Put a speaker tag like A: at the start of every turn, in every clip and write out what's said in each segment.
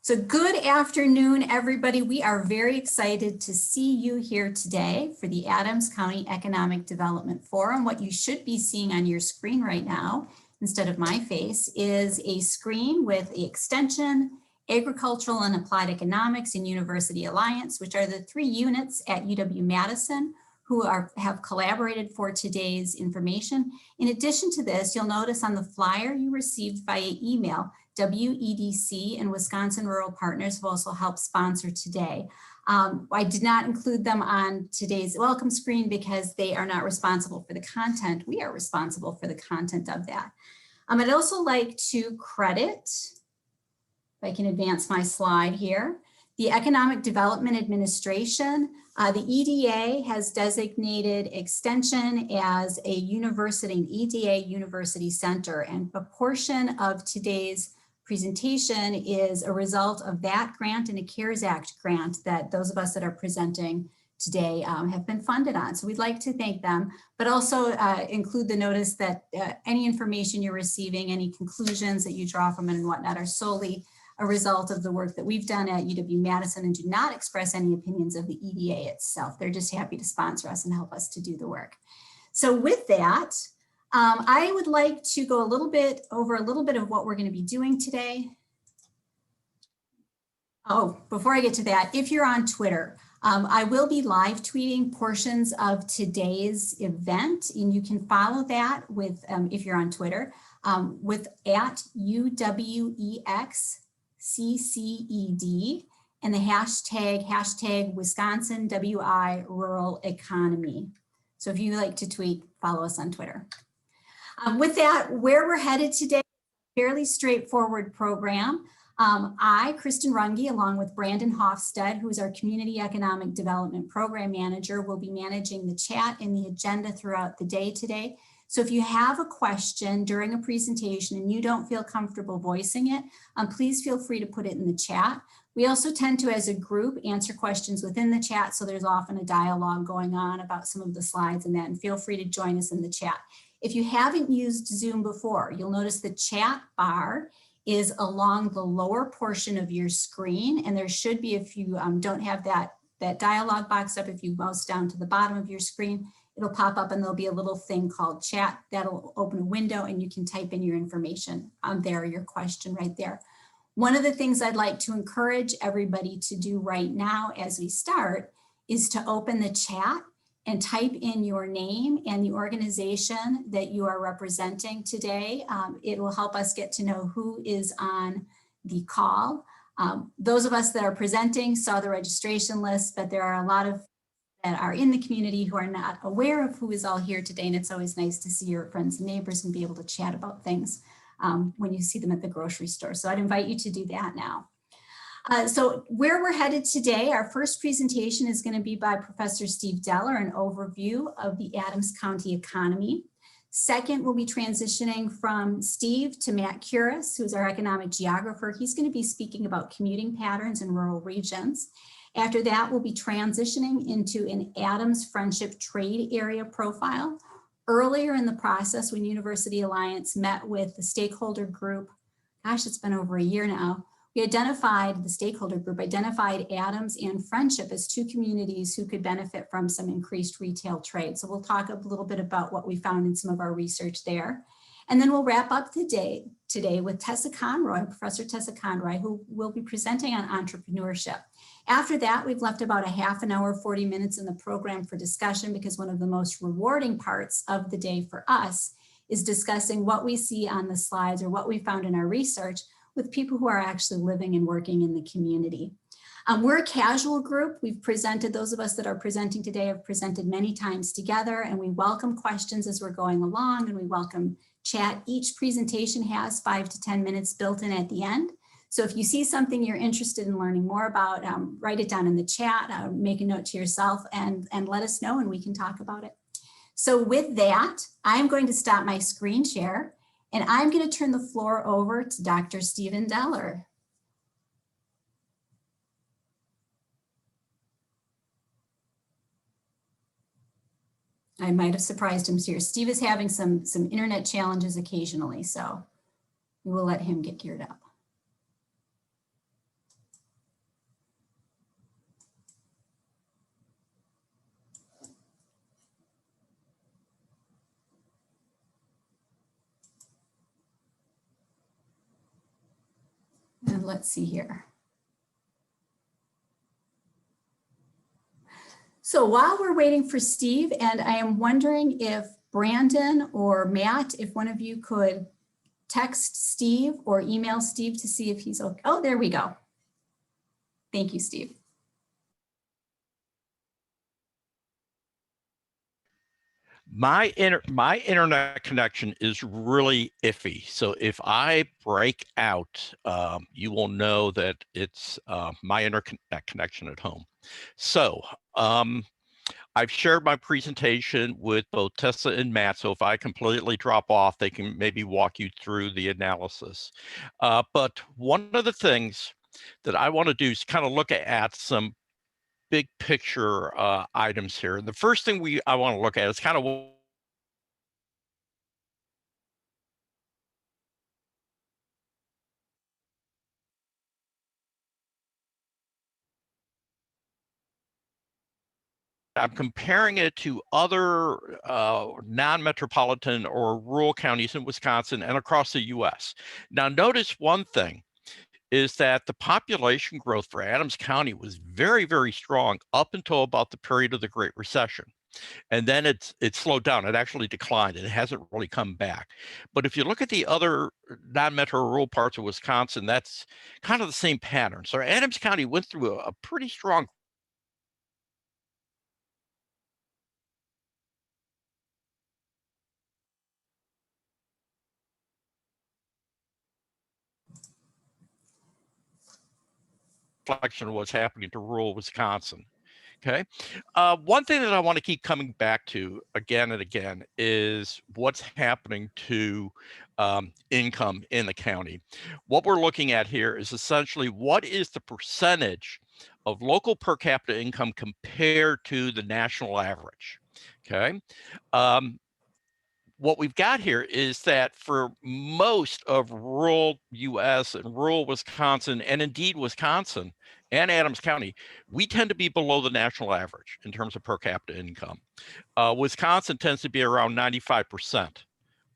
A: So good afternoon, everybody. We are very excited to see you here today for the Adams County Economic Development Forum. What you should be seeing on your screen right now, instead of my face, is a screen with the Extension, Agricultural and Applied Economics, and University Alliance, which are the three units at UW-Madison who have collaborated for today's information. In addition to this, you'll notice on the flyer you received via email, WEDC and Wisconsin Rural Partners have also helped sponsor today. I did not include them on today's welcome screen because they are not responsible for the content. We are responsible for the content of that. I'd also like to credit, if I can advance my slide here, the Economic Development Administration. The EDA has designated Extension as a university, an EDA University Center, and a portion of today's presentation is a result of that grant and a CARES Act grant that those of us that are presenting today have been funded on. So we'd like to thank them, but also include the notice that any information you're receiving, any conclusions that you draw from it and whatnot are solely a result of the work that we've done at UW-Madison and do not express any opinions of the EDA itself. They're just happy to sponsor us and help us to do the work. So with that, I would like to go over a little bit of what we're going to be doing today. Oh, before I get to that, if you're on Twitter, I will be live tweeting portions of today's event, and you can follow that with, if you're on Twitter, with @UWEXCCED and the hashtag Wisconsin WI Rural Economy. So if you like to tweet, follow us on Twitter. With that, where we're headed today, fairly straightforward program. I, Kristen Runge, along with Brandon Hofstede, who's our Community Economic Development Program Manager, will be managing the chat and the agenda throughout the day today. So if you have a question during a presentation and you don't feel comfortable voicing it, please feel free to put it in the chat. We also tend to, as a group, answer questions within the chat, so there's often a dialogue going on about some of the slides and that, and feel free to join us in the chat. If you haven't used Zoom before, you'll notice the chat bar is along the lower portion of your screen, and there should be, if you don't have that dialog box up, if you mouse down to the bottom of your screen, it'll pop up and there'll be a little thing called chat that'll open a window and you can type in your information there, your question right there. One of the things I'd like to encourage everybody to do right now as we start is to open the chat and type in your name and the organization that you are representing today. It will help us get to know who is on the call. Those of us that are presenting saw the registration list, but there are a lot of that are in the community who are not aware of who is all here today. And it's always nice to see your friends and neighbors and be able to chat about things when you see them at the grocery store. So I'd invite you to do that now. So where we're headed today, our first presentation is going to be by Professor Steve Deller, an overview of the Adams County economy. Second, we'll be transitioning from Steve to Matt Curis, who's our economic geographer. He's going to be speaking about commuting patterns in rural regions. After that, we'll be transitioning into an Adams Friendship Trade Area profile. Earlier in the process, when University Alliance met with the stakeholder group, gosh, it's been over a year now, the stakeholder group identified Adams and Friendship as two communities who could benefit from some increased retail trade. So we'll talk a little bit about what we found in some of our research there. And then we'll wrap up the day today with Tessa Conroy, Professor Tessa Conroy, who will be presenting on entrepreneurship. After that, we've left about a half an hour, 40 minutes in the program for discussion, because one of the most rewarding parts of the day for us is discussing what we see on the slides or what we found in our research with people who are actually living and working in the community. We're a casual group. We've presented, those of us that are presenting today have presented many times together, and we welcome questions as we're going along, and we welcome chat. Each presentation has 5 to 10 minutes built in at the end. So if you see something you're interested in learning more about, write it down in the chat, make a note to yourself and let us know and we can talk about it. So with that, I'm going to stop my screen share and I'm going to turn the floor over to Dr. Stephen Deller. I might have surprised him here. Steve is having some internet challenges occasionally, so we will let him get geared up. let's see here. So while we're waiting for Steve, and I am wondering if Brandon or Matt, if one of you could text Steve or email Steve to see if he's okay. Oh, there we go. Thank you, Steve.
B: My internet connection is really iffy. So if I break out, you will know that it's my internet connection at home. So I've shared my presentation with both Tessa and Matt. So if I completely drop off, they can maybe walk you through the analysis. But one of the things that I want to do is kind of look at some big picture items here. And the first thing I want to look at is kind of I'm comparing it to other non-metropolitan or rural counties in Wisconsin and across the US. Now, notice one thing is that the population growth for Adams County was very, very strong up until about the period of the Great Recession. And then it slowed down. It actually declined and it hasn't really come back. But if you look at the other non-metro rural parts of Wisconsin, that's kind of the same pattern. So Adams County went through a pretty strong reflection of what's happening to rural Wisconsin. Okay. One thing that I want to keep coming back to again and again is what's happening to income in the county. What we're looking at here is essentially what is the percentage of local per capita income compared to the national average. Okay. What we've got here is that for most of rural US and rural Wisconsin, and indeed Wisconsin and Adams County, we tend to be below the national average in terms of per capita income. Wisconsin tends to be around 95%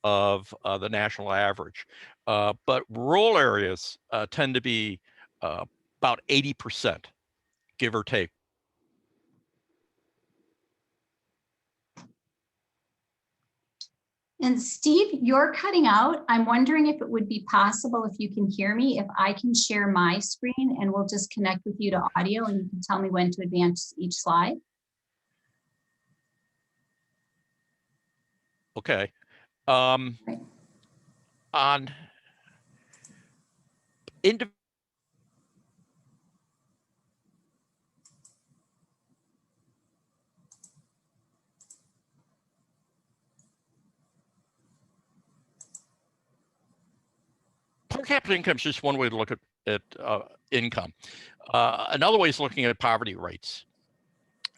B: of the national average, but rural areas tend to be about 80%, give or take.
A: And Steve, you're cutting out. I'm wondering if it would be possible, if you can hear me, if I can share my screen and we'll just connect with you to audio and you can tell me when to advance each slide.
B: Okay.
A: Right.
B: On individual per capita income is just one way to look at income. Another way is looking at poverty rates.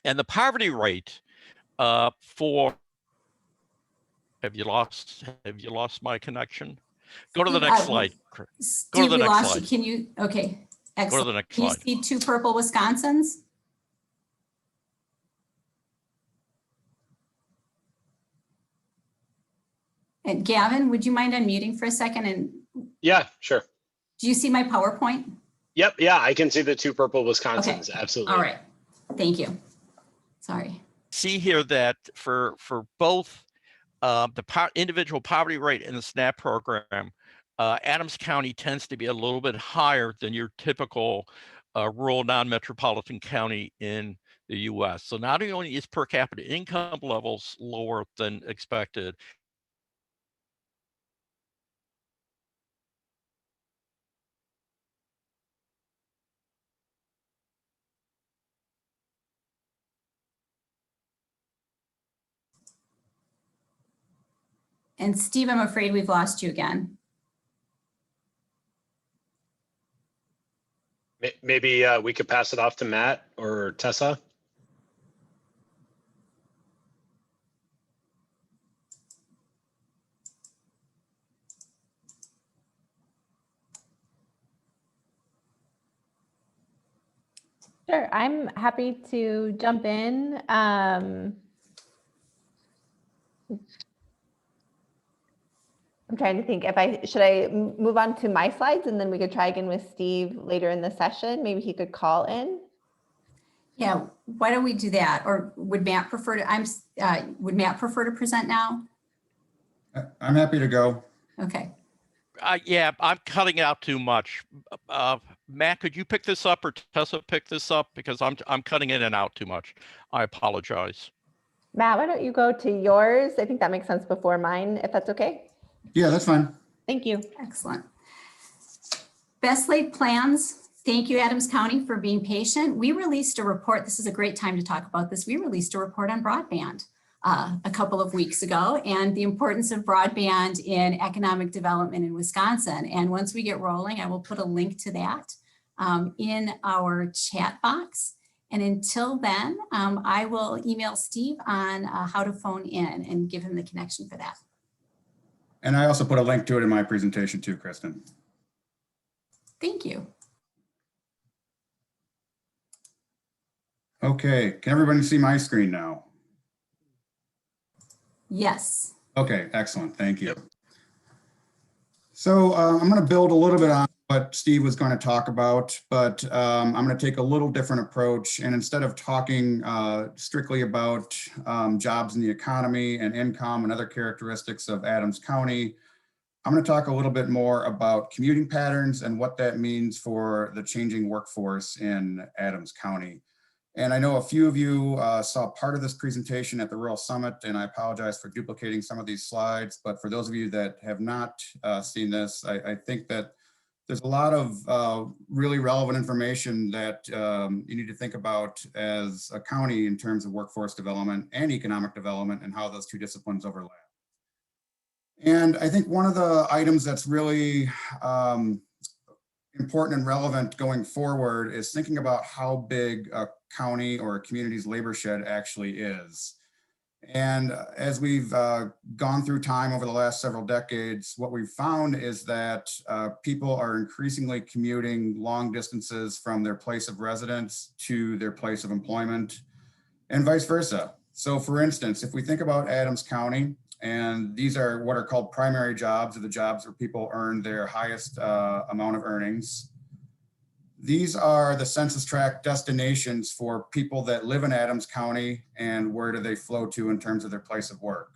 B: And the poverty rate for, have you lost my connection? Go to the next slide.
A: Steve,
B: Go to the
A: we
B: next
A: lost
B: slide.
A: you. Can you, okay, excellent.
B: Go to the next
A: Can
B: slide.
A: you see 2 purple Wisconsins? And Gavin, would you mind unmuting for a second? And
C: yeah, sure.
A: Do you see my PowerPoint?
C: Yep. Yeah, I can see the 2 purple Wisconsins.
A: Okay.
C: Absolutely.
A: All right. Thank you. Sorry.
B: See here that for both the individual poverty rate and the SNAP program, Adams County tends to be a little bit higher than your typical rural non-metropolitan county in the US. So not only is per capita income levels lower than expected,
A: And Steve, I'm afraid we've lost you again.
C: Maybe we could pass it off to Matt or Tessa.
D: Sure, I'm happy to jump in. I'm trying to think should I move on to my slides and then we could try again with Steve later in the session. Maybe he could call in.
A: Yeah, why don't we do that? Or would Matt prefer to, would Matt prefer to present now?
E: I'm happy to go.
A: Okay.
B: Yeah, I'm cutting out too much. Matt, could you pick this up, or Tessa pick this up, because I'm cutting in and out too much. I apologize.
D: Matt, why don't you go to yours? I think that makes sense before mine, if that's okay.
E: Yeah, that's fine.
D: Thank you.
A: Excellent. Best laid plans. Thank you, Adams County, for being patient. We released a report. This is a great time to talk about this. We released a report on broadband a couple of weeks ago, and the importance of broadband in economic development in Wisconsin. And once we get rolling, I will put a link to that in our chat box. And until then, I will email Steve on how to phone in and give him the connection for that.
E: And I also put a link to it in my presentation too, Kristen.
A: Thank you.
E: Okay, can everybody see my screen now?
A: Yes.
E: Okay, excellent, thank you. So I'm going to build a little bit on what Steve was going to talk about, but I'm going to take a little different approach. And instead of talking strictly about jobs in the economy and income and other characteristics of Adams County, I'm going to talk a little bit more about commuting patterns and what that means for the changing workforce in Adams County. And I know a few of you saw part of this presentation at the Rural Summit, and I apologize for duplicating some of these slides, but for those of you that have not seen this, I think that there's a lot of really relevant information that you need to think about as a county in terms of workforce development and economic development and how those two disciplines overlap. And I think one of the items that's really important and relevant going forward is thinking about how big a county or a community's labor shed actually is. And as we've gone through time over the last several decades, what we've found is that people are increasingly commuting long distances from their place of residence to their place of employment and vice versa. So for instance, if we think about Adams County, and these are what are called primary jobs, or the jobs where people earn their highest amount of earnings. These are the census tract destinations for people that live in Adams County and where do they flow to in terms of their place of work.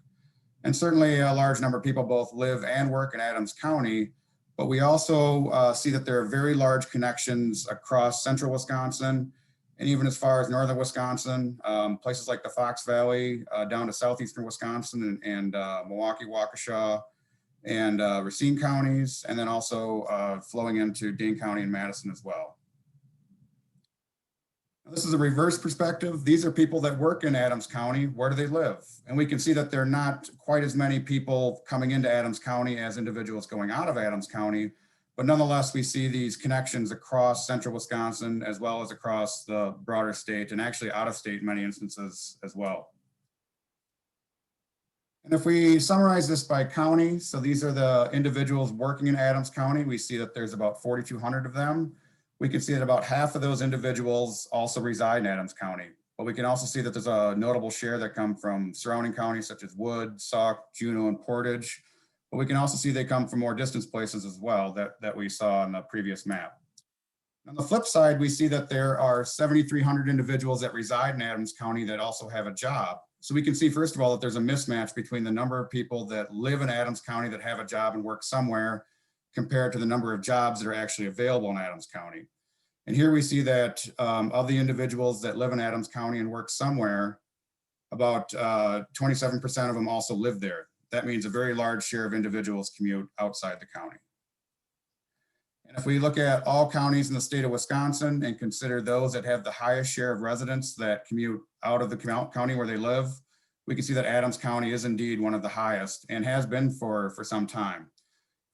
E: And certainly a large number of people both live and work in Adams County, but we also see that there are very large connections across central Wisconsin and even as far as northern Wisconsin, places like the Fox Valley down to southeastern Wisconsin and Milwaukee, Waukesha, and Racine counties, and then also flowing into Dane County and Madison as well. This is a reverse perspective. These are people that work in Adams County. Where do they live? And we can see that there are not quite as many people coming into Adams County as individuals going out of Adams County, but nonetheless, we see these connections across central Wisconsin as well as across the broader state and actually out of state in many instances as well. And if we summarize this by county, so these are the individuals working in Adams County. We see that there's about 4,200 of them. We can see that about half of those individuals also reside in Adams County. But we can also see that there's a notable share that come from surrounding counties such as Wood, Sauk, Juneau, and Portage. But we can also see they come from more distant places as well that we saw on the previous map. On the flip side, we see that there are 7,300 individuals that reside in Adams County that also have a job. So we can see, first of all, that there's a mismatch between the number of people that live in Adams County that have a job and work somewhere compared to the number of jobs that are actually available in Adams County. And here we see that of the individuals that live in Adams County and work somewhere, about 27% of them also live there. That means a very large share of individuals commute outside the county. And if we look at all counties in the state of Wisconsin and consider those that have the highest share of residents that commute out of the county where they live, we can see that Adams County is indeed one of the highest and has been for some time.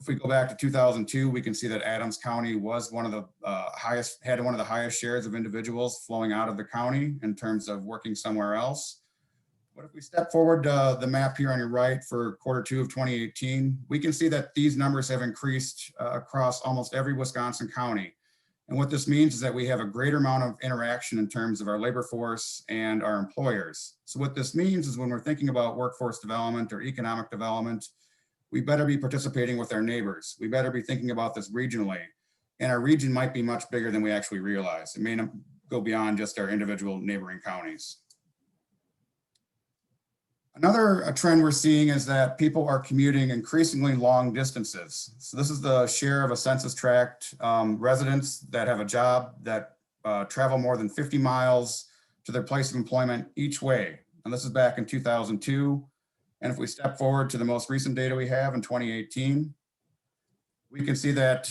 E: If we go back to 2002, we can see that Adams County was one of the had one of the highest shares of individuals flowing out of the county in terms of working somewhere else. But if we step forward to the map here on your right for Q2 of 2018, we can see that these numbers have increased across almost every Wisconsin county. And what this means is that we have a greater amount of interaction in terms of our labor force and our employers. So what this means is when we're thinking about workforce development or economic development, we better be participating with our neighbors. We better be thinking about this regionally. And our region might be much bigger than we actually realize. It may not go beyond just our individual neighboring counties. Another trend we're seeing is that people are commuting increasingly long distances. So this is the share of a census tract residents that have a job that travel more than 50 miles to their place of employment each way. And this is back in 2002. And if we step forward to the most recent data we have in 2018, we can see that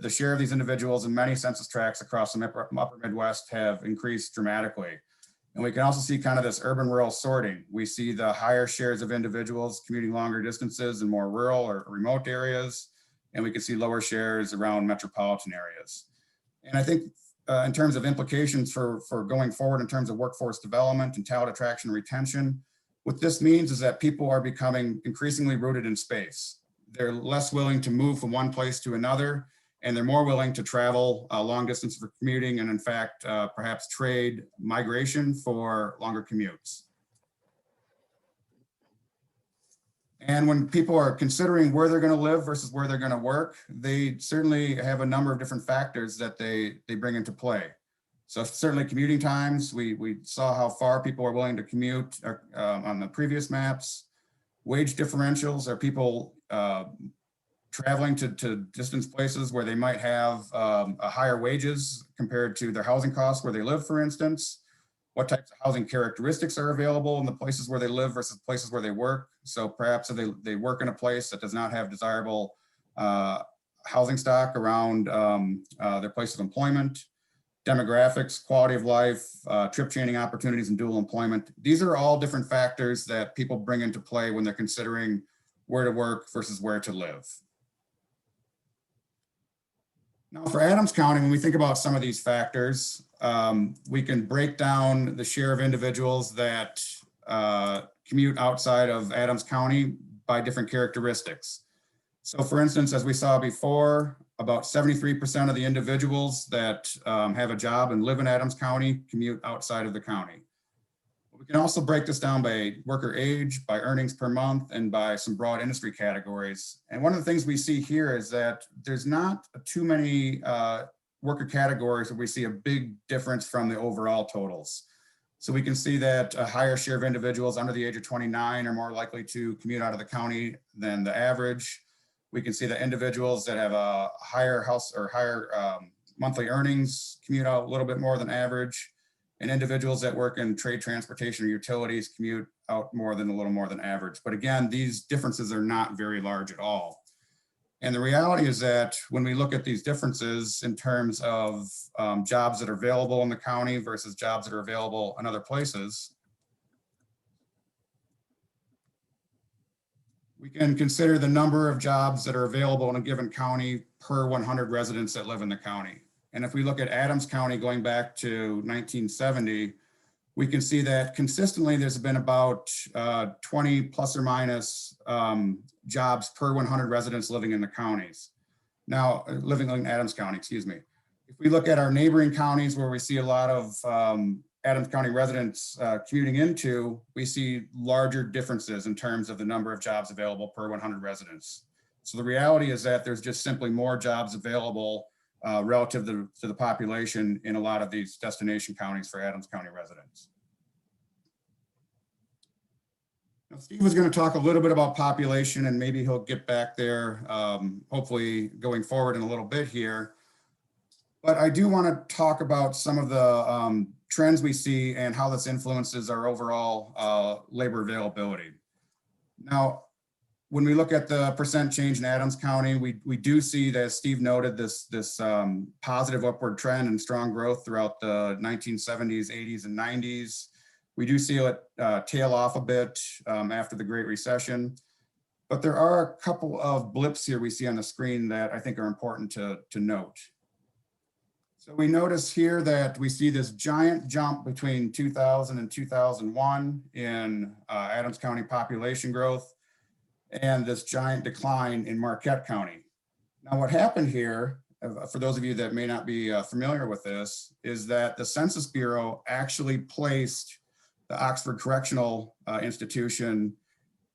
E: the share of these individuals in many census tracts across the upper Midwest have increased dramatically. And we can also see kind of this urban-rural sorting. We see the higher shares of individuals commuting longer distances in more rural or remote areas, and we can see lower shares around metropolitan areas. And I think in terms of implications for going forward in terms of workforce development and talent attraction and retention, what this means is that people are becoming increasingly rooted in space. They're less willing to move from one place to another, and they're more willing to travel long distance for commuting and in fact, perhaps trade migration for longer commutes. And when people are considering where they're going to live versus where they're going to work, they certainly have a number of different factors that they bring into play. So certainly commuting times, we saw how far people are willing to commute on the previous maps. Wage differentials, are people traveling to distant places where they might have higher wages compared to their housing costs where they live, for instance. What types of housing characteristics are available in the places where they live versus places where they work. So perhaps if they work in a place that does not have desirable housing stock around their place of employment. Demographics, quality of life, trip chaining opportunities, and dual employment. These are all different factors that people bring into play when they're considering where to work versus where to live. Now for Adams County, when we think about some of these factors, we can break down the share of individuals that commute outside of Adams County by different characteristics. So for instance, as we saw before, about 73% of the individuals that have a job and live in Adams County commute outside of the county. We can also break this down by worker age, by earnings per month, and by some broad industry categories. And one of the things we see here is that there's not too many worker categories where we see a big difference from the overall totals. So we can see that a higher share of individuals under the age of 29 are more likely to commute out of the county than the average. We can see that individuals that have a higher house or higher monthly earnings commute out a little bit more than average. And individuals that work in trade, transportation, or utilities commute out a little more than average. But again, these differences are not very large at all. And the reality is that when we look at these differences in terms of jobs that are available in the county versus jobs that are available in other places, we can consider the number of jobs that are available in a given county per 100 residents that live in the county. And if we look at Adams County going back to 1970, we can see that consistently there's been about 20 plus or minus jobs per 100 residents living in the counties. Now, living in Adams County, excuse me. If we look at our neighboring counties where we see a lot of Adams County residents commuting into, we see larger differences in terms of the number of jobs available per 100 residents. So the reality is that there's just simply more jobs available relative to the population in a lot of these destination counties for Adams County residents. Now, Steve was going to talk a little bit about population, and maybe he'll get back there, hopefully going forward in a little bit here. But I do want to talk about some of the trends we see and how this influences our overall labor availability. Now, when we look at the percent change in Adams County, we do see that, as Steve noted, this positive upward trend and strong growth throughout the 1970s, 80s, and 90s. We do see it tail off a bit after the Great Recession. But there are a couple of blips here we see on the screen that I think are important to note. So we notice here that we see this giant jump between 2000 and 2001 in Adams County population growth, and this giant decline in Marquette County. Now, what happened here, for those of you that may not be familiar with this, is that the Census Bureau actually placed the Oxford Correctional Institution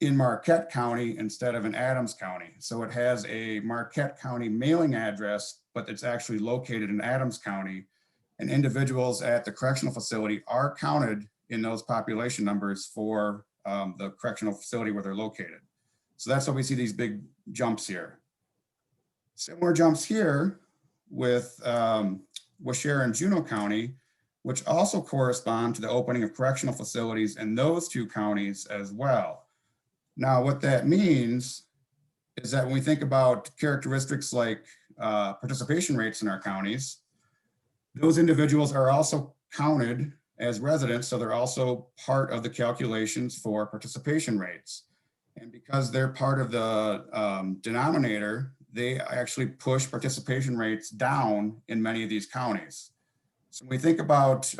E: in Marquette County instead of in Adams County. So it has a Marquette County mailing address, but it's actually located in Adams County. And individuals at the correctional facility are counted in those population numbers for the correctional facility where they're located. So that's why we see these big jumps here. Similar jumps here with Washera and Juneau County, which also correspond to the opening of correctional facilities in those two counties as well. Now, what that means is that when we think about characteristics like participation rates in our counties, those individuals are also counted as residents, so they're also part of the calculations for participation rates. And because they're part of the denominator, they actually push participation rates down in many of these counties. So when we think about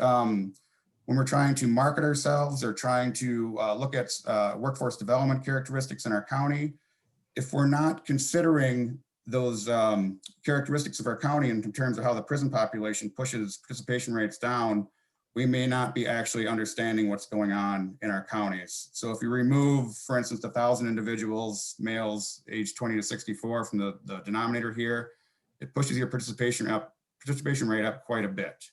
E: when we're trying to market ourselves or trying to look at workforce development characteristics in our county, if we're not considering those characteristics of our county in terms of how the prison population pushes participation rates down, we may not be actually understanding what's going on in our counties. So if you remove, for instance, 1,000 individuals, males aged 20 to 64 from the denominator here, it pushes your participation rate up quite a bit.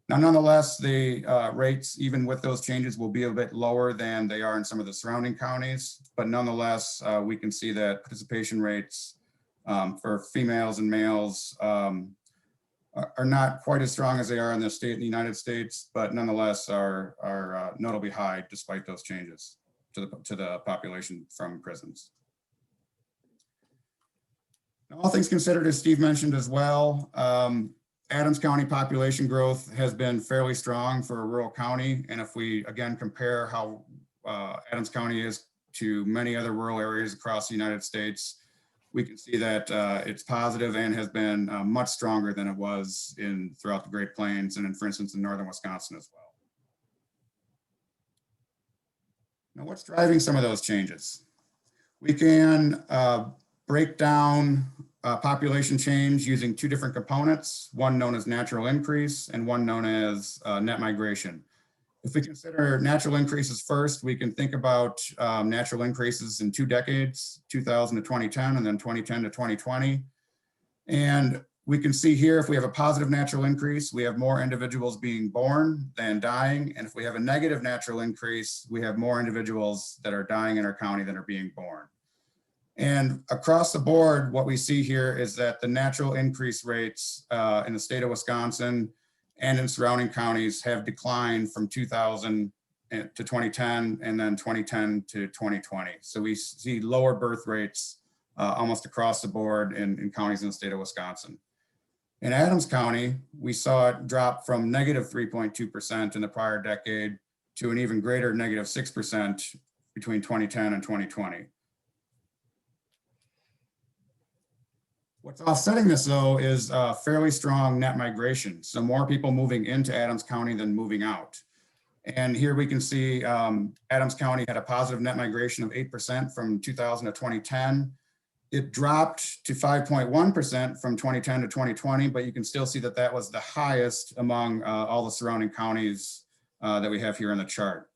E: Now, nonetheless, the rates, even with those changes, will be a bit lower than they are in some of the surrounding counties. But nonetheless, we can see that participation rates for females and males are not quite as strong as they are in the United States, but nonetheless are notably high despite those changes to the population from prisons. Now, all things considered, as Steve mentioned as well, Adams County population growth has been fairly strong for a rural county. And if we again compare how Adams County is to many other rural areas across the United States, we can see that it's positive and has been much stronger than it was throughout the Great Plains and for instance, in northern Wisconsin as well. Now, what's driving some of those changes? We can break down population change using two different components, one known as natural increase and one known as net migration. If we consider natural increases first, we can think about natural increases in 2 decades, 2000 to 2010, and then 2010 to 2020. And we can see here, if we have a positive natural increase, we have more individuals being born than dying. And if we have a negative natural increase, we have more individuals that are dying in our county than are being born. And across the board, what we see here is that the natural increase rates in the state of Wisconsin and in surrounding counties have declined from 2000 to 2010 and then 2010 to 2020. So we see lower birth rates almost across the board in counties in the state of Wisconsin. In Adams County, we saw it drop from negative 3.2% in the prior decade to an even greater negative 6% between 2010 and 2020. What's offsetting this, though, is fairly strong net migration. So more people moving into Adams County than moving out. And here we can see Adams County had a positive net migration of 8% from 2000 to 2010. It dropped to 5.1% from 2010 to 2020, but you can still see that that was the highest among all the surrounding counties that we have here in the chart.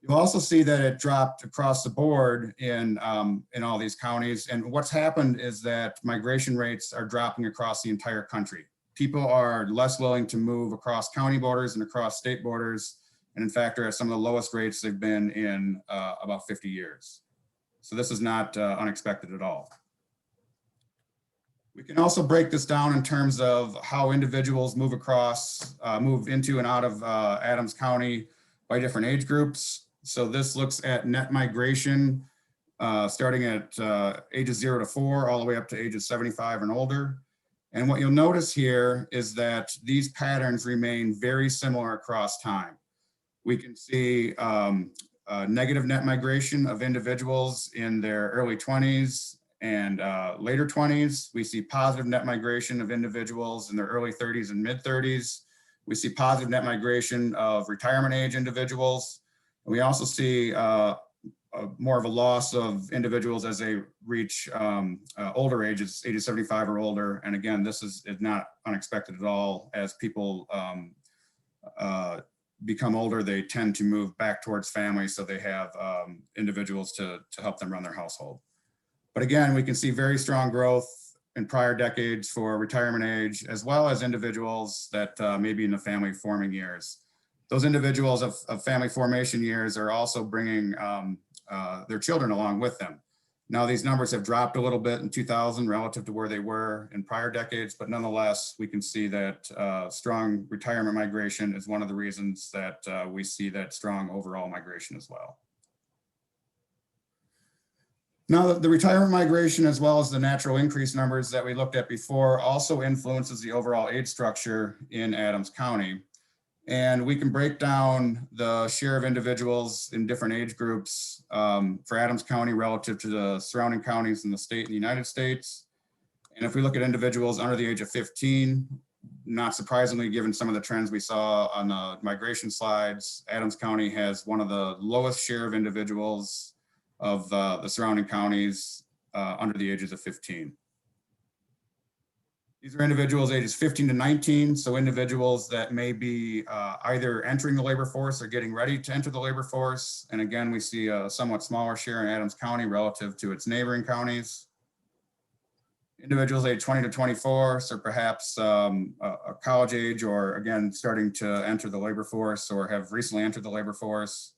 E: You'll also see that it dropped across the board in all these counties. And what's happened is that migration rates are dropping across the entire country. People are less willing to move across county borders and across state borders. And in fact, are at some of the lowest rates they've been in about 50 years. So this is not unexpected at all. We can also break this down in terms of how individuals move into and out of Adams County by different age groups. So this looks at net migration starting at ages 0 to 4 all the way up to ages 75 and older. And what you'll notice here is that these patterns remain very similar across time. We can see negative net migration of individuals in their early 20s and later 20s. We see positive net migration of individuals in their early 30s and mid 30s. We see positive net migration of retirement age individuals. And we also see more of a loss of individuals as they reach older ages, 75 or older. And again, this is not unexpected at all as people become older, they tend to move back towards family, so they have individuals to help them run their household. But again, we can see very strong growth in prior decades for retirement age, as well as individuals that may be in the family forming years. Those individuals of family formation years are also bringing their children along with them. Now, these numbers have dropped a little bit in 2000 relative to where they were in prior decades, but nonetheless, we can see that strong retirement migration is one of the reasons that we see that strong overall migration as well. Now, the retirement migration, as well as the natural increase numbers that we looked at before, also influences the overall age structure in Adams County. And we can break down the share of individuals in different age groups for Adams County relative to the surrounding counties in the state and the United States. And if we look at individuals under the age of 15, not surprisingly, given some of the trends we saw on the migration slides, Adams County has one of the lowest share of individuals of the surrounding counties under the ages of 15. These are individuals ages 15 to 19, so individuals that may be either entering the labor force or getting ready to enter the labor force. And again, we see a somewhat smaller share in Adams County relative to its neighboring counties. Individuals age 20 to 24, so perhaps a college age, or again, starting to enter the labor force or have recently entered the labor force.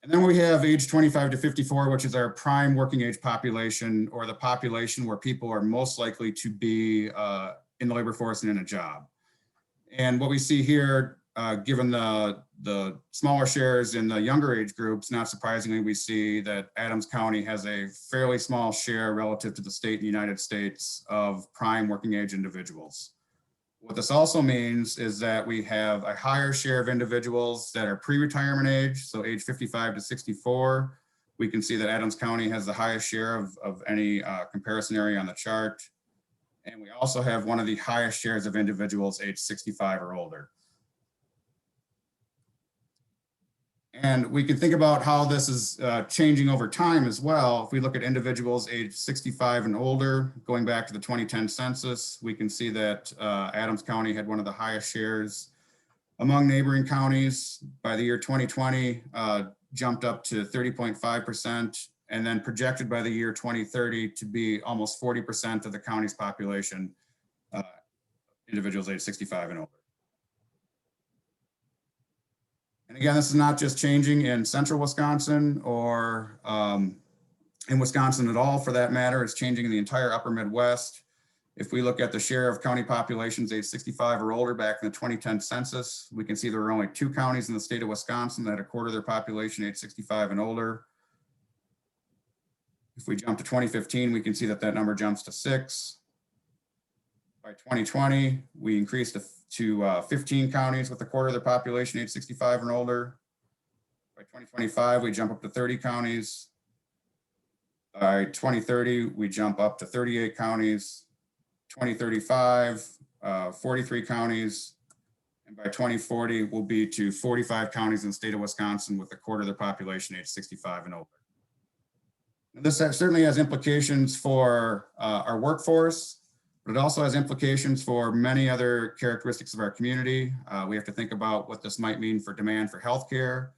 E: And then we have age 25 to 54, which is our prime working age population, or the population where people are most likely to be in the labor force and in a job. And what we see here, given the smaller shares in the younger age groups, not surprisingly, we see that Adams County has a fairly small share relative to the state and the United States of prime working age individuals. What this also means is that we have a higher share of individuals that are pre-retirement age, so age 55 to 64. We can see that Adams County has the highest share of any comparison area on the chart. And we also have one of the highest shares of individuals age 65 or older. And we can think about how this is changing over time as well. If we look at individuals age 65 and older, going back to the 2010 census, we can see that Adams County had one of the highest shares among neighboring counties. By the year 2020, jumped up to 30.5%, and then projected by the year 2030 to be almost 40% of the county's population, individuals age 65 and older. And again, this is not just changing in central Wisconsin or in Wisconsin at all, for that matter. It's changing in the entire upper Midwest. If we look at the share of county populations age 65 or older back in the 2010 census, we can see there were only 2 counties in the state of Wisconsin that had a quarter of their population age 65 and older. If we jump to 2015, we can see that that number jumps to 6. By 2020, we increased to 15 counties with a quarter of their population age 65 and older. By 2025, we jump up to 30 counties. By 2030, we jump up to 38 counties. 2035, 43 counties. And by 2040, we'll be to 45 counties in the state of Wisconsin with a quarter of their population age 65 and older. Now, this certainly has implications for our workforce, but it also has implications for many other characteristics of our community. We have to think about what this might mean for demand for healthcare,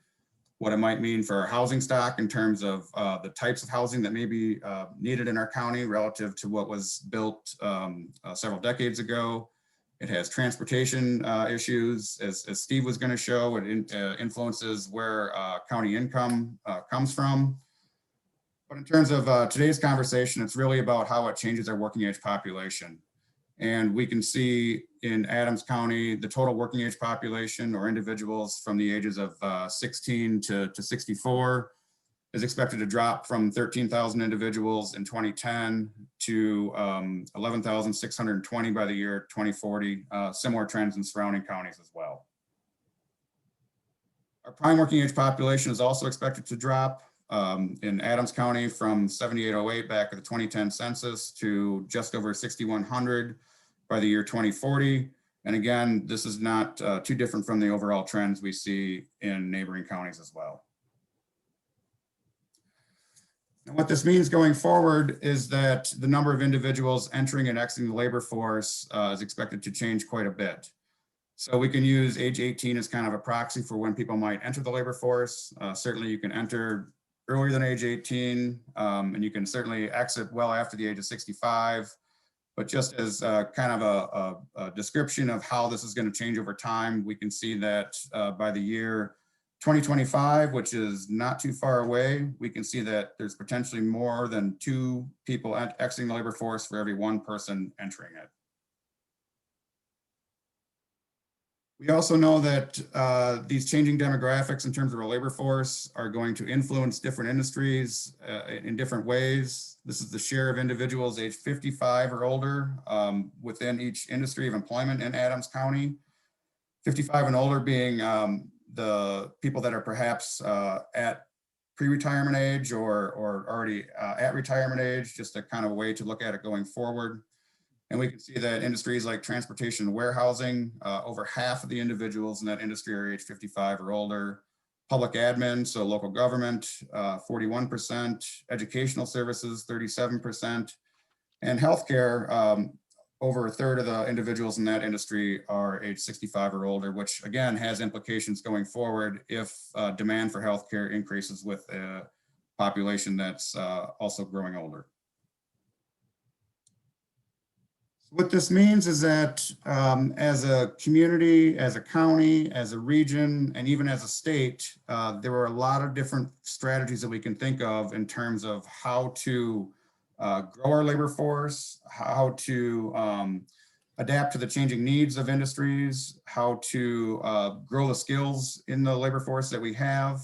E: what it might mean for our housing stock in terms of the types of housing that may be needed in our county relative to what was built several decades ago. It has transportation issues, as Steve was going to show. It influences where county income comes from. But in terms of today's conversation, it's really about how it changes our working age population. And we can see in Adams County, the total working age population, or individuals from the ages of 16 to 64, is expected to drop from 13,000 individuals in 2010 to 11,620 by the year 2040, similar trends in surrounding counties as well. Our prime working age population is also expected to drop in Adams County from 7,808 back at the 2010 census to just over 6,100 by the year 2040. And again, this is not too different from the overall trends we see in neighboring counties as well. And what this means going forward is that the number of individuals entering and exiting the labor force is expected to change quite a bit. So we can use age 18 as kind of a proxy for when people might enter the labor force. Certainly you can enter earlier than age 18, and you can certainly exit well after the age of 65. But just as kind of a description of how this is going to change over time, we can see that by the year 2025, which is not too far away, we can see that there's potentially more than 2 people exiting the labor force for every 1 person entering it. We also know that these changing demographics in terms of our labor force are going to influence different industries in different ways. This is the share of individuals age 55 or older within each industry of employment in Adams County. 55 and older being the people that are perhaps at pre-retirement age or already at retirement age, just a kind of way to look at it going forward. And we can see that industries like transportation and warehousing, over half of the individuals in that industry are age 55 or older. Public admin, so local government, 41%, educational services, 37%, and healthcare, over a third of the individuals in that industry are age 65 or older, which again has implications going forward if demand for healthcare increases with a population that's also growing older. What this means is that as a community, as a county, as a region, and even as a state, there are a lot of different strategies that we can think of in terms of how to grow our labor force, how to adapt to the changing needs of industries, how to grow the skills in the labor force that we have.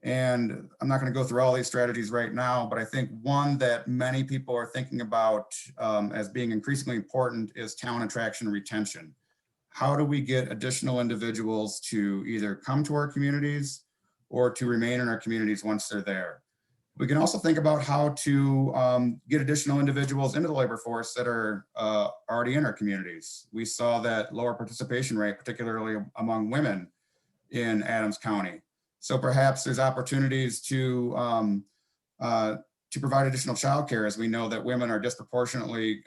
E: And I'm not going to go through all these strategies right now, but I think one that many people are thinking about as being increasingly important is talent attraction and retention. How do we get additional individuals to either come to our communities or to remain in our communities once they're there? We can also think about how to get additional individuals into the labor force that are already in our communities. We saw that lower participation rate, particularly among women in Adams County. So perhaps there's opportunities to provide additional childcare, as we know that women are disproportionately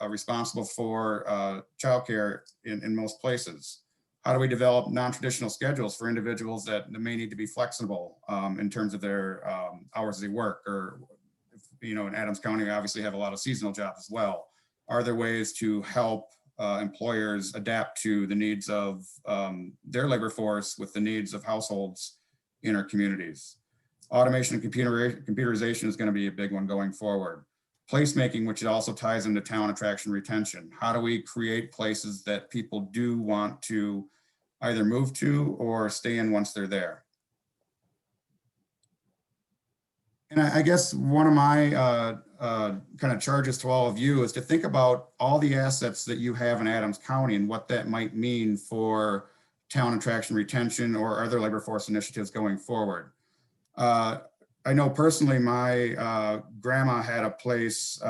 E: responsible for childcare in most places. How do we develop non-traditional schedules for individuals that may need to be flexible in terms of their hours they work? Or, you know, in Adams County, we obviously have a lot of seasonal jobs as well. Are there ways to help employers adapt to the needs of their labor force with the needs of households in our communities? Automation and computerization is going to be a big one going forward. Placemaking, which also ties into talent attraction retention. How do we create places that people do want to either move to or stay in once they're there? And I guess one of my kind of charges to all of you is to think about all the assets that you have in Adams County and what that might mean for talent attraction retention or other labor force initiatives going forward. I know personally my grandma had a place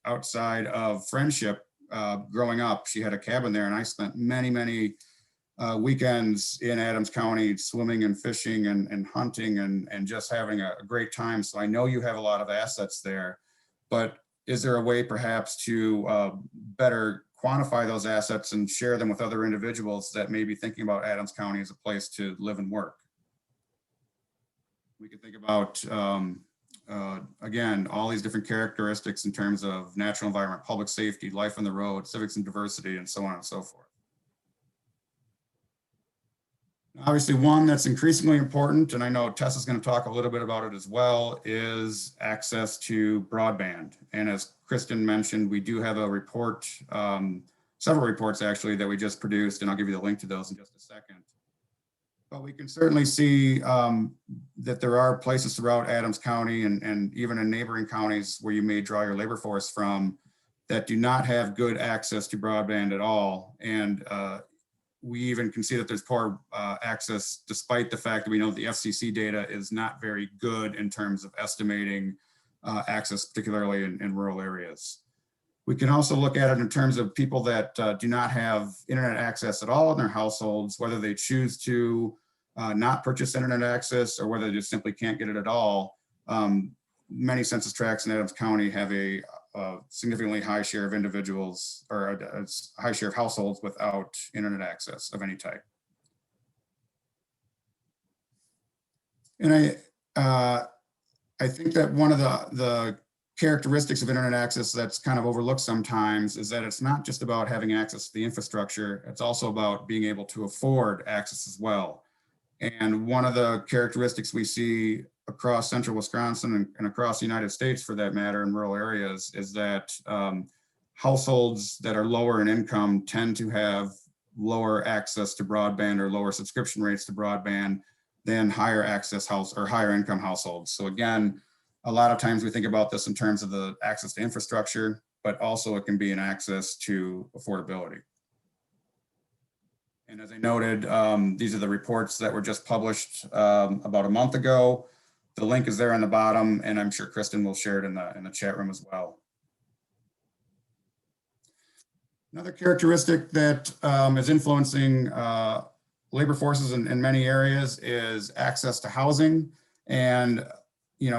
E: outside of Friendship growing up. She had a cabin there, and I spent many weekends in Adams County swimming and fishing and hunting and just having a great time. So I know you have a lot of assets there, but is there a way perhaps to better quantify those assets and share them with other individuals that may be thinking about Adams County as a place to live and work? We could think about, again, all these different characteristics in terms of natural environment, public safety, life on the road, civics and diversity, and so on and so forth. Obviously, one that's increasingly important, and I know Tessa's going to talk a little bit about it as well, is access to broadband. And as Kristen mentioned, we do have a report, several reports actually, that we just produced, and I'll give you the link to those in just a second. But we can certainly see that there are places throughout Adams County and even in neighboring counties where you may draw your labor force from that do not have good access to broadband at all. And we even can see that there's poor access, despite the fact that we know the FCC data is not very good in terms of estimating access, particularly in rural areas. We can also look at it in terms of people that do not have internet access at all in their households, whether they choose to not purchase internet access or whether they just simply can't get it at all. Many census tracts in Adams County have a a significantly high share of individuals or a high share of households without internet access of any type. And I think that one of the characteristics of internet access that's kind of overlooked sometimes is that it's not just about having access to the infrastructure, it's also about being able to afford access as well. And one of the characteristics we see across central Wisconsin and across the United States for that matter in rural areas is that households that are lower in income tend to have lower access to broadband or lower subscription rates to broadband than higher access or higher income households. So again, a lot of times we think about this in terms of the access to infrastructure, but also it can be an access to affordability. And as I noted, these are the reports that were just published about a month ago. The link is there on the bottom, and I'm sure Kristen will share it in the chat room as well. Another characteristic that is influencing labor forces in many areas is access to housing. And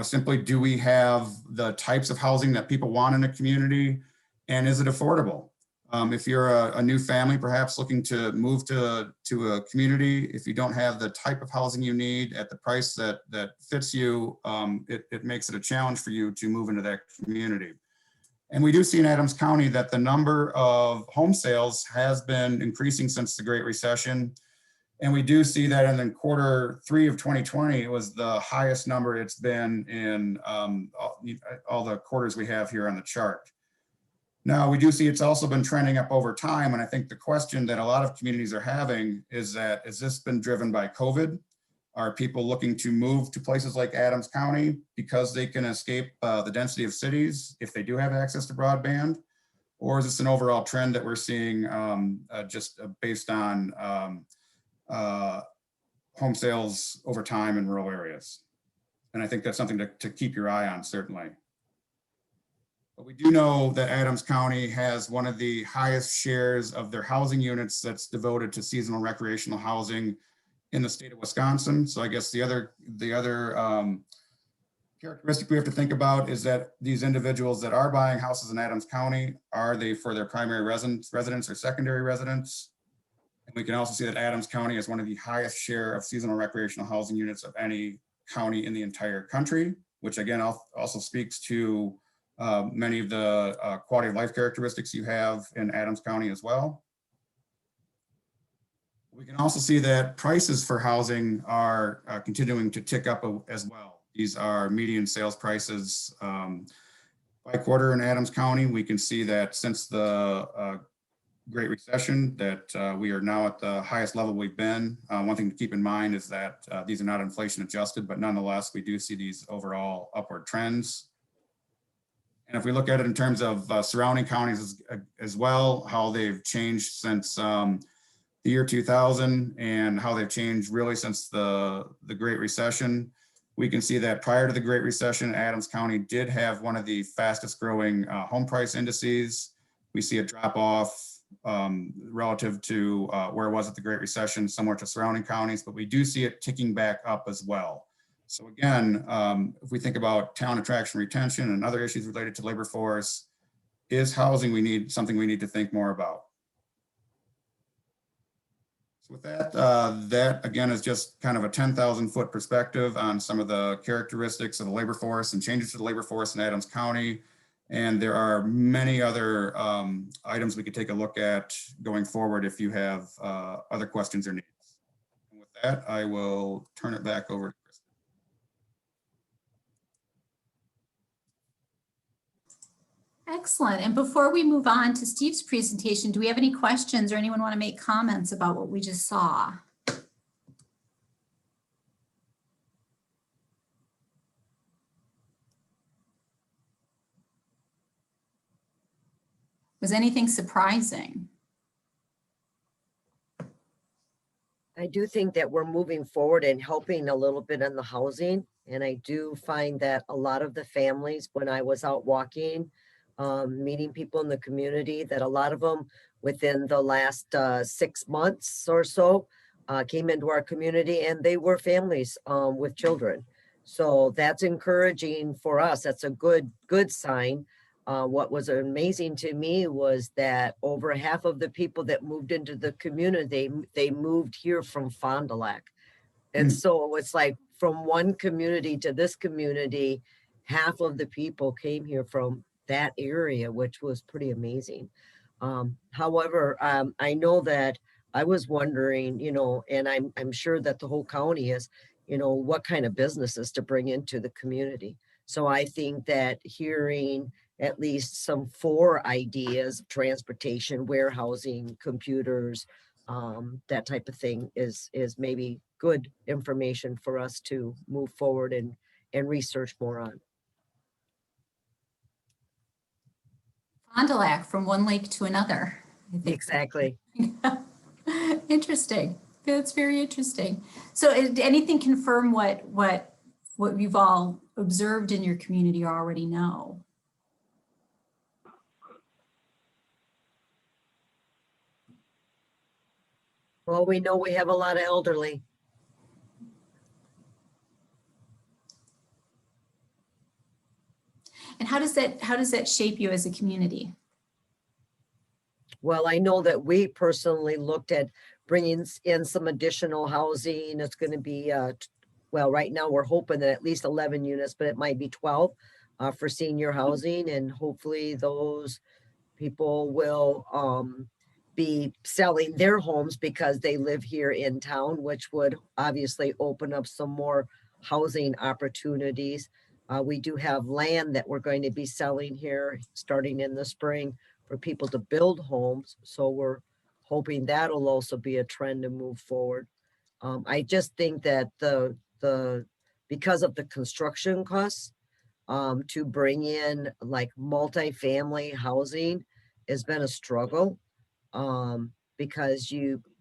E: simply, do we have the types of housing that people want in a community, and is it affordable? If you're a new family, perhaps looking to move to a community, if you don't have the type of housing you need at the price that fits you, it makes it a challenge for you to move into that community. And we do see in Adams County that the number of home sales has been increasing since the Great Recession. And we do see that in the Q3 of 2020, it was the highest number it's been in all the quarters we have here on the chart. Now, we do see it's also been trending up over time. And I think the question that a lot of communities are having is that, has this been driven by COVID? Are people looking to move to places like Adams County because they can escape the density of cities if they do have access to broadband? Or is this an overall trend that we're seeing just based on home sales over time in rural areas? And I think that's something to keep your eye on, certainly. But we do know that Adams County has one of the highest shares of their housing units that's devoted to seasonal recreational housing in the state of Wisconsin. So I guess the other characteristic we have to think about is that these individuals that are buying houses in Adams County, are they for their primary residence or secondary residence? And we can also see that Adams County has one of the highest share of seasonal recreational housing units of any county in the entire country, which again also speaks to many of the quality of life characteristics you have in Adams County as well. We can also see that prices for housing are continuing to tick up as well. These are median sales prices by quarter in Adams County. We can see that since the Great Recession that we are now at the highest level we've been. One thing to keep in mind is that these are not inflation adjusted, but nonetheless, we do see these overall upward trends. And if we look at it in terms of surrounding counties as well, how they've changed since the year 2000 and how they've changed really since the Great Recession, we can see that prior to the Great Recession, Adams County did have one of the fastest growing home price indices. We see a drop off relative to where it was at the Great Recession, similar to surrounding counties, but we do see it ticking back up as well. So again, if we think about talent attraction, retention, and other issues related to labor force, is housing something we need to think more about? So with that, that again is just kind of a 10,000 foot perspective on some of the characteristics of the labor force and changes to the labor force in Adams County. And there are many other items we could take a look at going forward if you have other questions or needs. And with that, I will turn it back over to Kristen.
A: Excellent. And before we move on to Steve's presentation, do we have any questions or anyone want to make comments about what we just saw? Was anything surprising?
F: I do think that we're moving forward and helping a little bit on the housing. And I do find that a lot of the families, when I was out walking, meeting people in the community, that a lot of them within the last 6 months or so came into our community, and they were families with children. So that's encouraging for us. That's a good sign. what was amazing to me was that over half of the people that moved into the community, they moved here from Fond du Lac. And so it's like from one community to this community, half of the people came here from that area, which was pretty amazing. However, I know that I was wondering, you know, and I'm sure that the whole county is, you know, what kind of businesses to bring into the community. So I think that hearing at least some 4 ideas, transportation, warehousing, computers, that type of thing is maybe good information for us to move forward and research more on.
A: Fond du Lac, from one lake to another. I think.
F: Exactly.
A: Interesting. That's very interesting. So did anything confirm what you've all observed in your community or already know?
F: Well, we know we have a lot of elderly.
A: And how does that shape you as a community?
F: Well, I know that we personally looked at bringing in some additional housing. It's going to be, well, right now we're hoping that at least 11 units, but it might be 12 for senior housing. And hopefully those people will be selling their homes because they live here in town, which would obviously open up some more housing opportunities. We do have land that we're going to be selling here starting in the spring for people to build homes. So we're hoping that'll also be a trend to move forward. I just think that because of the construction costs, to bring in like multifamily housing has been a struggle, because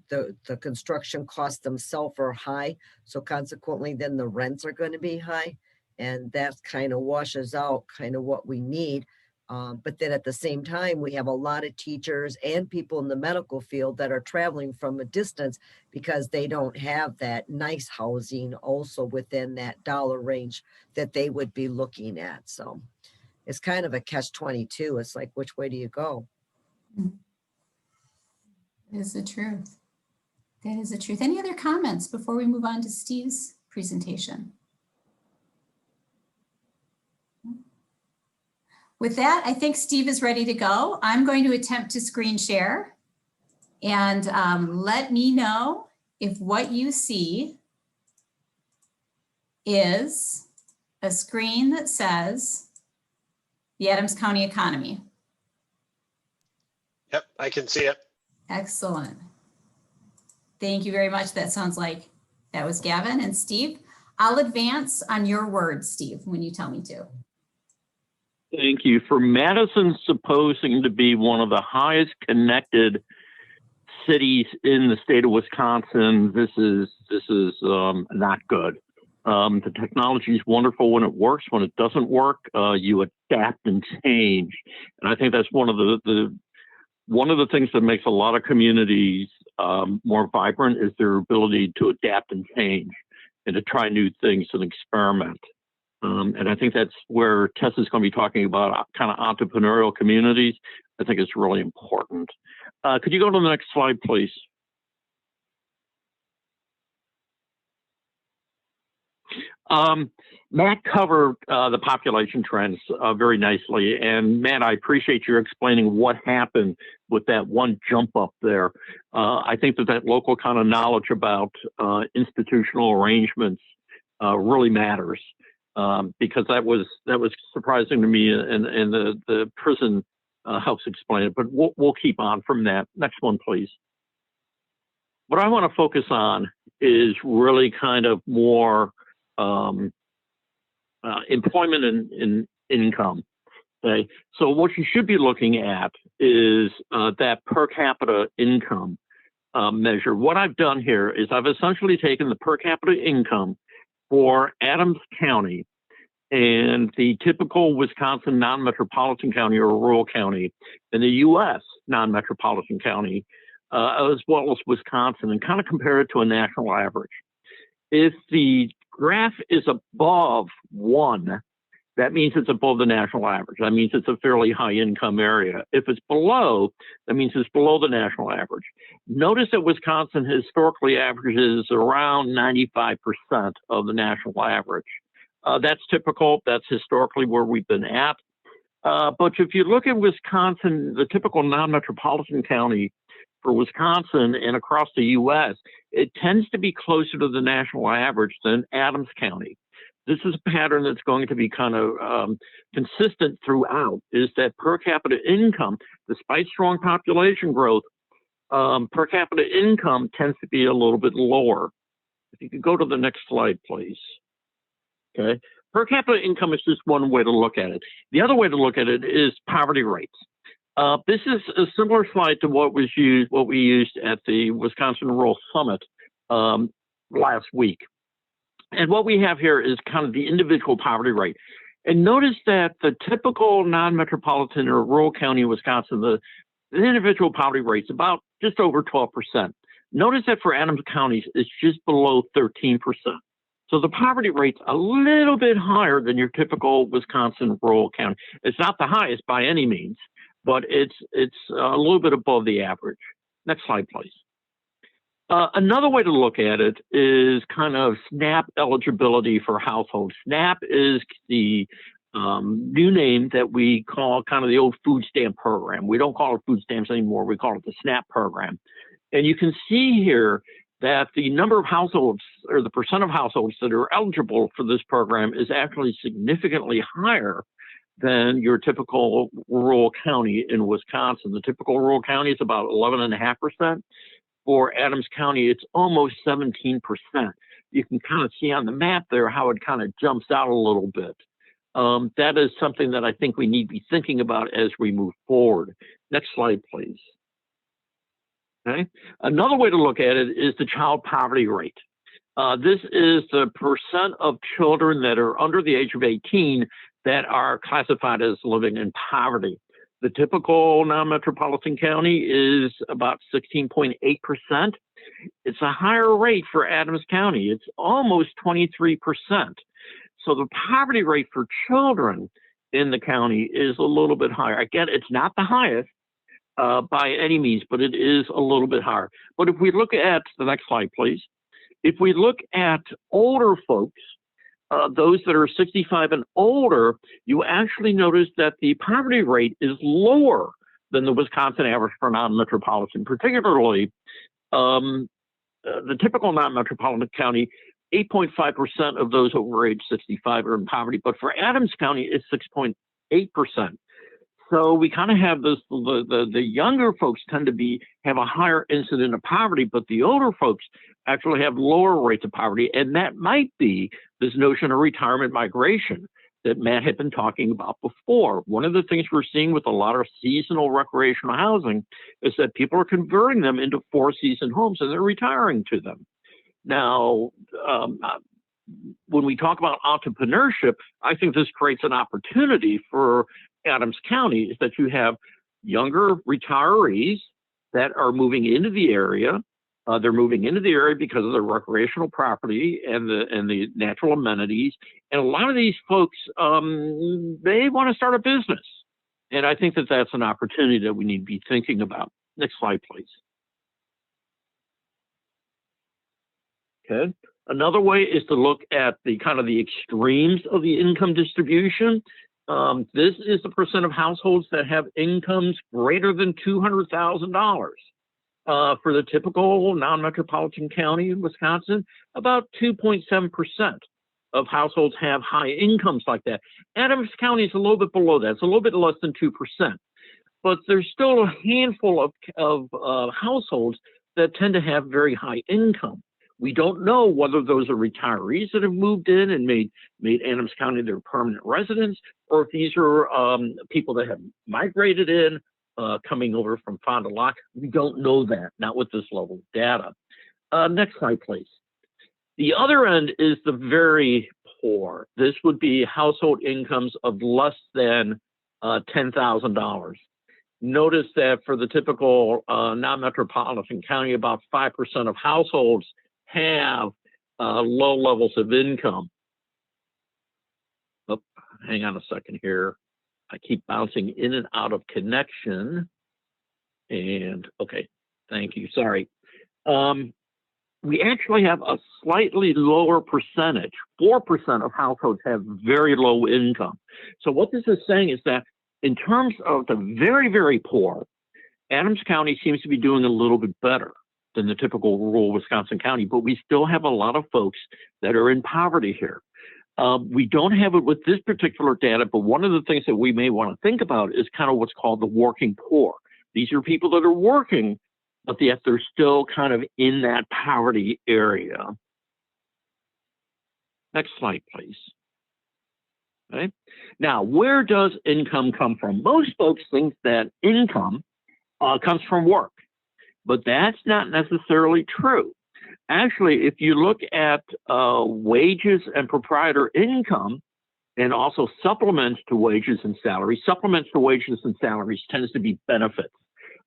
F: the construction costs themselves are high. So consequently, then the rents are going to be high, and that kind of washes out kind of what we need. But then at the same time, we have a lot of teachers and people in the medical field that are traveling from a distance because they don't have that nice housing also within that dollar range that they would be looking at. So it's kind of a catch-22. It's like, which way do you go?
A: That is the truth. That is the truth. Any other comments before we move on to Steve's presentation? With that, I think Steve is ready to go. I'm going to attempt to screen share, and let me know if what you see is a screen that says the Adams County economy.
C: Yep, I can see it.
A: Excellent. Thank you very much. That sounds like that was Gavin and Steve. I'll advance on your words, Steve, when you tell me to.
G: Thank you. For Madison supposing to be one of the highest connected cities in the state of Wisconsin, this is not good. The technology is wonderful when it works. When it doesn't work, you adapt and change. And I think that's one of the things that makes a lot of communities more vibrant is their ability to adapt and change and to try new things and experiment. And I think that's where Tessa's going to be talking about kind of entrepreneurial communities. I think it's really important. Could you go to the next slide, please? Matt covered the population trends very nicely. And Matt, I appreciate your explaining what happened with that one jump up there. I think that local kind of knowledge about institutional arrangements really matters. Because that was surprising to me, and the prison helps explain it. But we'll keep on from that. Next one, please. What I want to focus on is really kind of more employment and income. Okay, so what you should be looking at is that per capita income measure. What I've done here is I've essentially taken the per capita income for Adams County and the typical Wisconsin non-metropolitan county or rural county and the U.S. non-metropolitan county, as well as Wisconsin, and kind of compare it to a national average. If the graph is above 1, that means it's above the national average. That means it's a fairly high income area. If it's below, that means it's below the national average. Notice that Wisconsin historically averages around 95% of the national average. That's typical. That's historically where we've been at. But if you look at Wisconsin, the typical non-metropolitan county for Wisconsin and across the U.S., it tends to be closer to the national average than Adams County. This is a pattern that's going to be kind of consistent throughout, is that per capita income, despite strong population growth, per capita income tends to be a little bit lower. If you could go to the next slide, please. Okay. Per capita income is just one way to look at it. The other way to look at it is poverty rates. This is a similar slide to what we used at the Wisconsin Rural Summit last week. And what we have here is kind of the individual poverty rate. And notice that the typical non-metropolitan or rural county in Wisconsin, the individual poverty rate's about just over 12%. Notice that for Adams counties, it's just below 13%. So the poverty rate's a little bit higher than your typical Wisconsin rural county. It's not the highest by any means, but it's a little bit above the average. Next slide, please. Another way to look at it is kind of SNAP eligibility for households. SNAP is the new name that we call kind of the old food stamp program. We don't call it food stamps anymore. We call it the SNAP program. And you can see here that the number of households, or the percent of households that are eligible for this program, is actually significantly higher than your typical rural county in Wisconsin. The typical rural county is about 11.5%. For Adams County, it's almost 17%. You can kind of see on the map there how it kind of jumps out a little bit. That is something that I think we need to be thinking about as we move forward. Next slide, please. Okay. Another way to look at it is the child poverty rate. This is the percent of children that are under the age of 18 that are classified as living in poverty. The typical non-metropolitan county is about 16.8%. It's a higher rate for Adams County. It's almost 23%. So the poverty rate for children in the county is a little bit higher. Again, it's not the highest by any means, but it is a little bit higher. But if we look at the next slide, please. If we look at older folks, those that are 65 and older, you actually notice that the poverty rate is lower than the Wisconsin average for non-metropolitan, particularly the typical non-metropolitan county, 8.5% of those over age 65 are in poverty, but for Adams County, it's 6.8%. So we kind of have this, the younger folks tend to have a higher incidence of poverty, but the older folks actually have lower rates of poverty. And that might be this notion of retirement migration that Matt had been talking about before. One of the things we're seeing with a lot of seasonal recreational housing is that people are converting them into 4-season homes and they're retiring to them. Now, when we talk about entrepreneurship, I think this creates an opportunity for Adams County, is that you have younger retirees that are moving into the area. They're moving into the area because of their recreational property and the natural amenities. And a lot of these folks, they want to start a business. And I think that that's an opportunity that we need to be thinking about. Next slide, please. Okay. Another way is to look at the kind of the extremes of the income distribution. This is the percent of households that have incomes greater than $200,000. For the typical non-metropolitan county in Wisconsin, about 2.7% of households have high incomes like that. Adams County is a little bit below that. It's a little bit less than 2%. But there's still a handful of households that tend to have very high income. We don't know whether those are retirees that have moved in and made Adams County their permanent residence, or if these are people that have migrated in, coming over from Fond du Lac. We don't know that, not with this level of data. Next slide, please. The other end is the very poor. This would be household incomes of less than $10,000. Notice that for the typical non-metropolitan county, about 5% of households have low levels of income. Oh, hang on a second here. I keep bouncing in and out of connection. And okay, thank you. Sorry. We actually have a slightly lower percentage. 4% of households have very low income. So what this is saying is that in terms of the very, very poor, Adams County seems to be doing a little bit better than the typical rural Wisconsin county, but we still have a lot of folks that are in poverty here. We don't have it with this particular data, but one of the things that we may want to think about is kind of what's called the working poor. These are people that are working, but yet they're still kind of in that poverty area. Next slide, please. Okay. Now, where does income come from? Most folks think that income comes from work, but that's not necessarily true. Actually, if you look at wages and proprietor income, and also supplements to wages and salaries, tends to be benefits.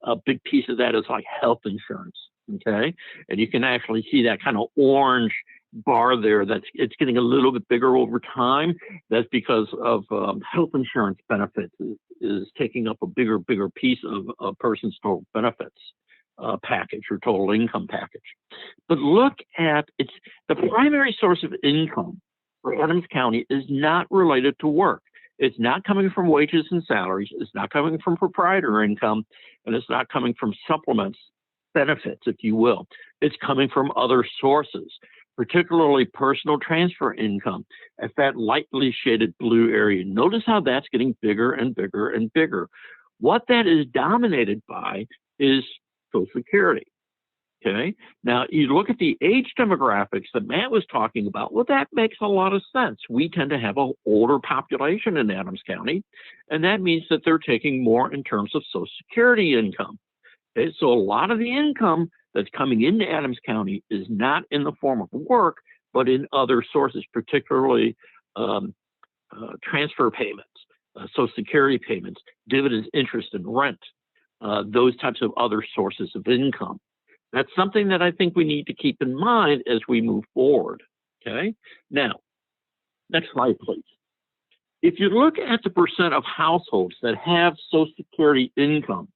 G: A big piece of that is like health insurance, okay? And you can actually see that kind of orange bar there. It's getting a little bit bigger over time. That's because of health insurance benefits is taking up a bigger piece of a person's total benefits package or total income package. But look at the primary source of income for Adams County is not related to work. It's not coming from wages and salaries. It's not coming from proprietor income, and it's not coming from supplements, benefits, if you will. It's coming from other sources, particularly personal transfer income at that lightly shaded blue area. Notice how that's getting bigger and bigger and bigger. What that is dominated by is Social Security. Okay. Now you look at the age demographics that Matt was talking about. Well, that makes a lot of sense. We tend to have an older population in Adams County, and that means that they're taking more in terms of Social Security income. Okay. So a lot of the income that's coming into Adams County is not in the form of work, but in other sources, particularly transfer payments, Social Security payments, dividends, interest, and rent, those types of other sources of income. That's something that I think we need to keep in mind as we move forward, okay? Now, next slide, please. If you look at the percent of households that have Social Security income,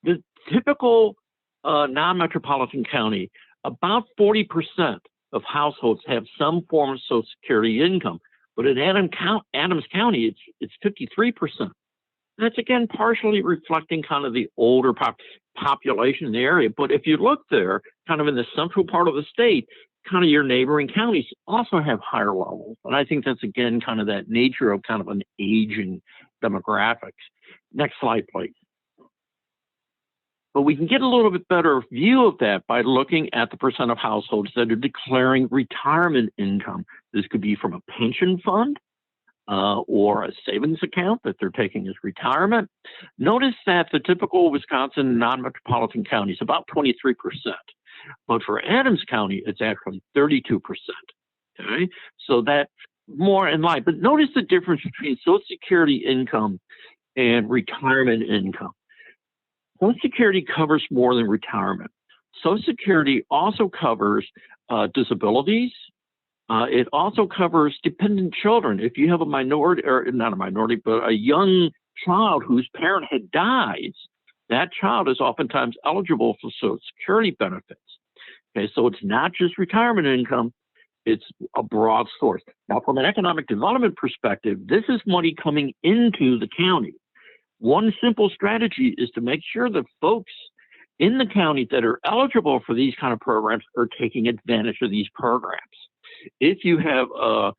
G: the typical non-metropolitan county, about 40% of households have some form of Social Security income, but in Adams County, it's 53%. That's, again, partially reflecting kind of the older population in the area. But if you look there, kind of in the central part of the state, kind of your neighboring counties also have higher levels. And I think that's, again, kind of that nature of kind of an aging demographics. Next slide, please. But we can get a little bit better view of that by looking at the percent of households that are declaring retirement income. This could be from a pension fund, or a savings account that they're taking as retirement. Notice that the typical Wisconsin non-metropolitan county is about 23%, but for Adams County, it's actually 32%, okay? So that's more in line, but notice the difference between Social Security income and retirement income. Social Security covers more than retirement. Social Security also covers disabilities. It also covers dependent children. If you have a minority, or not a minority, but a young child whose parent had died, that child is oftentimes eligible for Social Security benefits. Okay, so it's not just retirement income, it's a broad source. Now, from an economic development perspective, this is money coming into the county. One simple strategy is to make sure that folks in the county that are eligible for these kind of programs are taking advantage of these programs. If you have a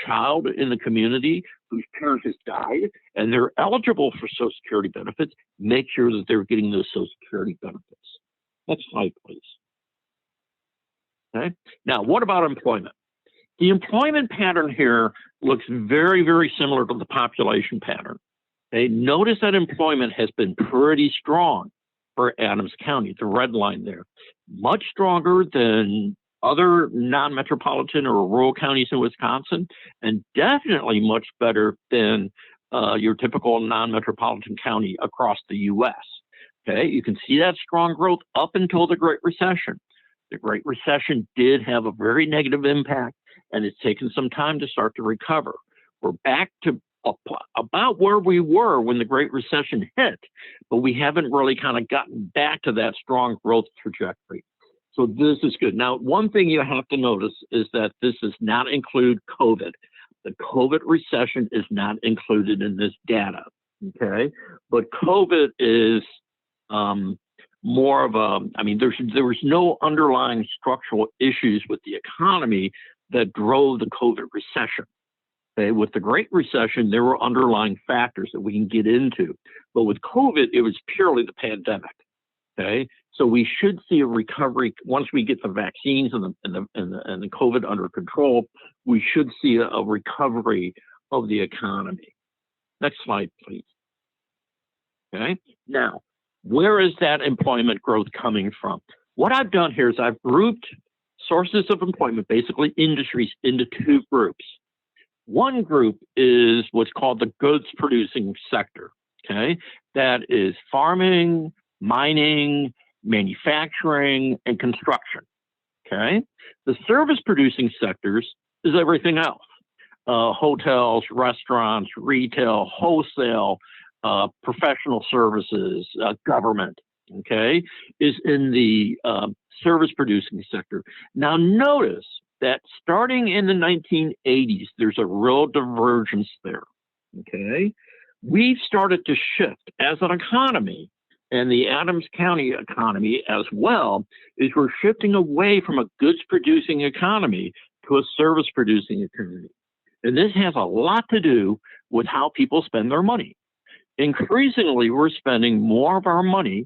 G: child in the community whose parent has died and they're eligible for Social Security benefits, make sure that they're getting those Social Security benefits. Next slide, please. Okay. Now, what about employment? The employment pattern here looks very, very similar to the population pattern. Okay. Notice that employment has been pretty strong for Adams County, the red line there, much stronger than other non-metropolitan or rural counties in Wisconsin, and definitely much better than your typical non-metropolitan county across the U.S. Okay, you can see that strong growth up until the Great Recession. The Great Recession did have a very negative impact. and it's taken some time to start to recover. We're back to about where we were when the Great Recession hit, but we haven't really kind of gotten back to that strong growth trajectory. So this is good. Now, one thing you have to notice is that this does not include COVID. The COVID recession is not included in this data, okay? But COVID is more of a, I mean, there was no underlying structural issues with the economy that drove the COVID recession. Okay? With the Great Recession, there were underlying factors that we can get into. But with COVID, it was purely the pandemic, okay? So we should see a recovery once we get the vaccines and the COVID under control. We should see a recovery of the economy. Next slide, please. Okay. Now, where is that employment growth coming from? What I've done here is I've grouped sources of employment, basically industries, into two groups. One group is what's called the goods producing sector. Okay. That is farming, mining, manufacturing, and construction, okay? The service producing sectors is everything else. Hotels, restaurants, retail, wholesale, professional services, government, okay, is in the service producing sector. Now notice that starting in the 1980s, there's a real divergence there, okay? We've started to shift as an economy, and the Adams County economy as well, is we're shifting away from a goods producing economy to a service producing economy. And this has a lot to do with how people spend their money. Increasingly, we're spending more of our money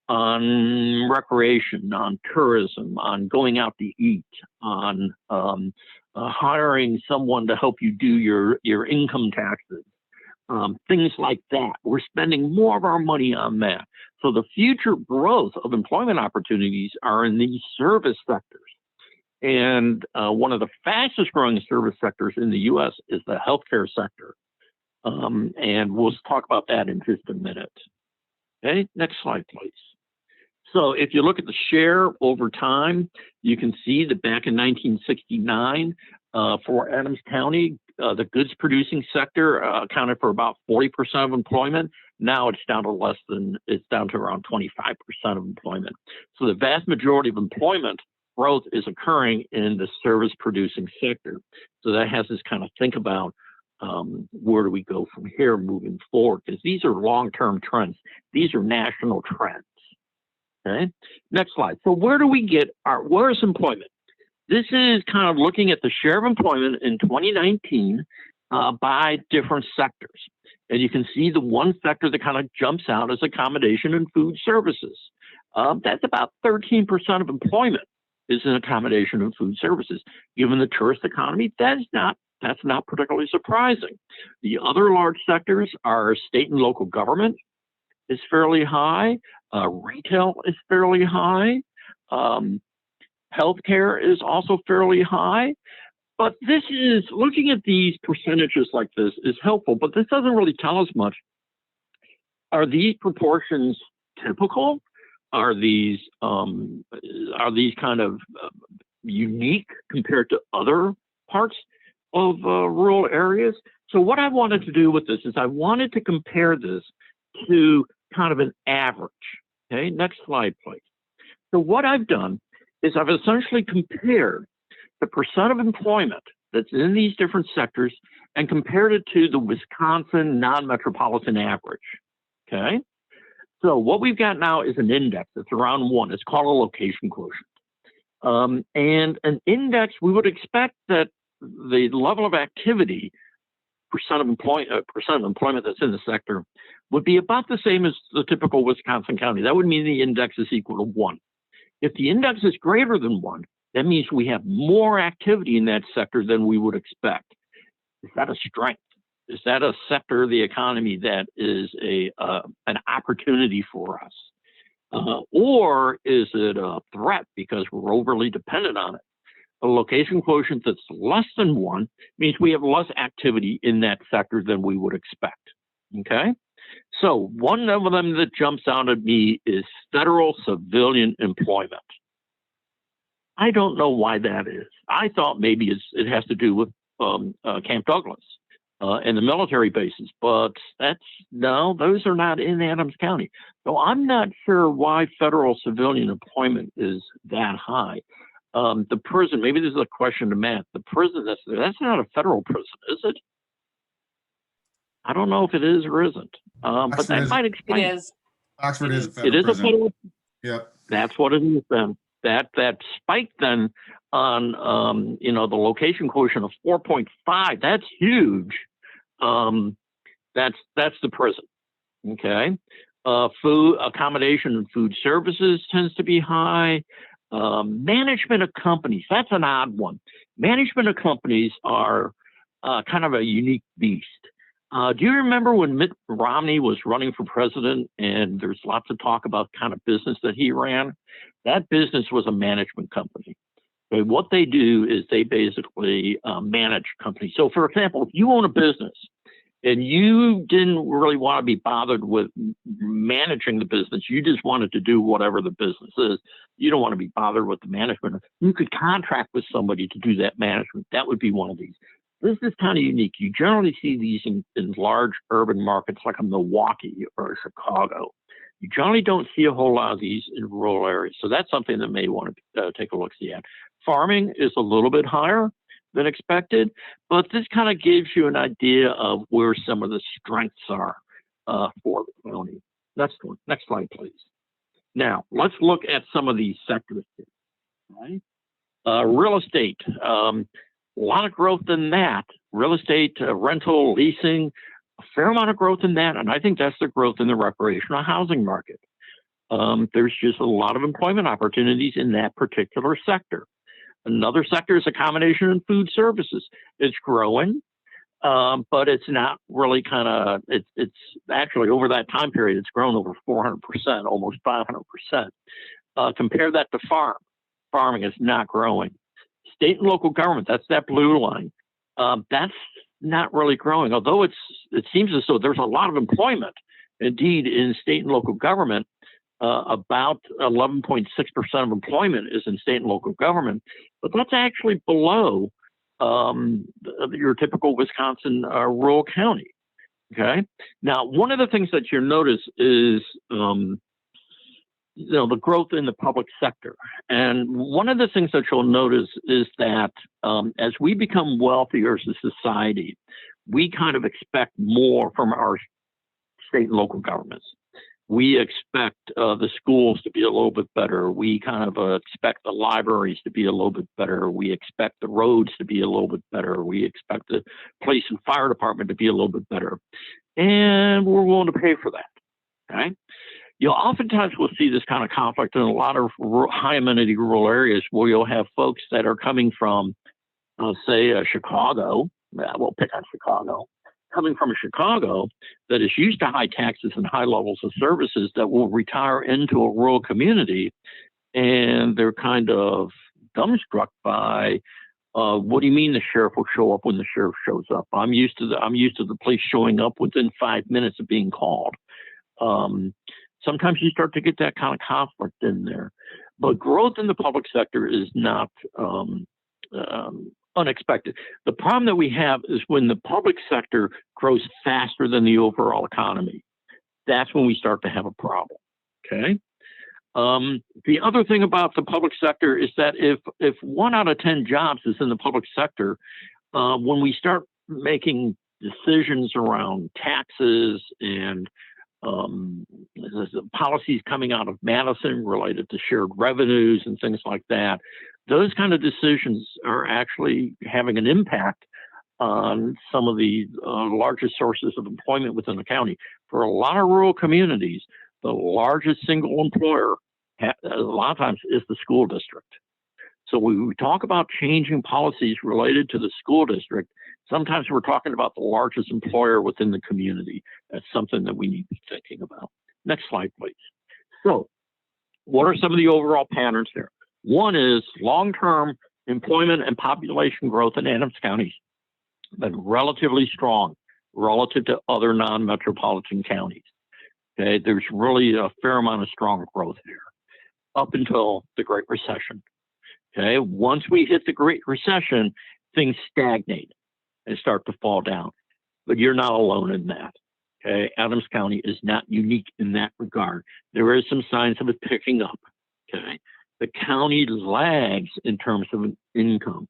G: on recreation, on tourism, on going out to eat, on hiring someone to help you do your income taxes. Things like that. We're spending more of our money on that. So the future growth of employment opportunities are in these service sectors. And one of the fastest growing service sectors in the U.S. is the healthcare sector. And we'll talk about that in just a minute. Okay, next slide, please. So if you look at the share over time, you can see that back in 1969, for Adams County, the goods producing sector accounted for about 40% of employment. Now it's down to around 25% of employment. So the vast majority of employment growth is occurring in the service producing sector. So that has us kind of think about where do we go from here moving forward, because these are long-term trends. These are national trends. Okay, next slide. So where do we get where's employment? This is kind of looking at the share of employment in 2019 by different sectors. And you can see the one sector that kind of jumps out as accommodation and food services. That's about 13% of employment is in accommodation and food services. Given the tourist economy, that's not particularly surprising. The other large sectors are state and local government is fairly high. Retail is fairly high. Healthcare is also fairly high, but this is, looking at these percentages like this is helpful, but this doesn't really tell us much. Are these proportions typical? Are these kind of unique compared to other parts of rural areas? So what I wanted to do with this is I wanted to compare this to kind of an average. Okay, next slide, please. So what I've done is I've essentially compared the percent of employment that's in these different sectors and compared it to the Wisconsin non-metropolitan average, okay? So what we've got now is an index that's around 1. It's called a location quotient. And an index, we would expect that the level of activity, percent of employment that's in the sector, would be about the same as the typical Wisconsin county. That would mean the index is equal to 1. If the index is greater than 1, that means we have more activity in that sector than we would expect. Is that a strength? Is that a sector of the economy that is an opportunity for us? Or is it a threat because we're overly dependent on it? A location quotient that's less than 1 means we have less activity in that sector than we would expect, okay? So one of them that jumps out at me is federal civilian employment. I don't know why that is. I thought maybe it has to do with Camp Douglas and the military bases, but no, those are not in Adams County. So I'm not sure why federal civilian employment is that high. The prison, maybe this is a question to Matt. The prison that's not a federal prison, is it? I don't know if it is or isn't, but that might explain.
H: It is.
E: Oxford is a
G: It
E: federal
G: is a
E: prison.
G: federal.
E: Yep.
G: That's what it is then. That spike then on the location quotient of 4.5. That's huge. That's the prison. Okay. Food accommodation and food services tends to be high. Management of companies. That's an odd one. Management of companies are kind of a unique beast. Do you remember when Mitt Romney was running for president and there's lots of talk about kind of business that he ran? That business was a management company. Okay, what they do is they basically manage companies. So for example, if you own a business and you didn't really want to be bothered with managing the business, you just wanted to do whatever the business is, you don't want to be bothered with the management, you could contract with somebody to do that management. That would be one of these. This is kind of unique. You generally see these in large urban markets like a Milwaukee or a Chicago. You generally don't see a whole lot of these in rural areas. So that's something that may want to take a look at. Farming is a little bit higher than expected, but this kind of gives you an idea of where some of the strengths are for the county. Next slide, please. Now, let's look at some of these sectors here, right? Real estate. A lot of growth in that. Real estate, rental, leasing, a fair amount of growth in that. And I think that's the growth in the recreational housing market. There's just a lot of employment opportunities in that particular sector. Another sector is accommodation and food services. It's growing, but it's not really it's actually over that time period, it's grown over 400%, almost 500%. Compare that to farming is not growing. State and local government, that's that blue line. That's not really growing, although it seems as though there's a lot of employment. Indeed, in state and local government, about 11.6% of employment is in state and local government, but that's actually below your typical Wisconsin rural county. Okay. Now, one of the things that you'll notice is the growth in the public sector. And one of the things that you'll notice is that as we become wealthier as a society, we kind of expect more from our state and local governments. We expect the schools to be a little bit better. We kind of expect the libraries to be a little bit better. We expect the roads to be a little bit better. We expect the police and fire department to be a little bit better. And we're willing to pay for that, okay? Oftentimes we'll see this kind of conflict in a lot of high amenity rural areas where you'll have folks that are coming from, say, Chicago. We'll pick on Chicago. Coming from Chicago that is used to high taxes and high levels of services that will retire into a rural community, and they're kind of dumbstruck by what do you mean the sheriff will show up when the sheriff shows up? I'm used to the police showing up within 5 minutes of being called. Sometimes you start to get that kind of conflict in there, but growth in the public sector is not unexpected. The problem that we have is when the public sector grows faster than the overall economy. That's when we start to have a problem. Okay. The other thing about the public sector is that if 1 out of 10 jobs is in the public sector, when we start making decisions around taxes and policies coming out of Madison related to shared revenues and things like that, those kind of decisions are actually having an impact on some of the largest sources of employment within the county. For a lot of rural communities, the largest single employer a lot of times is the school district. So when we talk about changing policies related to the school district, sometimes we're talking about the largest employer within the community. That's something that we need to be thinking about. Next slide, please. So what are some of the overall patterns there? One is long-term employment and population growth in Adams County has been relatively strong relative to other non-metropolitan counties. Okay, there's really a fair amount of strong growth here up until the Great Recession. Okay, once we hit the Great Recession, things stagnate and start to fall down. But you're not alone in that. Okay, Adams County is not unique in that regard. There is some signs of it picking up. Okay, the county lags in terms of income.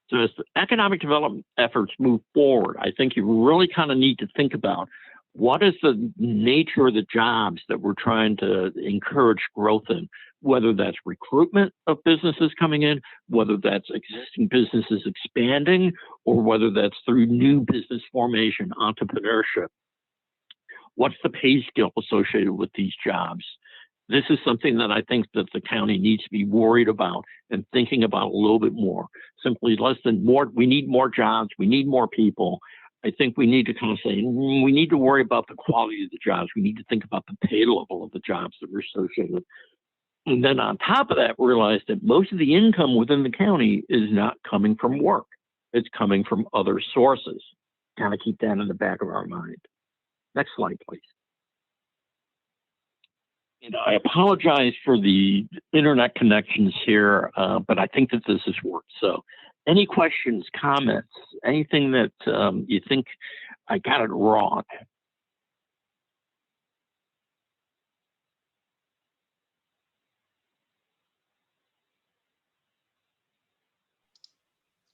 G: So as the economic development efforts move forward, I think you really kind of need to think about what is the nature of the jobs that we're trying to encourage growth in, whether that's recruitment of businesses coming in, whether that's existing businesses expanding, or whether that's through new business formation, entrepreneurship. What's the pay scale associated with these jobs? This is something that I think that the county needs to be worried about and thinking about a little bit more. Simply less than more, we need more jobs, we need more people. I think we need to kind of say, we need to worry about the quality of the jobs. We need to think about the pay level of the jobs that we're associated with. And then on top of that, realize that most of the income within the county is not coming from work. It's coming from other sources. Kind of keep that in the back of our mind. Next slide, please. And I apologize for the internet connections here, but I think that this has worked. So any questions, comments, anything that you think I got it wrong?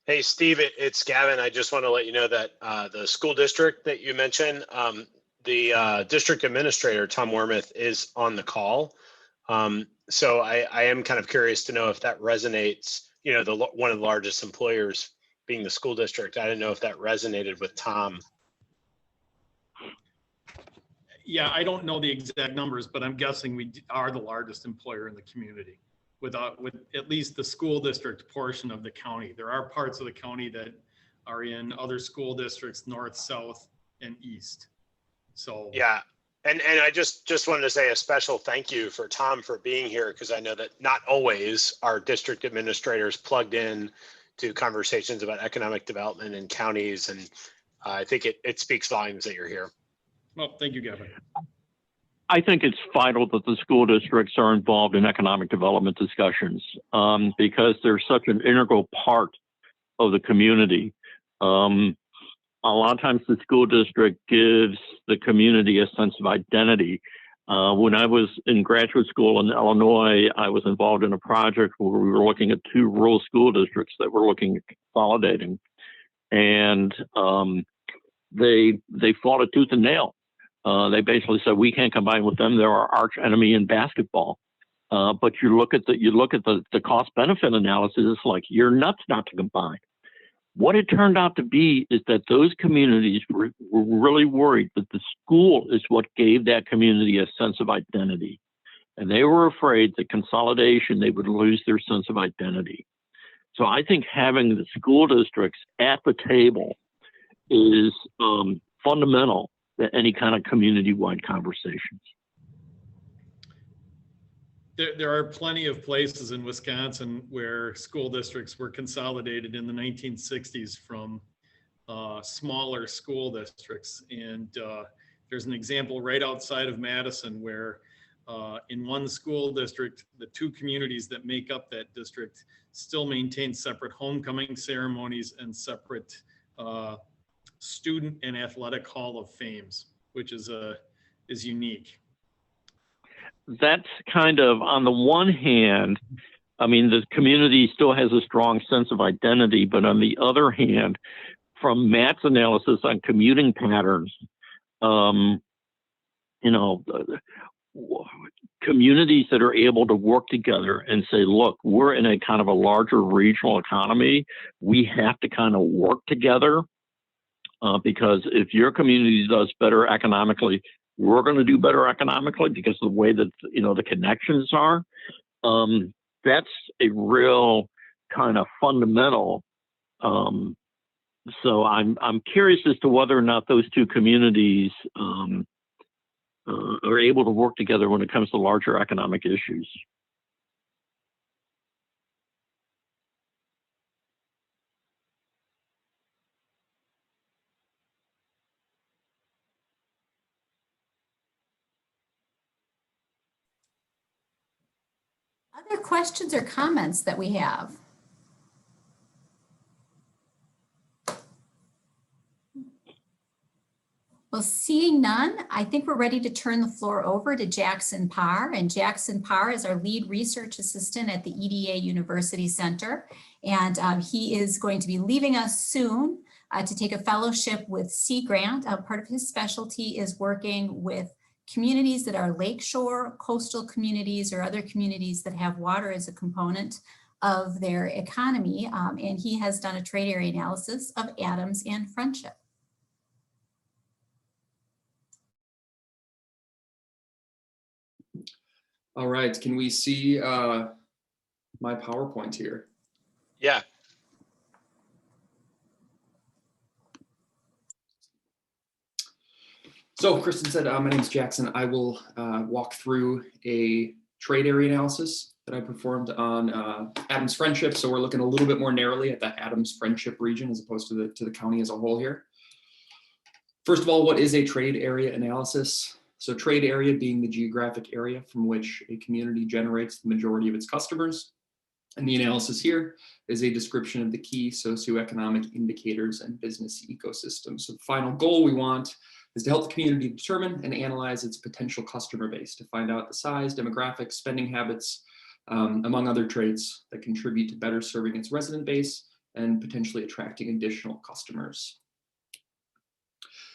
C: Hey, Steve, it's Gavin. I just want to let you know that the school district that you mentioned, the district administrator, Tom Wormuth, is on the call. So I am kind of curious to know if that resonates, you know, one of the largest employers being the school district. I didn't know if that resonated with Tom.
H: Yeah, I don't know the exact numbers, but I'm guessing we are the largest employer in the community with at least the school district portion of the county. There are parts of the county that are in other school districts, north, south, and east. So
C: yeah, and I just wanted to say a special thank you for Tom for being here, because I know that not always are district administrators plugged in to conversations about economic development in counties, and I think it speaks volumes that you're here.
H: well, thank you, Gavin.
G: I think it's vital that the school districts are involved in economic development discussions because they're such an integral part of the community. A lot of times the school district gives the community a sense of identity. When I was in graduate school in Illinois, I was involved in a project where we were looking at 2 rural school districts that were looking at consolidating. And they fought a tooth and nail. They basically said, we can't combine with them. They're our arch enemy in basketball. But you look at the cost benefit analysis, it's like, you're nuts not to combine. What it turned out to be is that those communities were really worried that the school is what gave that community a sense of identity. And they were afraid that consolidation, they would lose their sense of identity. So I think having the school districts at the table is fundamental to any kind of community-wide conversations.
H: There are plenty of places in Wisconsin where school districts were consolidated in the 1960s from smaller school districts. And there's an example right outside of Madison where in one school district, the 2 communities that make up that district still maintain separate homecoming ceremonies and separate student and athletic hall of fames, which is unique.
G: That's kind of, on the one hand, I mean, the community still has a strong sense of identity, but on the other hand, from Matt's analysis on commuting patterns, you know, communities that are able to work together and say, look, we're in a kind of a larger regional economy. We have to kind of work together because if your community does better economically, we're going to do better economically because of the way that, you know, the connections are. That's a real kind of fundamental. So I'm curious as to whether or not those 2 communities are able to work together when it comes to larger economic issues.
A: Other questions or comments that we have? Well, seeing none, I think we're ready to turn the floor over to Jackson Parr. And Jackson Parr is our lead research assistant at the EDA University Center. And he is going to be leaving us soon to take a fellowship with Sea Grant. Part of his specialty is working with communities that are lakeshore, coastal communities, or other communities that have water as a component of their economy. And he has done a trade area analysis of Adams and Friendship.
I: All right, can we see my PowerPoint here?
C: Yeah.
I: So Kristen said, my name is Jackson. I will walk through a trade area analysis that I performed on Adams Friendship. So we're looking a little bit more narrowly at that Adams Friendship region as opposed to the county as a whole here. First of all, what is a trade area analysis? So trade area being the geographic area from which a community generates the majority of its customers. And the analysis here is a description of the key socioeconomic indicators and business ecosystems. So the final goal we want is to help the community determine and analyze its potential customer base to find out the size, demographics, spending habits, among other traits that contribute to better serving its resident base and potentially attracting additional customers.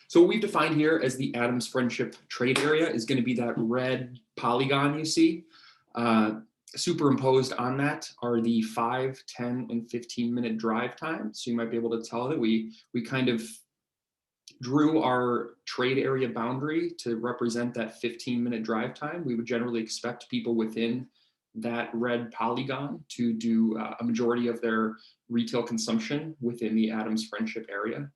I: So what we've defined here as the Adams Friendship trade area is going to be that red polygon you see. Superimposed on that are the 5, 10, and 15-minute drive time. So you might be able to tell that we kind of drew our trade area boundary to represent that 15-minute drive time. We would generally expect people within that red polygon to do a majority of their retail consumption within the Adams Friendship area.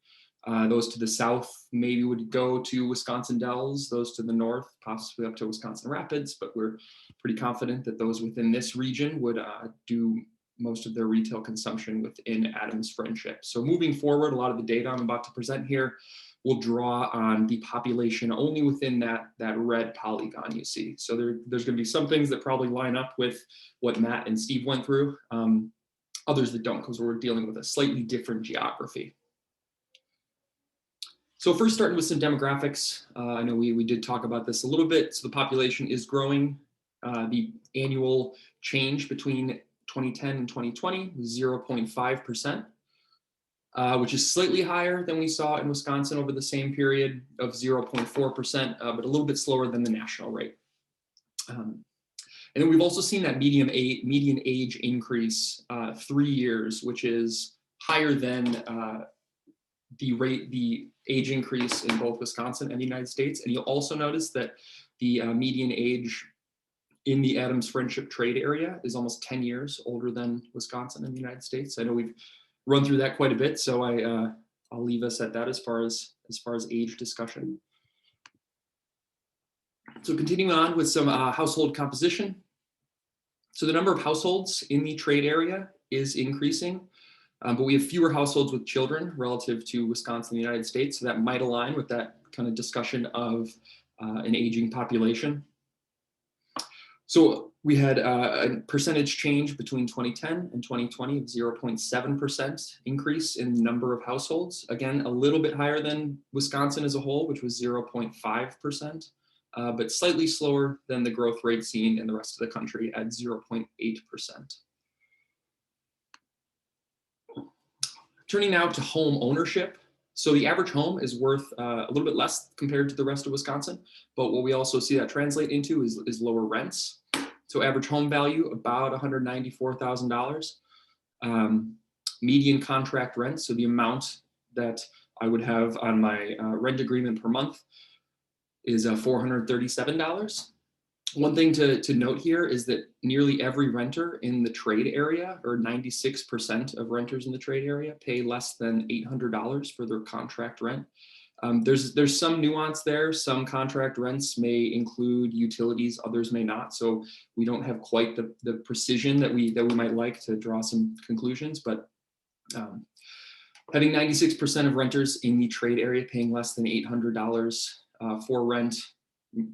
I: Those to the south maybe would go to Wisconsin Dells, those to the north possibly up to Wisconsin Rapids, but we're pretty confident that those within this region would do most of their retail consumption within Adams Friendship. So moving forward, a lot of the data I'm about to present here will draw on the population only within that red polygon you see. So there's going to be some things that probably line up with what Matt and Steve went through, others that don't, because we're dealing with a slightly different geography. So first, starting with some demographics, I know we did talk about this a little bit. So the population is growing. The annual change between 2010 and 2020 was 0.5%, which is slightly higher than we saw in Wisconsin over the same period of 0.4%, but a little bit slower than the national rate. And then we've also seen that median age increase 3 years, which is higher than the age increase in both Wisconsin and the United States. And you'll also notice that the median age in the Adams Friendship trade area is almost 10 years older than Wisconsin and the United States. I know we've run through that quite a bit, so I'll leave us at that as far as age discussion. So continuing on with some household composition. So the number of households in the trade area is increasing. But we have fewer households with children relative to Wisconsin and the United States. So that might align with that kind of discussion of an aging population. So we had a percentage change between 2010 and 2020 of 0.7% increase in the number of households. Again, a little bit higher than Wisconsin as a whole, which was 0.5%, but slightly slower than the growth rate seen in the rest of the country at 0.8%. Turning now to home ownership. So the average home is worth a little bit less compared to the rest of Wisconsin, but what we also see that translate into is lower rents. So average home value, about $194,000. Median contract rent, so the amount that I would have on my rent agreement per month is $437. One thing to note here is that nearly every renter in the trade area, or 96% of renters in the trade area, pay less than $800 for their contract rent. There's some nuance there. Some contract rents may include utilities, others may not. So we don't have quite the precision that we might like to draw some conclusions. But having 96% of renters in the trade area paying less than $800 for rent,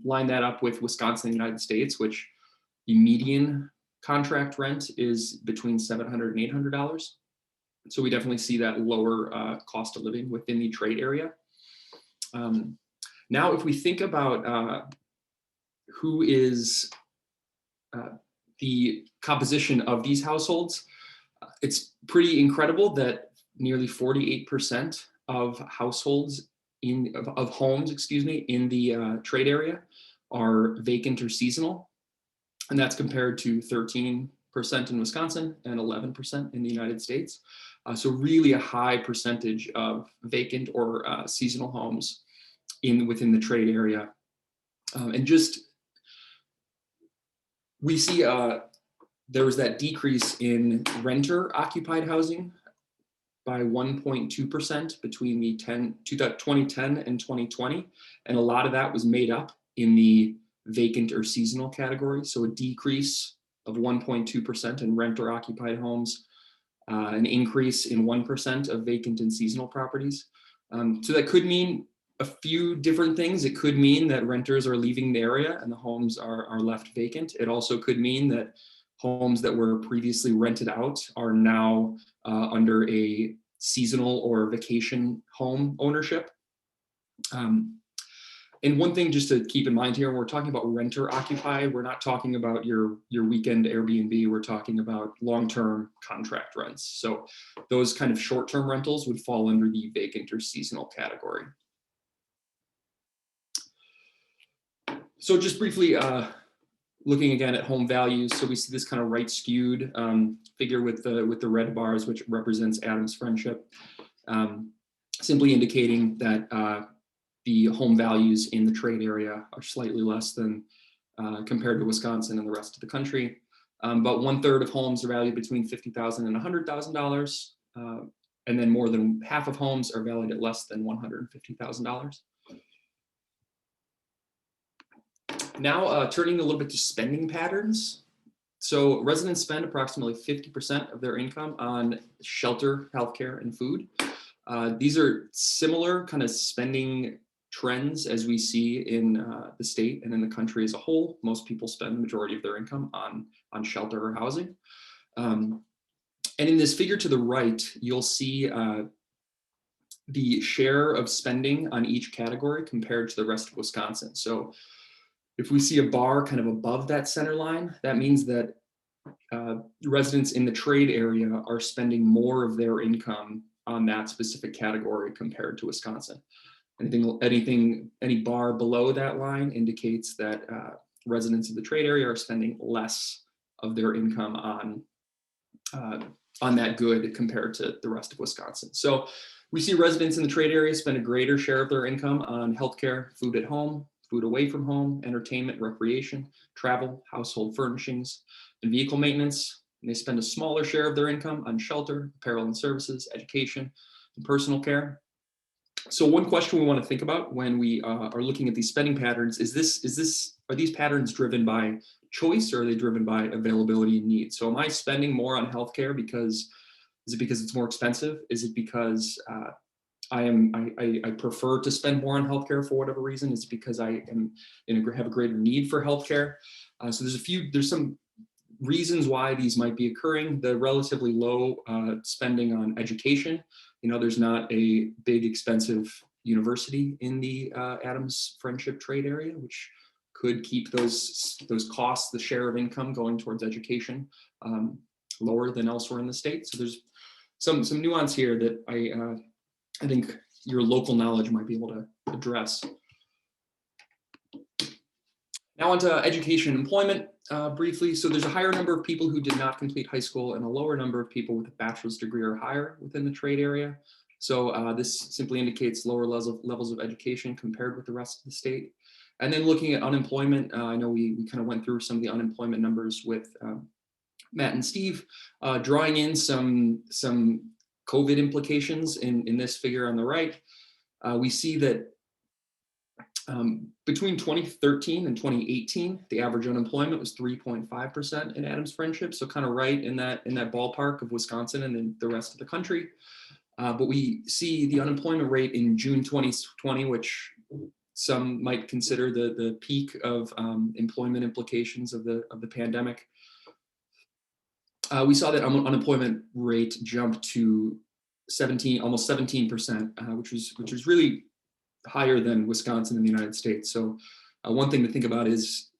I: line that up with Wisconsin and the United States, which the median contract rent is between $700 and $800. So we definitely see that lower cost of living within the trade area. Now, if we think about who is the composition of these households, it's pretty incredible that nearly 48% of households of homes, excuse me, in the trade area are vacant or seasonal. And that's compared to 13% in Wisconsin and 11% in the United States. So really a high percentage of vacant or seasonal homes within the trade area. And just, we see there was that decrease in renter occupied housing by 1.2% between the 2010 and 2020. And a lot of that was made up in the vacant or seasonal category. So a decrease of 1.2% in renter occupied homes, an increase in 1% of vacant and seasonal properties. So that could mean a few different things. It could mean that renters are leaving the area and the homes are left vacant. It also could mean that homes that were previously rented out are now under a seasonal or vacation home ownership. And one thing just to keep in mind here, when we're talking about renter occupied, we're not talking about your weekend Airbnb, we're talking about long-term contract rents. So those kind of short-term rentals would fall under the vacant or seasonal category. So just briefly, looking again at home values, so we see this kind of right skewed figure with the red bars, which represents Adams Friendship, simply indicating that the home values in the trade area are slightly less than compared to Wisconsin and the rest of the country. But 1/3 of homes are valued between $50,000 and $100,000, and then more than half of homes are valued at less than $150,000. Now, turning a little bit to spending patterns. So residents spend approximately 50% of their income on shelter, healthcare, and food. These are similar kind of spending trends as we see in the state and in the country as a whole. Most people spend the majority of their income on shelter or housing. And in this figure to the right, you'll see the share of spending on each category compared to the rest of Wisconsin. So if we see a bar kind of above that center line, that means that residents in the trade area are spending more of their income on that specific category compared to Wisconsin. Any bar below that line indicates that residents of the trade area are spending less of their income on that good compared to the rest of Wisconsin. So we see residents in the trade area spend a greater share of their income on healthcare, food at home, food away from home, entertainment, recreation, travel, household furnishings, and vehicle maintenance. And they spend a smaller share of their income on shelter, apparel and services, education, and personal care. So one question we want to think about when we are looking at these spending patterns are these patterns driven by choice, or are they driven by availability and need? So am I spending more on healthcare because it's more expensive? Is it because I prefer to spend more on healthcare for whatever reason? Is it because I have a greater need for healthcare? So there's some reasons why these might be occurring. The relatively low spending on education. There's not a big expensive university in the Adams Friendship trade area, which could keep those costs, the share of income going towards education, lower than elsewhere in the state. So there's some nuance here that I think your local knowledge might be able to address. Now onto education and employment briefly. So there's a higher number of people who did not complete high school and a lower number of people with a bachelor's degree or higher within the trade area. So this simply indicates lower levels of education compared with the rest of the state. And then looking at unemployment, I know we kind of went through some of the unemployment numbers with Matt and Steve, drawing in some COVID implications in this figure on the right. We see that between 2013 and 2018, the average unemployment was 3.5% in Adams Friendship. So kind of right in that ballpark of Wisconsin and then the rest of the country. But we see the unemployment rate in June 2020, which some might consider the peak of employment implications of the pandemic. We saw that unemployment rate jump to almost 17%, which was really higher than Wisconsin in the United States. So one thing to think about is,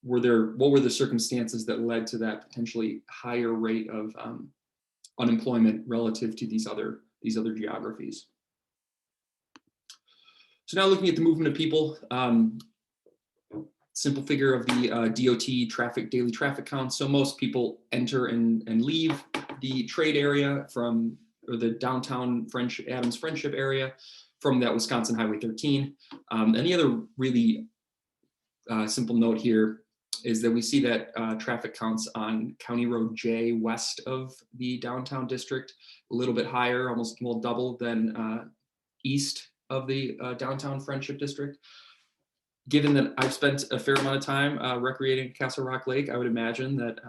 I: what were the circumstances that led to that potentially higher rate of unemployment relative to these other geographies? So now looking at the movement of people, simple figure of the DOT daily traffic count. So most people enter and leave the trade area or the downtown Adams Friendship area from that Wisconsin Highway 13. And the other really simple note here is that we see that traffic counts on County Road J west of the downtown district, a little bit higher, almost double than east of the downtown Friendship district. Given that I've spent a fair amount of time recreating at Castle Rock Lake, I would imagine that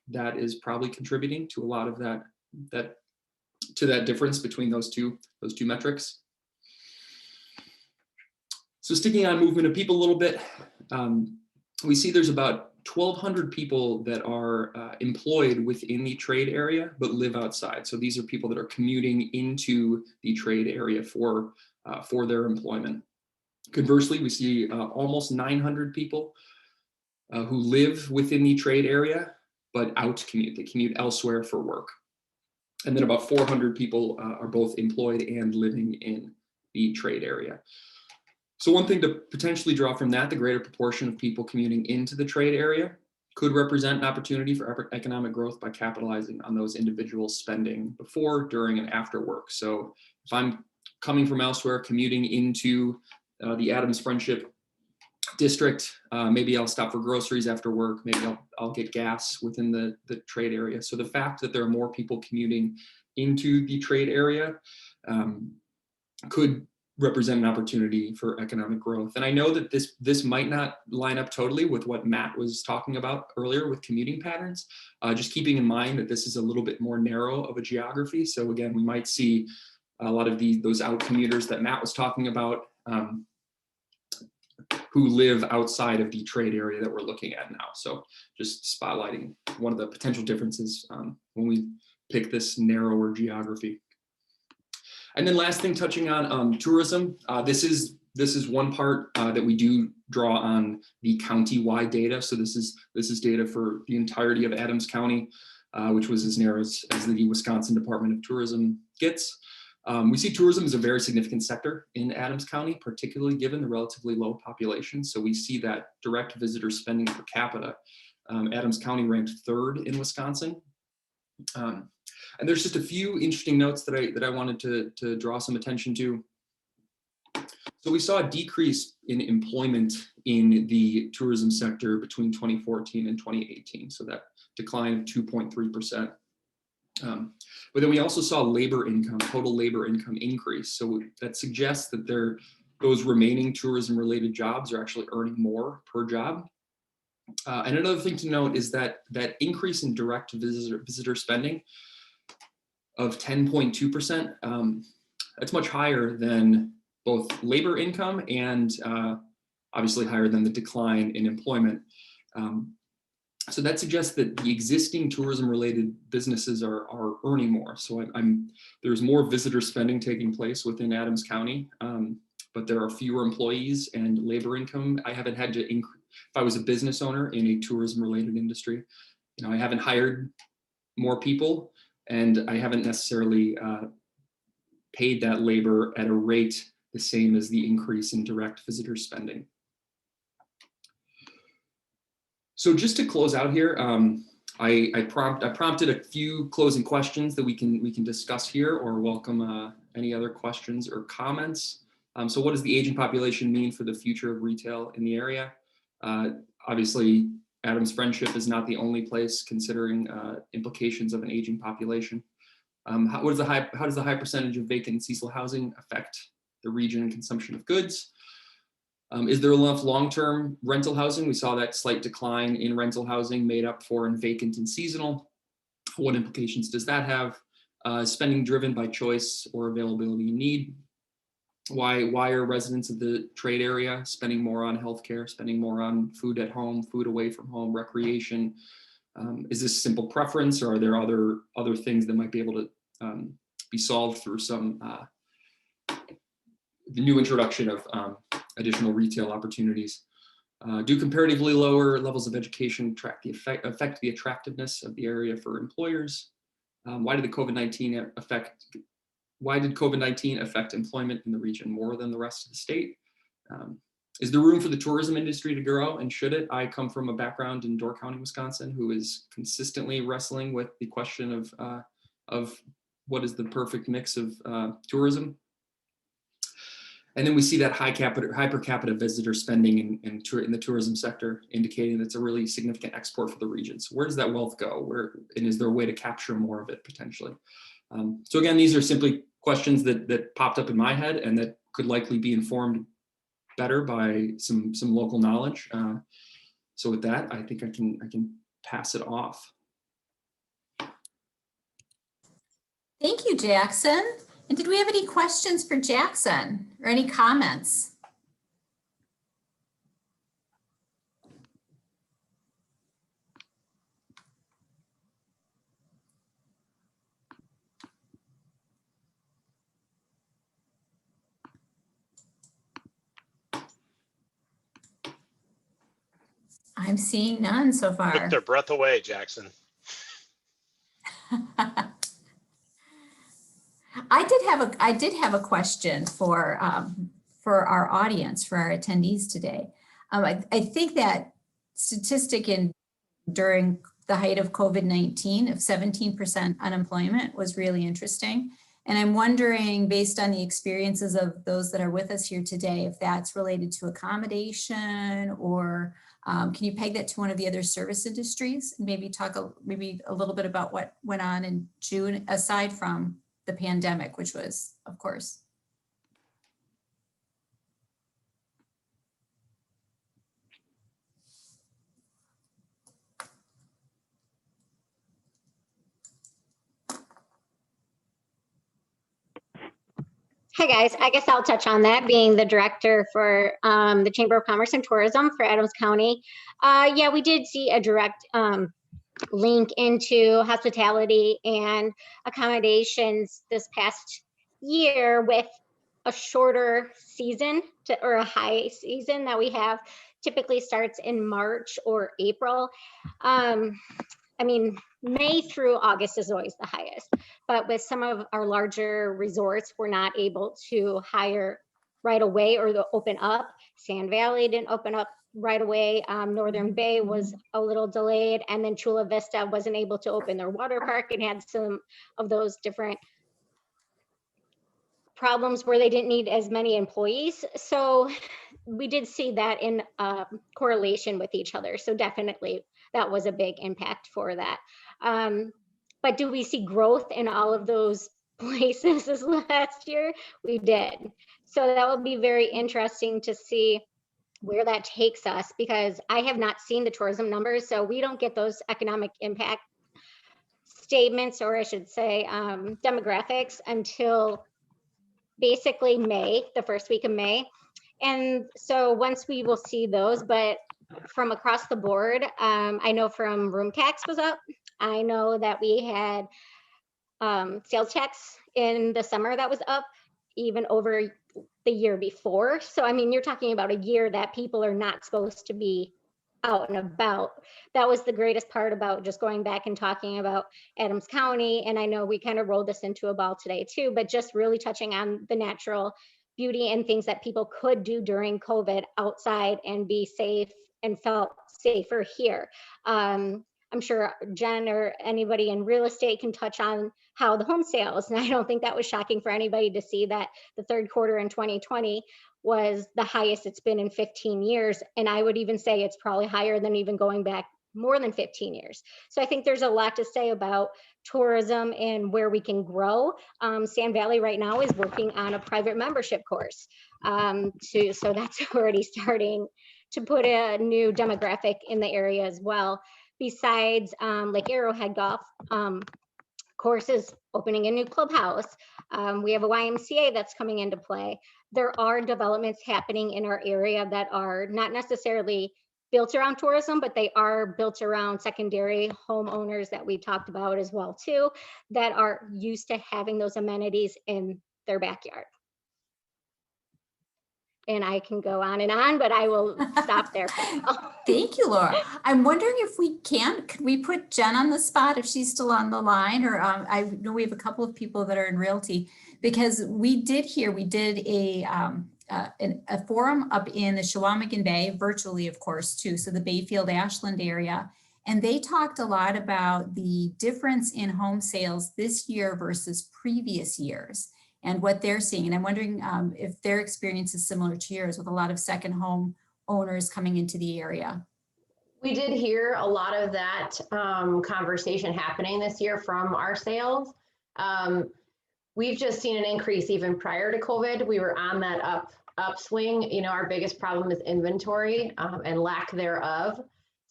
I: that is probably contributing to a lot of that difference between those two metrics. So sticking on movement of people a little bit, we see there's about 1,200 people that are employed within the trade area but live outside. So these are people that are commuting into the trade area for their employment. Conversely, we see almost 900 people who live within the trade area but out-commute. They commute elsewhere for work. And then about 400 people are both employed and living in the trade area. So one thing to potentially draw from that, the greater proportion of people commuting into the trade area could represent an opportunity for economic growth by capitalizing on those individuals spending before, during, and after work. So if I'm coming from elsewhere, commuting into the Adams Friendship district, maybe I'll stop for groceries after work, maybe I'll get gas within the trade area. So the fact that there are more people commuting into the trade area could represent an opportunity for economic growth. And I know that this might not line up totally with what Matt was talking about earlier with commuting patterns, just keeping in mind that this is a little bit more narrow of a geography. So again, we might see a lot of those out commuters that Matt was talking about who live outside of the trade area that we're looking at now. So just spotlighting one of the potential differences when we pick this narrower geography. And then last thing, touching on tourism, this is one part that we do draw on the county-wide data. So this is data for the entirety of Adams County, which was as narrow as the Wisconsin Department of Tourism gets. We see tourism as a very significant sector in Adams County, particularly given the relatively low population. So we see that direct visitor spending per capita. Adams County ranked 3rd in Wisconsin. And there's just a few interesting notes that I wanted to draw some attention to. So we saw a decrease in employment in the tourism sector between 2014 and 2018. So that decline of 2.3%. But then we also saw total labor income increase. So that suggests that those remaining tourism related jobs are actually earning more per job. And another thing to note is that increase in direct visitor spending of 10.2%, that's much higher than both labor income and obviously higher than the decline in employment. So that suggests that the existing tourism-related businesses are earning more. So there's more visitor spending taking place within Adams County, but there are fewer employees and labor income. I haven't had to increase. If I was a business owner in a tourism-related industry, I haven't hired more people, and I haven't necessarily paid that labor at a rate the same as the increase in direct visitor spending. So just to close out here, I prompted a few closing questions that we can discuss here, or welcome any other questions or comments. So what does the aging population mean for the future of retail in the area? Obviously, Adams Friendship is not the only place considering implications of an aging population. How does the high percentage of vacant and seasonal housing affect the region and consumption of goods? Is there enough long-term rental housing? We saw that slight decline in rental housing made up for in vacant and seasonal. What implications does that have? Spending driven by choice or availability and need? Why are residents of the trade area spending more on healthcare, spending more on food at home, food away from home, recreation? Is this simple preference, or are there other things that might be able to be solved through some the new introduction of additional retail opportunities. Do comparatively lower levels of education affect the attractiveness of the area for employers? Why did COVID-19 affect employment in the region more than the rest of the state? Is there room for the tourism industry to grow, and should it? I come from a background in Door County, Wisconsin, who is consistently wrestling with the question of what is the perfect mix of tourism. And then we see that high per capita visitor spending in the tourism sector, indicating that's a really significant export for the region. So where does that wealth go? And is there a way to capture more of it potentially? So again, these are simply questions that popped up in my head and that could likely be informed better by some local knowledge. So with that, I think I can pass it off.
A: Thank you, Jackson. And did we have any questions for Jackson or any comments? I'm seeing none so far.
C: Took their breath away, Jackson.
A: I did have a question for our audience, for our attendees today. I think that statistic during the height of COVID-19 of 17% unemployment was really interesting. And I'm wondering, based on the experiences of those that are with us here today, if that's related to accommodation, or can you peg that to one of the other service industries, and maybe talk maybe a little bit about what went on in June, aside from the pandemic, which was, of course.
J: Hi guys, I guess I'll touch on that, being the director for the Chamber of Commerce and Tourism for Adams County. Yeah, we did see a direct link into hospitality and accommodations this past year, with a shorter season or a high season that we have typically starts in March or April. I mean, May through August is always the highest, but with some of our larger resorts, we're not able to hire right away or open up. Sand Valley didn't open up right away. Northern Bay was a little delayed, and then Chula Vista wasn't able to open their water park and had some of those different problems where they didn't need as many employees. So we did see that in correlation with each other. So definitely that was a big impact for that. But do we see growth in all of those places this last year? We did. So that will be very interesting to see where that takes us, because I have not seen the tourism numbers. So we don't get those economic impact statements, or I should say demographics, until basically May, the first week of May. And so once we will see those, but from across the board, I know from room tax was up. I know that we had sales tax in the summer that was up, even over the year before. So, I mean, you're talking about a year that people are not supposed to be out and about. That was the greatest part about just going back and talking about Adams County. And I know we kind of rolled this into a ball today too, but just really touching on the natural beauty and things that people could do during COVID outside and be safe and felt safer here. I'm sure Jen or anybody in real estate can touch on how the home sales, and I don't think that was shocking for anybody to see that the third quarter in 2020 was the highest it's been in 15 years. And I would even say it's probably higher than even going back more than 15 years. So I think there's a lot to say about tourism and where we can grow. Sand Valley right now is working on a private membership course. So that's already starting to put a new demographic in the area as well. Besides Lake Arrowhead Golf course is opening a new clubhouse. We have a YMCA that's coming into play. There are developments happening in our area that are not necessarily built around tourism, but they are built around secondary homeowners that we talked about as well too, that are used to having those amenities in their backyard. and I can go on, but I will stop there. for now.
A: Thank you, Laura. I'm wondering if we could we put Jen on the spot if she's still on the line, or I know we have a couple of people that are in realty, because we did a forum up in the Chequamegon Bay, virtually, of course, too. So the Bayfield Ashland area. And they talked a lot about the difference in home sales this year versus previous years and what they're seeing. And I'm wondering if their experience is similar to yours, with a lot of second home owners coming into the area.
K: We did hear a lot of that conversation happening this year from our sales. We've just seen an increase even prior to COVID. We were on that upswing. You know, our biggest problem is inventory and lack thereof.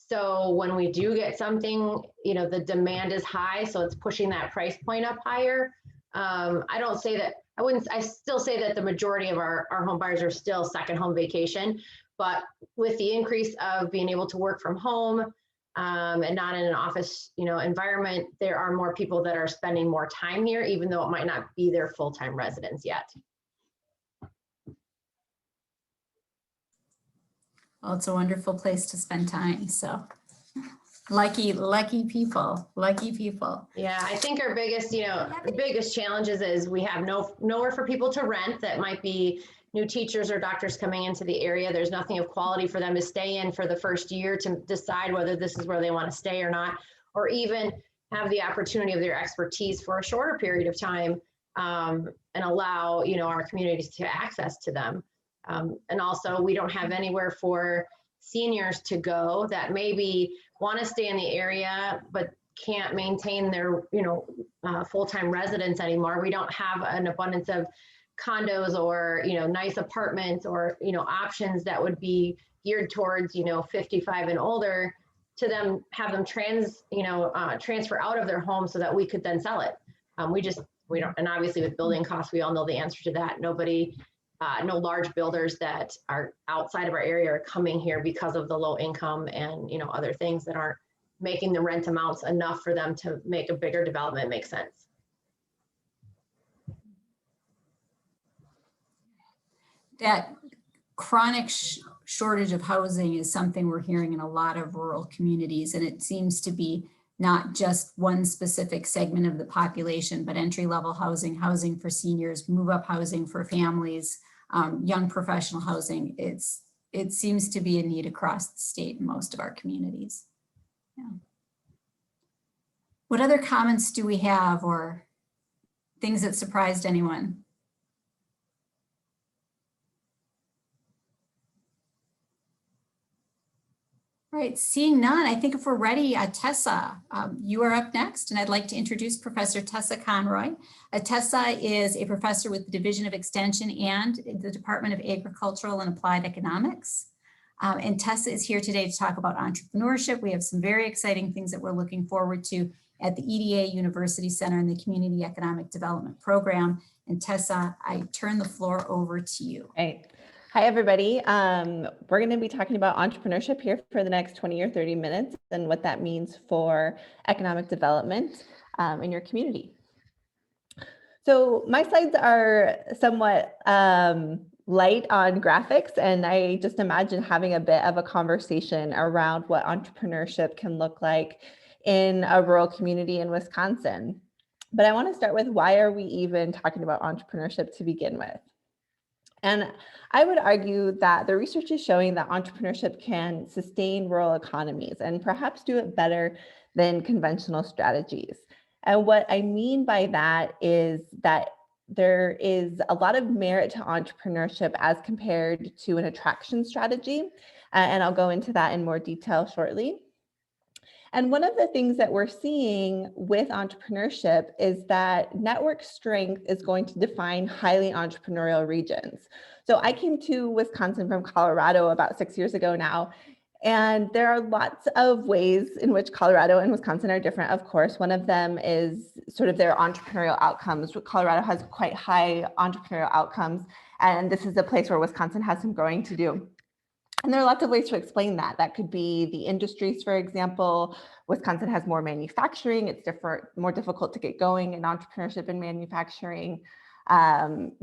K: So when we do get something, you know, the demand is high, so it's pushing that price point up higher. I still say that the majority of our home buyers are still second home vacation, but with the increase of being able to work from home and not in an office, you know, environment, there are more people that are spending more time here, even though it might not be their full-time residence yet.
A: Well, it's a wonderful place to spend time. So lucky people.
K: Yeah, I think our biggest, the biggest challenges is we have nowhere for people to rent. That might be new teachers or doctors coming into the area. There's nothing of quality for them to stay in for the first year to decide whether this is where they want to stay or not, or even have the opportunity of their expertise for a shorter period of time and allow, our communities to access to them. And also we don't have anywhere for seniors to go that maybe want to stay in the area, but can't maintain their, full-time residence anymore. We don't have an abundance of condos or, nice apartments or, options that would be geared towards, 55 and older to them, have them transfer out of their home so that we could then sell it. We don't, and obviously with building costs, we all know the answer to that. No large builders that are outside of our area are coming here because of the low income and, other things that aren't making the rent amounts enough for them to make a bigger development make sense.
A: That chronic shortage of housing is something we're hearing in a lot of rural communities, and it seems to be not just one specific segment of the population, but entry-level housing, housing for seniors, move-up housing for families, young professional housing. It seems to be a need across the state in most of our communities. Yeah. What other comments do we have, or things that surprised anyone? All right, seeing none, I think if we're ready, Tessa, you are up next, and I'd like to introduce Professor Tessa Conroy. Tessa is a professor with the Division of Extension and the Department of Agricultural and Applied Economics. And Tessa is here today to talk about entrepreneurship. We have some very exciting things that we're looking forward to at the EDA University Center and the Community Economic Development Program. And Tessa, I turn the floor over to you.
D: Right. Hi, everybody. We're going to be talking about entrepreneurship here for the next 20 or 30 minutes and what that means for economic development in your community. So my slides are somewhat light on graphics, and I just imagine having a bit of a conversation around what entrepreneurship can look like in a rural community in Wisconsin. But I want to start with, why are we even talking about entrepreneurship to begin with? And I would argue that the research is showing that entrepreneurship can sustain rural economies and perhaps do it better than conventional strategies. And what I mean by that is that there is a lot of merit to entrepreneurship as compared to an attraction strategy. And I'll go into that in more detail shortly. And one of the things that we're seeing with entrepreneurship is that network strength is going to define highly entrepreneurial regions. So I came to Wisconsin from Colorado about 6 years ago now, and there are lots of ways in which Colorado and Wisconsin are different, of course. One of them is sort of their entrepreneurial outcomes. Colorado has quite high entrepreneurial outcomes, and this is a place where Wisconsin has some growing to do. And there are lots of ways to explain that. That could be the industries, for example. Wisconsin has more manufacturing. It's more difficult to get going in entrepreneurship and manufacturing.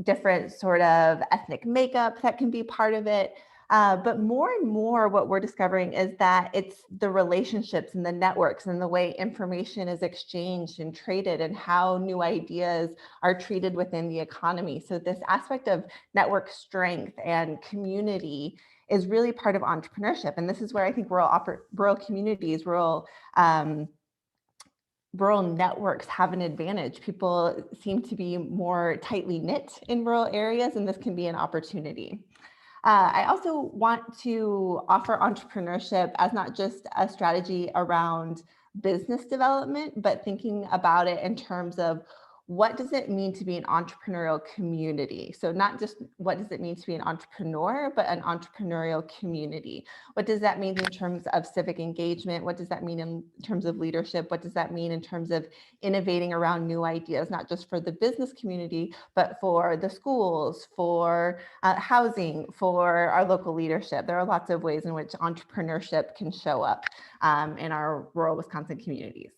D: different sort of ethnic makeup that can be part of it. But more and more what we're discovering is that it's the relationships and the networks and the way information is exchanged and traded and how new ideas are treated within the economy. So this aspect of network strength and community is really part of entrepreneurship. And this is where I think rural communities, rural networks have an advantage. People seem to be more tightly knit in rural areas, and this can be an opportunity. I also want to offer entrepreneurship as not just a strategy around business development, but thinking about it in terms of what does it mean to be an entrepreneurial community? So not just what does it mean to be an entrepreneur, but an entrepreneurial community. What does that mean in terms of civic engagement? What does that mean in terms of leadership? What does that mean in terms of innovating around new ideas, not just for the business community, but for the schools, for housing, for our local leadership? There are lots of ways in which entrepreneurship can show up in our rural Wisconsin communities.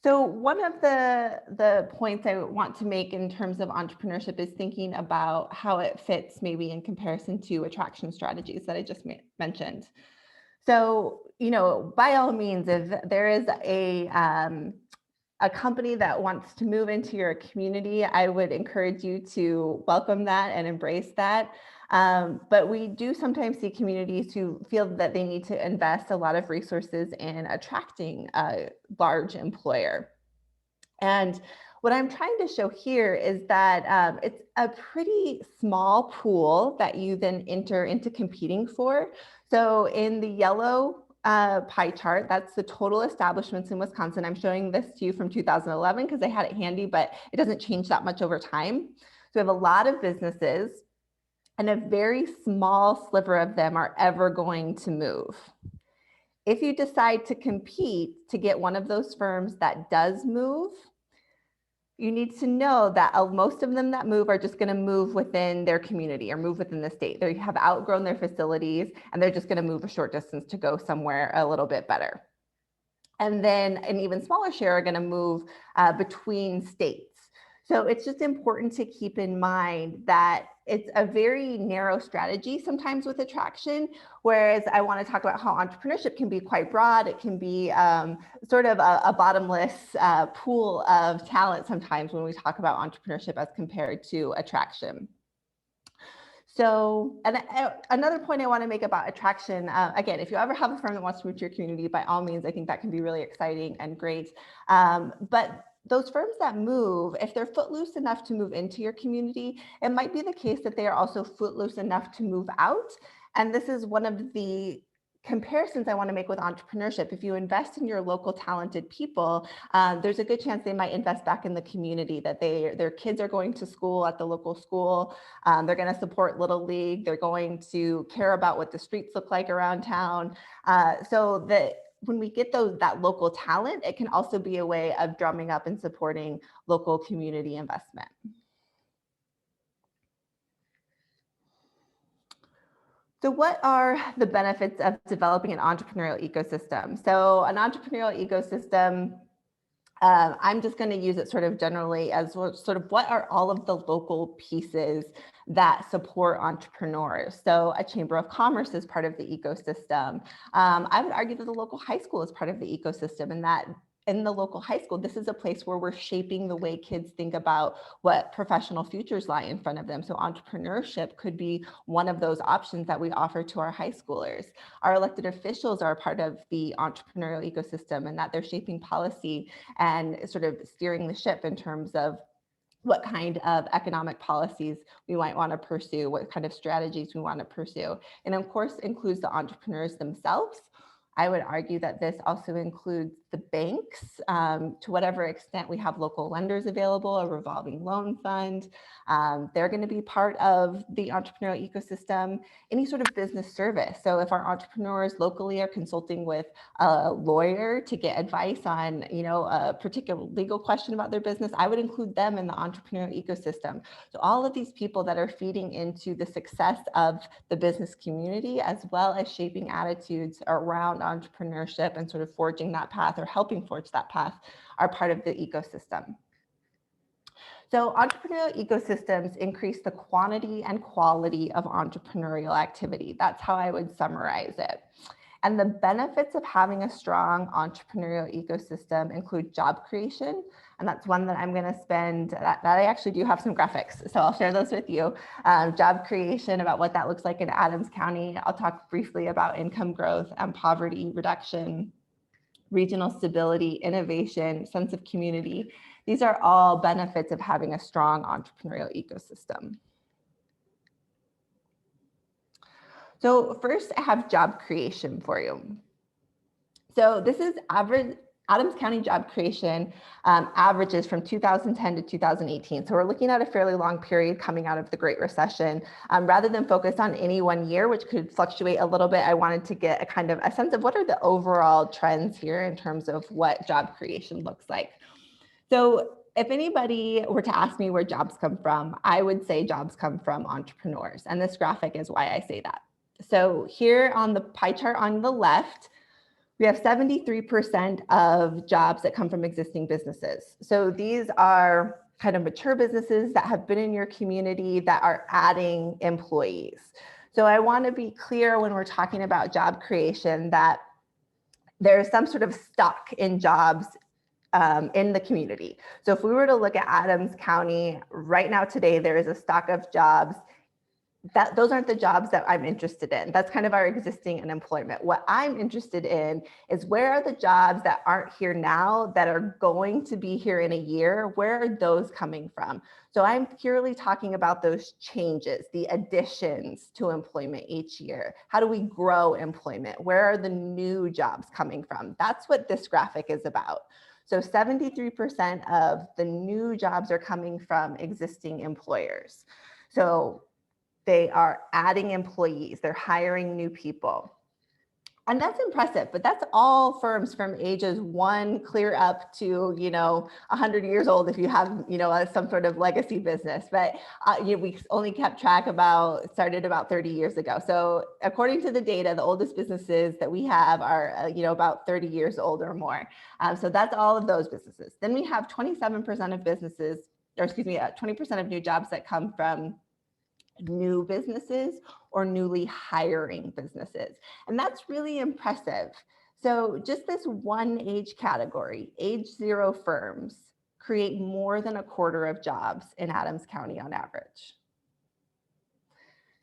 D: So one of the points I want to make in terms of entrepreneurship is thinking about how it fits maybe in comparison to attraction strategies that I just mentioned. So, by all means, if there is a company that wants to move into your community, I would encourage you to welcome that and embrace that. But we do sometimes see communities who feel that they need to invest a lot of resources in attracting a large employer. And what I'm trying to show here is that it's a pretty small pool that you then enter into competing for. So in the yellow pie chart, that's the total establishments in Wisconsin. I'm showing this to you from 2011 because I had it handy, but it doesn't change that much over time. So we have a lot of businesses, and a very small sliver of them are ever going to move. If you decide to compete to get one of those firms that does move, you need to know that most of them that move are just going to move within their community or move within the state. They have outgrown their facilities and they're just going to move a short distance to go somewhere a little bit better. And then an even smaller share are going to move between states. So it's just important to keep in mind that it's a very narrow strategy sometimes with attraction, whereas I want to talk about how entrepreneurship can be quite broad. It can be sort of a bottomless pool of talent sometimes when we talk about entrepreneurship as compared to attraction. So, and another point I want to make about attraction, again, if you ever have a firm that wants to move to your community, by all means, I think that can be really exciting and great. But those firms that move, if they're footloose enough to move into your community, it might be the case that they are also footloose enough to move out. And this is one of the comparisons I want to make with entrepreneurship. If you invest in your local talented people, there's a good chance they might invest back in the community, that their kids are going to school at the local school. They're going to support Little League. They're going to care about what the streets look like around town. So that when we get that local talent, it can also be a way of drumming up and supporting local community investment. So what are the benefits of developing an entrepreneurial ecosystem? So an entrepreneurial ecosystem, I'm just going to use it sort of generally as sort of what are all of the local pieces that support entrepreneurs. So a chamber of commerce is part of the ecosystem. I would argue that the local high school is part of the ecosystem, and that in the local high school, this is a place where we're shaping the way kids think about what professional futures lie in front of them. So entrepreneurship could be one of those options that we offer to our high schoolers. Our elected officials are a part of the entrepreneurial ecosystem, and that they're shaping policy and sort of steering the ship in terms of what kind of economic policies we might want to pursue, what kind of strategies we want to pursue. And of course, includes the entrepreneurs themselves. I would argue that this also includes the banks, to whatever extent we have local lenders available, a revolving loan fund. They're going to be part of the entrepreneurial ecosystem, any sort of business service. So if our entrepreneurs locally are consulting with a lawyer to get advice on, a particular legal question about their business, I would include them in the entrepreneurial ecosystem. So all of these people that are feeding into the success of the business community, as well as shaping attitudes around entrepreneurship and sort of forging that path or helping forge that path, are part of the ecosystem. So entrepreneurial ecosystems increase the quantity and quality of entrepreneurial activity. That's how I would summarize it. And the benefits of having a strong entrepreneurial ecosystem include job creation. And that's one that I'm going to spend, that I actually do have some graphics, so I'll share those with you. Job creation, about what that looks like in Adams County. I'll talk briefly about income growth and poverty reduction, regional stability, innovation, sense of community. These are all benefits of having a strong entrepreneurial ecosystem. So first, I have job creation for you. So this is average Adams County job creation averages from 2010 to 2018. So we're looking at a fairly long period coming out of the Great Recession. Rather than focus on any one year, which could fluctuate a little bit, I wanted to get a kind of a sense of what are the overall trends here in terms of what job creation looks like. So if anybody were to ask me where jobs come from, I would say jobs come from entrepreneurs. And this graphic is why I say that. So here on the pie chart on the left, we have 73% of jobs that come from existing businesses. So these are kind of mature businesses that have been in your community that are adding employees. So I want to be clear when we're talking about job creation that there's some sort of stock in jobs in the community. So if we were to look at Adams County right now today, there is a stock of jobs. Those aren't the jobs that I'm interested in. That's kind of our existing unemployment. What I'm interested in is where are the jobs that aren't here now that are going to be here in a year? Where are those coming from? So I'm purely talking about those changes, the additions to employment each year. How do we grow employment? Where are the new jobs coming from? That's what this graphic is about. So 73% of the new jobs are coming from existing employers. So they are adding employees, they're hiring new people. And that's impressive, but that's all firms from ages 1 clear up to, 100 years old if you have, some sort of legacy business. But we only kept track started about 30 years ago. So according to the data, the oldest businesses that we have are, about 30 years old or more. So that's all of those businesses. Then we have 27% of businesses, 20% of new jobs that come from new businesses or newly hiring businesses. And that's really impressive. So just this one age category, age 0 firms, create more than a quarter of jobs in Adams County on average.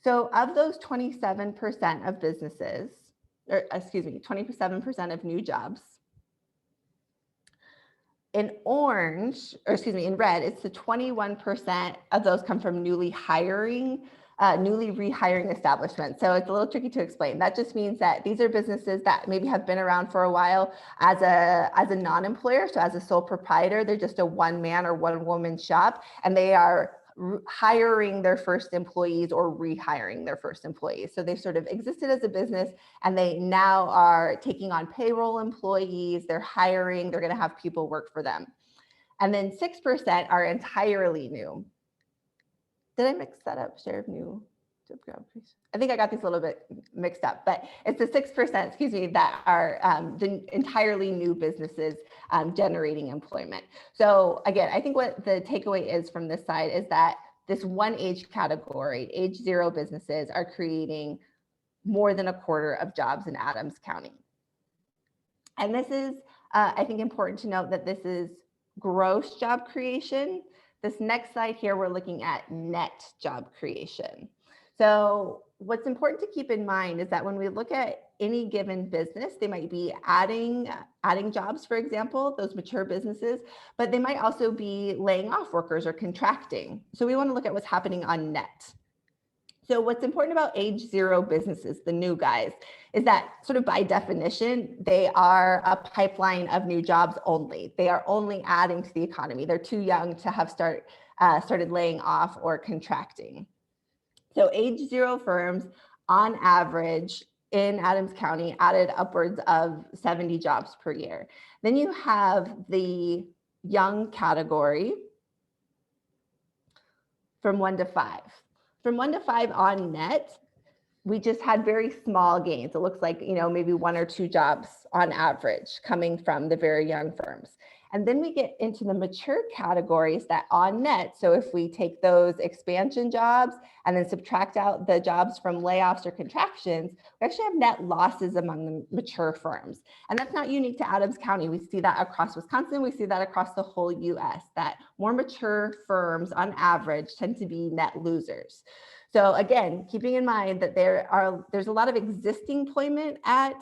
D: So of those 27% of businesses, 27% of new jobs, in red, it's the 21% of those come from newly rehiring establishments. So it's a little tricky to explain. That just means that these are businesses that maybe have been around for a while as a non-employer. So as a sole proprietor, they're just a one-man or one-woman shop, and they are hiring their first employees or rehiring their first employees. So they've sort of existed as a business and they now are taking on payroll employees, they're hiring, they're going to have people work for them. And then 6% are entirely new. Did I mix that up? Share of new. I think I got these a little bit mixed up, but it's the 6%, that are the entirely new businesses generating employment. So again, I think what the takeaway is from this side is that this one age category, age 0 businesses, are creating more than a quarter of jobs in Adams County. And this is, I think, important to note that this is gross job creation. This next slide here, we're looking at net job creation. So what's important to keep in mind is that when we look at any given business, they might be adding jobs, for example, those mature businesses, but they might also be laying off workers or contracting. So we want to look at what's happening on net. So what's important about age 0 businesses, the new guys, is that sort of by definition, they are a pipeline of new jobs only. They are only adding to the economy. They're too young to have started laying off or contracting. So age 0 firms on average in Adams County added upwards of 70 jobs per year. Then you have the young category from 1 to 5. From 1 to 5 on net, we just had very small gains. It looks like, maybe 1 or 2 jobs on average coming from the very young firms. And then we get into the mature categories that on net. So if we take those expansion jobs and then subtract out the jobs from layoffs or contractions, we actually have net losses among the mature firms. And that's not unique to Adams County. We see that across Wisconsin. We see that across the whole US, that more mature firms on average tend to be net losers. So again, keeping in mind that there's a lot of existing employment at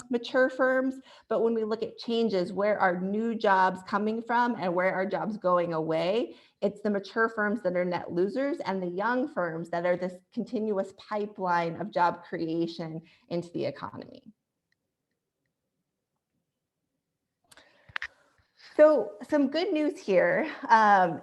D: mature firms, but when we look at changes, where are new jobs coming from and where are jobs going away, it's the mature firms that are net losers and the young firms that are this continuous pipeline of job creation into the economy. So some good news here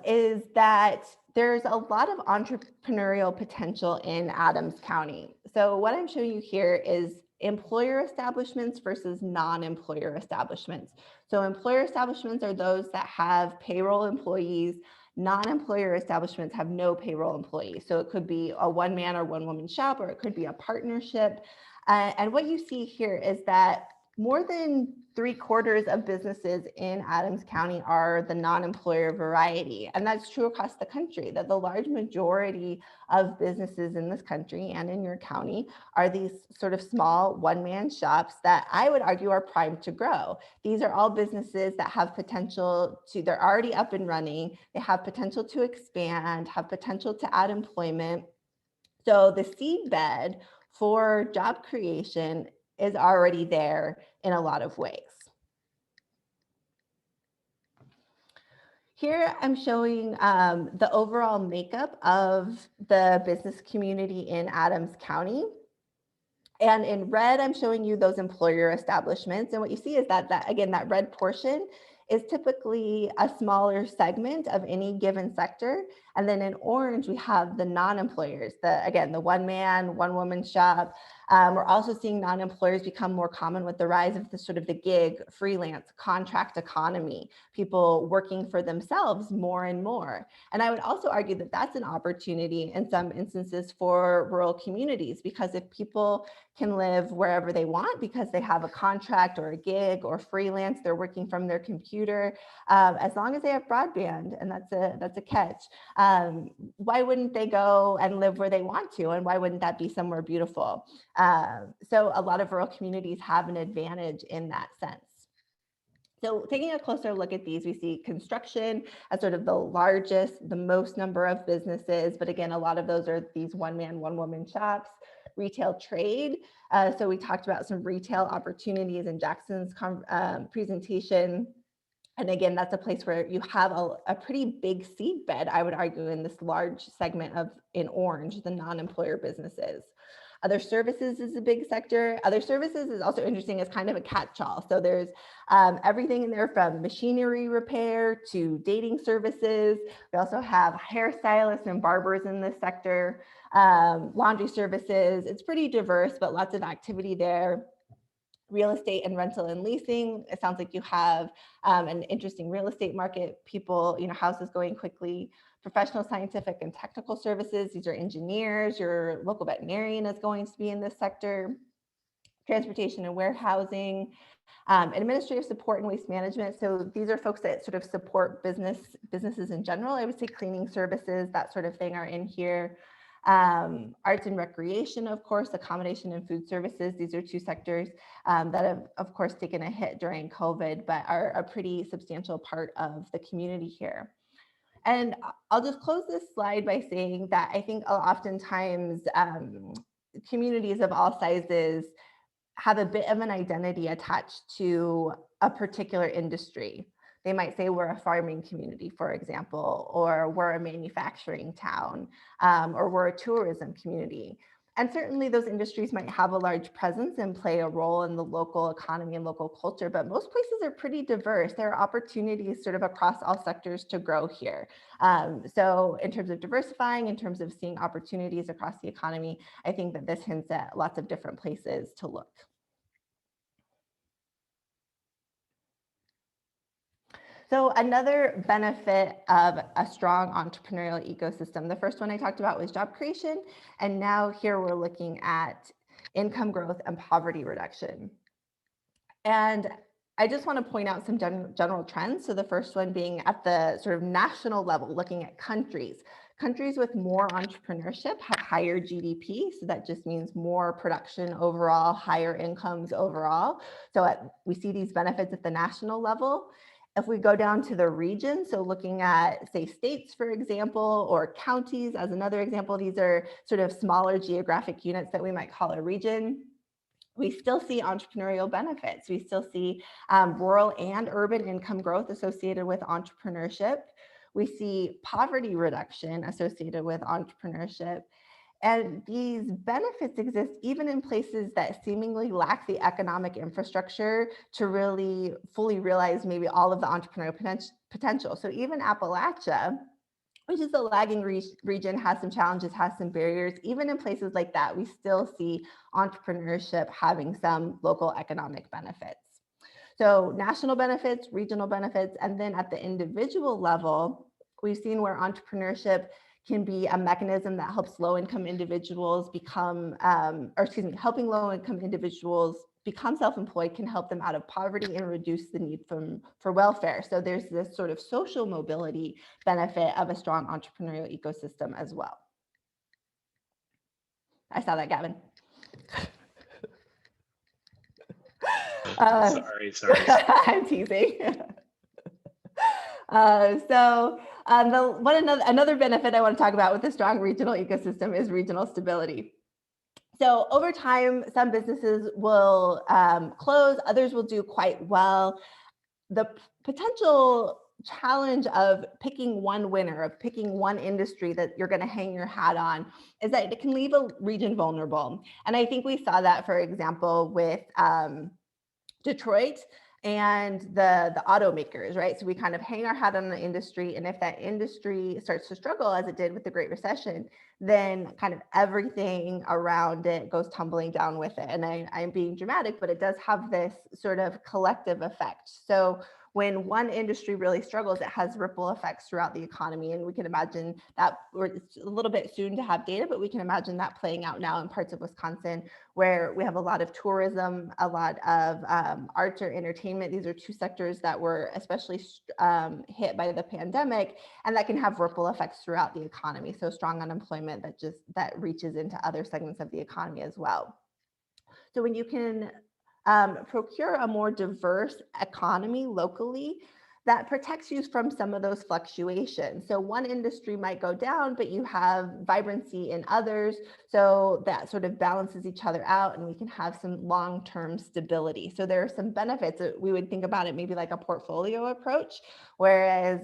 D: is that there's a lot of entrepreneurial potential in Adams County. So what I'm showing you here is employer establishments versus non-employer establishments. So employer establishments are those that have payroll employees. Non-employer establishments have no payroll employees. So it could be a one-man or one-woman shop, or it could be a partnership. And what you see here is that more than 3/4 of businesses in Adams County are the non-employer variety. And that's true across the country, that the large majority of businesses in this country and in your county are these sort of small one-man shops that I would argue are primed to grow. These are all businesses that have potential to, they're already up and running, they have potential to expand, have potential to add employment. So the seed bed for job creation is already there in a lot of ways. Here I'm showing the overall makeup of the business community in Adams County. And in red, I'm showing you those employer establishments. And what you see is that again, that red portion is typically a smaller segment of any given sector. And then in orange, we have the non-employers, again, the one-man, one-woman shop. We're also seeing non-employers become more common with the rise of the gig, freelance, contract economy, people working for themselves more and more. And I would also argue that that's an opportunity in some instances for rural communities, because if people can live wherever they want because they have a contract or a gig or freelance, they're working from their computer, as long as they have broadband, and that's a catch. Why wouldn't they go and live where they want to? And why wouldn't that be somewhere beautiful? So a lot of rural communities have an advantage in that sense. So taking a closer look at these, we see construction as sort of the largest, the most number of businesses, but again, a lot of those are these one-man, one-woman shops. Retail trade. So we talked about some retail opportunities in Jackson's presentation. And again, that's a place where you have a pretty big seed bed, I would argue, in this large segment in orange, the non-employer businesses. Other services is a big sector. Other services is also interesting as kind of a catch-all. So there's everything in there from machinery repair to dating services. We also have hairstylists and barbers in this sector, laundry services. It's pretty diverse, but lots of activity there. Real estate and rental and leasing. It sounds like you have an interesting real estate market, people, houses going quickly. Professional, scientific, and technical services. These are engineers. Your local veterinarian is going to be in this sector. Transportation and warehousing. Administrative support and waste management. So these are folks that sort of support businesses in general. I would say cleaning services, that sort of thing, are in here. Arts and recreation, of course, accommodation and food services. These are two sectors that have, of course, taken a hit during COVID, but are a pretty substantial part of the community here. And I'll just close this slide by saying that I think oftentimes communities of all sizes have a bit of an identity attached to a particular industry. They might say we're a farming community, for example, or we're a manufacturing town, or we're a tourism community. And certainly those industries might have a large presence and play a role in the local economy and local culture, but most places are pretty diverse. There are opportunities sort of across all sectors to grow here. So in terms of diversifying, in terms of seeing opportunities across the economy, I think that this hints at lots of different places to look. So another benefit of a strong entrepreneurial ecosystem, the first one I talked about was job creation, and now here we're looking at income growth and poverty reduction. And I just want to point out some general trends. So the first one being at the sort of national level, looking at countries. Countries with more entrepreneurship have higher GDP. So that just means more production overall, higher incomes overall. So we see these benefits at the national level. If we go down to the region, so looking at, say, states, for example, or counties as another example, these are sort of smaller geographic units that we might call a region. We still see entrepreneurial benefits. We still see rural and urban income growth associated with entrepreneurship. We see poverty reduction associated with entrepreneurship. And these benefits exist even in places that seemingly lack the economic infrastructure to really fully realize maybe all of the entrepreneurial potential. So even Appalachia, which is a lagging region, has some challenges, has some barriers. Even in places like that, we still see entrepreneurship having some local economic benefits. So national benefits, regional benefits, and then at the individual level, we've seen where entrepreneurship can be a mechanism that helps low-income individuals become, helping low-income individuals become self-employed can help them out of poverty and reduce the need for welfare. So there's this sort of social mobility benefit of a strong entrepreneurial ecosystem as well. I saw that, Gavin.
C: Sorry.
D: I'm teasing. Another benefit I want to talk about with a strong regional ecosystem is regional stability. So over time, some businesses will close, others will do quite well. The potential challenge of picking one winner, of picking one industry that you're going to hang your hat on, is that it can leave a region vulnerable. And I think we saw that, for example, with Detroit and the automakers, right? So we kind of hang our hat on the industry, and if that industry starts to struggle, as it did with the Great Recession, then kind of everything around it goes tumbling down with it. And I'm being dramatic, but it does have this sort of collective effect. So when one industry really struggles, it has ripple effects throughout the economy. And we can imagine that, or it's a little bit soon to have data, but we can imagine that playing out now in parts of Wisconsin, where we have a lot of tourism, a lot of arts or entertainment. These are two sectors that were especially hit by the pandemic, and that can have ripple effects throughout the economy. So strong unemployment that reaches into other segments of the economy as well. So when you can procure a more diverse economy locally, that protects you from some of those fluctuations. So one industry might go down, but you have vibrancy in others. So that sort of balances each other out, and we can have some long-term stability. So there are some benefits that we would think about it maybe like a portfolio approach, whereas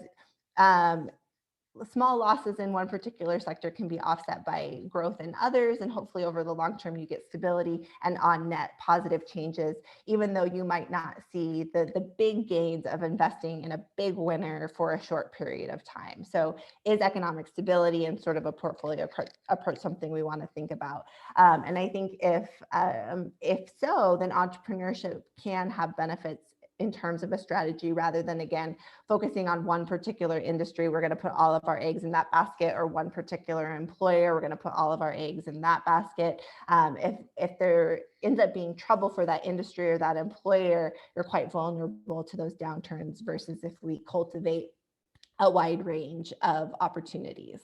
D: small losses in one particular sector can be offset by growth in others, and hopefully over the long term you get stability and on net positive changes, even though you might not see the big gains of investing in a big winner for a short period of time. So is economic stability and sort of a portfolio approach something we want to think about? And I think if so, then entrepreneurship can have benefits in terms of a strategy, rather than, again, focusing on one particular industry. We're going to put all of our eggs in that basket, or one particular employer, we're going to put all of our eggs in that basket. If there ends up being trouble for that industry or that employer, you're quite vulnerable to those downturns, versus if we cultivate a wide range of opportunities.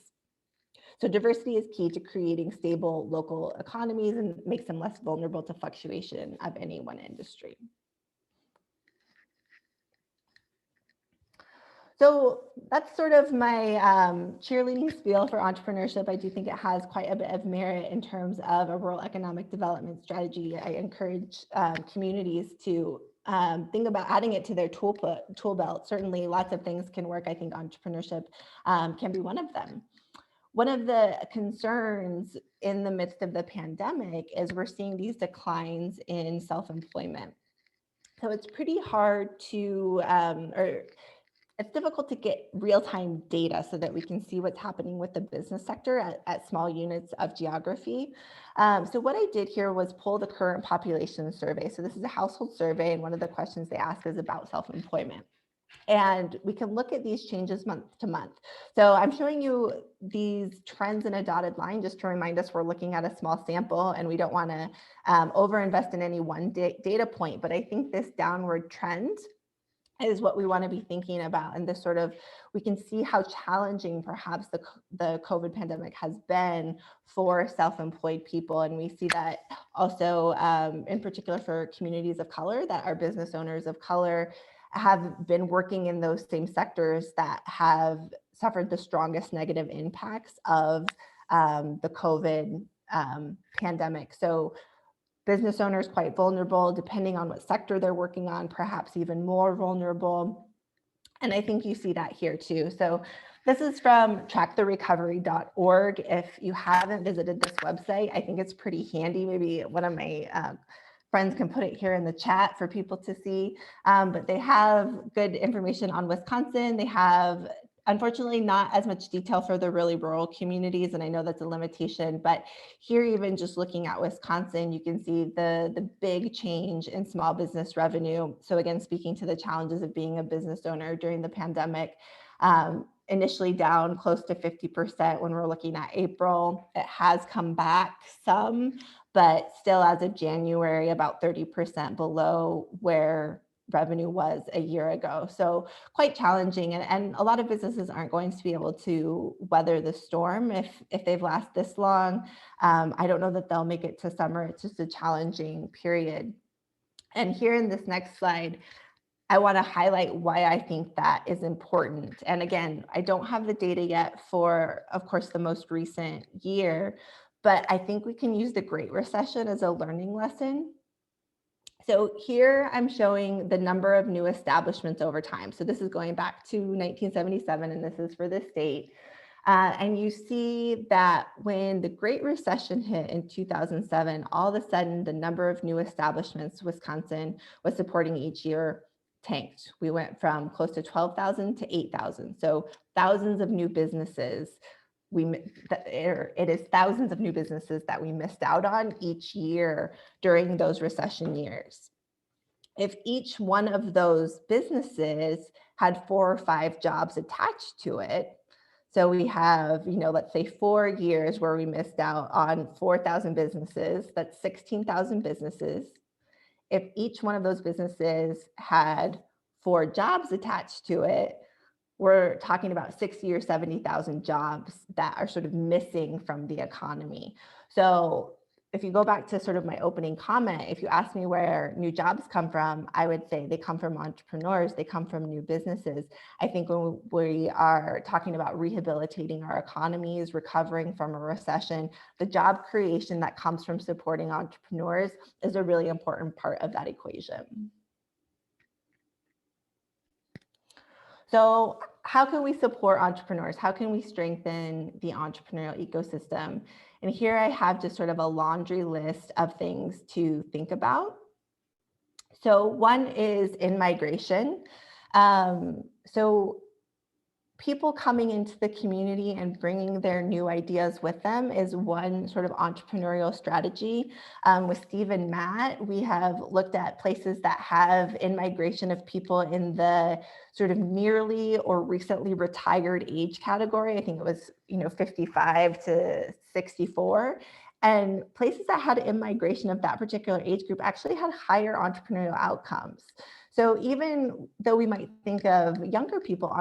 D: So diversity is key to creating stable local economies and makes them less vulnerable to fluctuation of any one industry. So that's sort of my cheerleading spiel for entrepreneurship. I do think it has quite a bit of merit in terms of a rural economic development strategy. I encourage communities to think about adding it to their tool belt. Certainly lots of things can work. I think entrepreneurship can be one of them. One of the concerns in the midst of the pandemic is we're seeing these declines in self-employment. So it's pretty hard to, it's difficult to get real-time data so that we can see what's happening with the business sector at small units of geography. So what I did here was pull the current population survey. So this is a household survey, and one of the questions they ask is about self-employment. And we can look at these changes month to month. So I'm showing you these trends in a dotted line just to remind us we're looking at a small sample and we don't want to overinvest in any one data point. But I think this downward trend is what we want to be thinking about. And this sort of, we can see how challenging perhaps the COVID pandemic has been for self-employed people. And we see that also in particular for communities of color, that our business owners of color have been working in those same sectors that have suffered the strongest negative impacts of the COVID pandemic. So business owners quite vulnerable, depending on what sector they're working on, perhaps even more vulnerable. And I think you see that here too. So this is from tracktherecovery.org. If you haven't visited this website, I think it's pretty handy. Maybe one of my friends can put it here in the chat for people to see. But they have good information on Wisconsin. They have, unfortunately, not as much detail for the really rural communities, and I know that's a limitation, but here, even just looking at Wisconsin, you can see the big change in small business revenue. So again, speaking to the challenges of being a business owner during the pandemic, initially down close to 50% when we're looking at April. It has come back some, but still as of January, about 30% below where revenue was a year ago. So quite challenging. And a lot of businesses aren't going to be able to weather the storm if they've lasted this long. I don't know that they'll make it to summer. It's just a challenging period. And here in this next slide, I want to highlight why I think that is important. And again, I don't have the data yet for, of course, the most recent year, but I think we can use the Great Recession as a learning lesson. So here I'm showing the number of new establishments over time. So this is going back to 1977, and this is for the state. And you see that when the Great Recession hit in 2007, all of a sudden the number of new establishments Wisconsin was supporting each year tanked. We went from close to 12,000 to 8,000. So thousands of new businesses. It is thousands of new businesses that we missed out on each year during those recession years. If each one of those businesses had 4 or 5 jobs attached to it, so we have, let's say 4 years where we missed out on 4,000 businesses, that's 16,000 businesses. If each one of those businesses had 4 jobs attached to it, we're talking about 60 or 70,000 jobs that are sort of missing from the economy. So if you go back to sort of my opening comment, if you ask me where new jobs come from, I would say they come from entrepreneurs, they come from new businesses. I think when we are talking about rehabilitating our economies, recovering from a recession, the job creation that comes from supporting entrepreneurs is a really important part of that equation. So how can we support entrepreneurs? How can we strengthen the entrepreneurial ecosystem? And here I have just sort of a laundry list of things to think about. So one is in-migration. So people coming into the community and bringing their new ideas with them is one sort of entrepreneurial strategy. With Steve and Matt, we have looked at places that have in-migration of people in the sort of nearly or recently retired age category. I think it was 55 to 64. And places that had in-migration of that particular age group actually had higher entrepreneurial outcomes. So even though we might think of younger people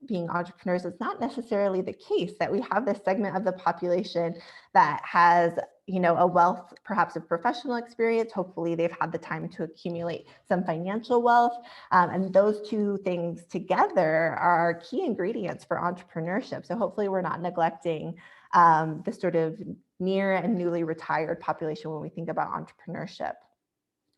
D: being entrepreneurs, it's not necessarily the case that we have this segment of the population that has, a wealth perhaps of professional experience. Hopefully they've had the time to accumulate some financial wealth. And those two things together are key ingredients for entrepreneurship. So hopefully we're not neglecting the sort of near and newly retired population when we think about entrepreneurship.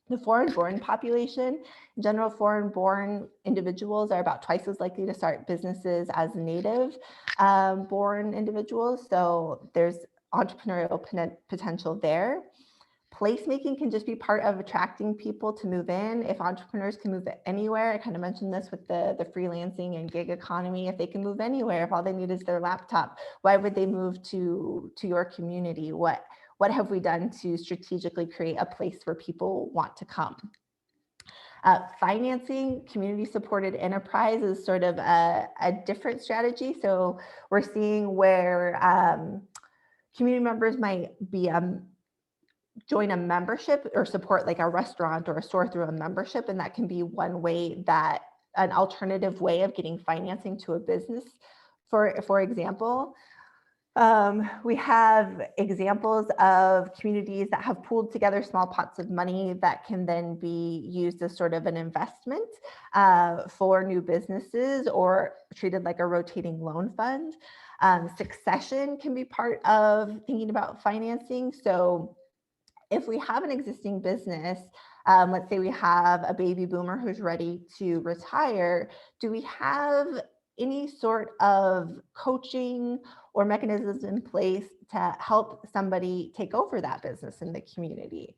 D: The foreign-born population, in general, foreign-born individuals are about twice as likely to start businesses as native-born individuals. So there's entrepreneurial potential there. Placemaking can just be part of attracting people to move in. If entrepreneurs can move anywhere, I kind of mentioned this with the freelancing and gig economy, if they can move anywhere, if all they need is their laptop, why would they move to your community? What have we done to strategically create a place where people want to come? Financing community-supported enterprise is sort of a different strategy. So we're seeing where community members might be join a membership or support like a restaurant or a store through a membership, and that can be one way, that an alternative way of getting financing to a business. For example, we have examples of communities that have pooled together small pots of money that can then be used as sort of an investment for new businesses, or treated like a rotating loan fund. Succession can be part of thinking about financing. So if we have an existing business, let's say we have a baby boomer who's ready to retire, do we have any sort of coaching or mechanisms in place to help somebody take over that business in the community?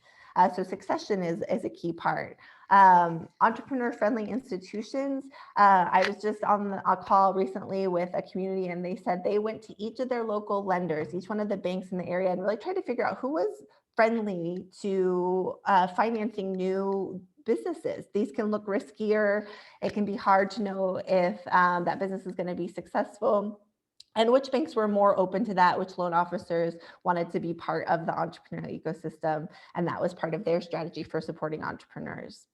D: So succession is a key part. Entrepreneur-friendly institutions. I was just on a call recently with a community, and they said they went to each of their local lenders, each one of the banks in the area, and really tried to figure out who was friendly to financing new businesses. These can look riskier. It can be hard to know if that business is going to be successful, and which banks were more open to that, which loan officers wanted to be part of the entrepreneurial ecosystem, and that was part of their strategy for supporting entrepreneurs.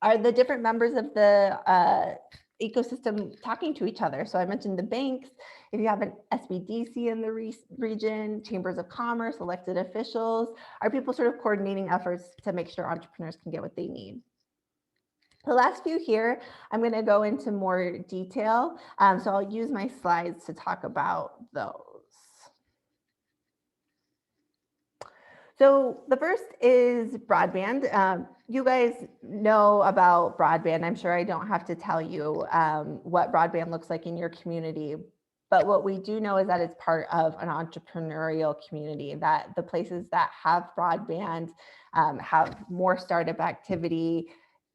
D: Are the different members of the ecosystem talking to each other? So I mentioned the banks. If you have an SBDC in the region, chambers of commerce, elected officials, are people sort of coordinating efforts to make sure entrepreneurs can get what they need? The last few here, I'm going to go into more detail. So I'll use my slides to talk about those. So the first is broadband. You guys know about broadband. I'm sure I don't have to tell you what broadband looks like in your community. But what we do know is that it's part of an entrepreneurial community, that the places that have broadband have more startup activity,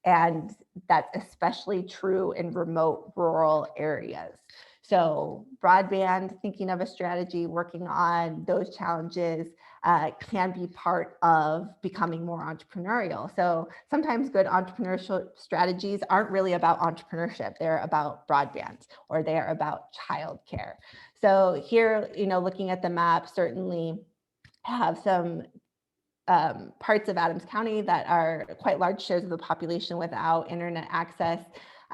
D: and that's especially true in remote rural areas. So broadband, thinking of a strategy, working on those challenges can be part of becoming more entrepreneurial. So sometimes good entrepreneurial strategies aren't really about entrepreneurship. They're about broadband, or they're about childcare. So here, looking at the map, certainly have some parts of Adams County that are quite large shares of the population without internet access.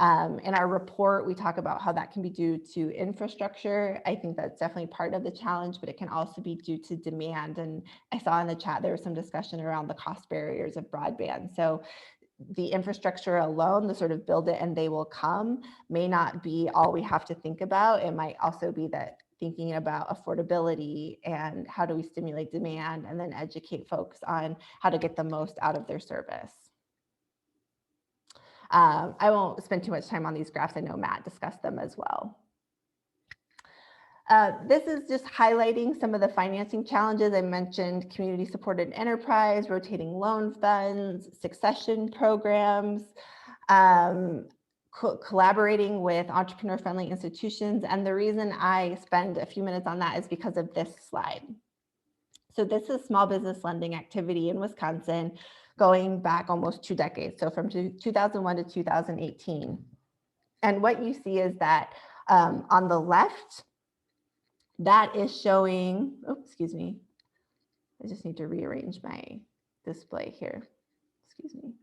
D: In our report, we talk about how that can be due to infrastructure. I think that's definitely part of the challenge, but it can also be due to demand. And I saw in the chat, there was some discussion around the cost barriers of broadband. So the infrastructure alone, the sort of build it and they will come, may not be all we have to think about. It might also be that thinking about affordability and how do we stimulate demand, and then educate folks on how to get the most out of their service. I won't spend too much time on these graphs. I know Matt discussed them as well. This is just highlighting some of the financing challenges. I mentioned community-supported enterprise, rotating loan funds, succession programs, collaborating with entrepreneur-friendly institutions. And the reason I spend a few minutes on that is because of this slide. So this is small business lending activity in Wisconsin going back almost 2 decades. So from 2001 to 2018. And what you see is that on the left, that is showing, oh, excuse me. I just need to rearrange my display here. Excuse me.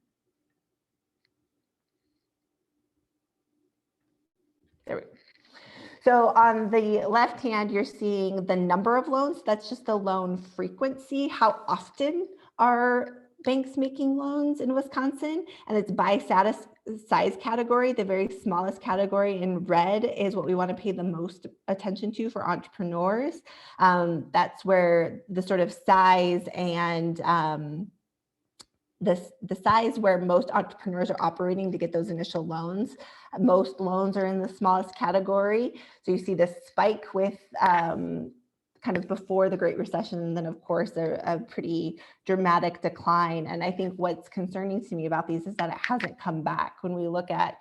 D: There we go. So on the left hand, you're seeing the number of loans. That's just the loan frequency. How often are banks making loans in Wisconsin? And it's by size category. The very smallest category in red is what we want to pay the most attention to for entrepreneurs. That's where the sort of size and the size where most entrepreneurs are operating to get those initial loans. Most loans are in the smallest category. So you see this spike with kind of before the Great Recession, and then of course a pretty dramatic decline. And I think what's concerning to me about these is that it hasn't come back. When we look at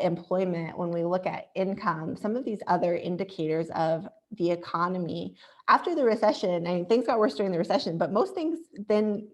D: employment, when we look at income, some of these other indicators of the economy after the recession, I mean, things got worse during the recession, but most things then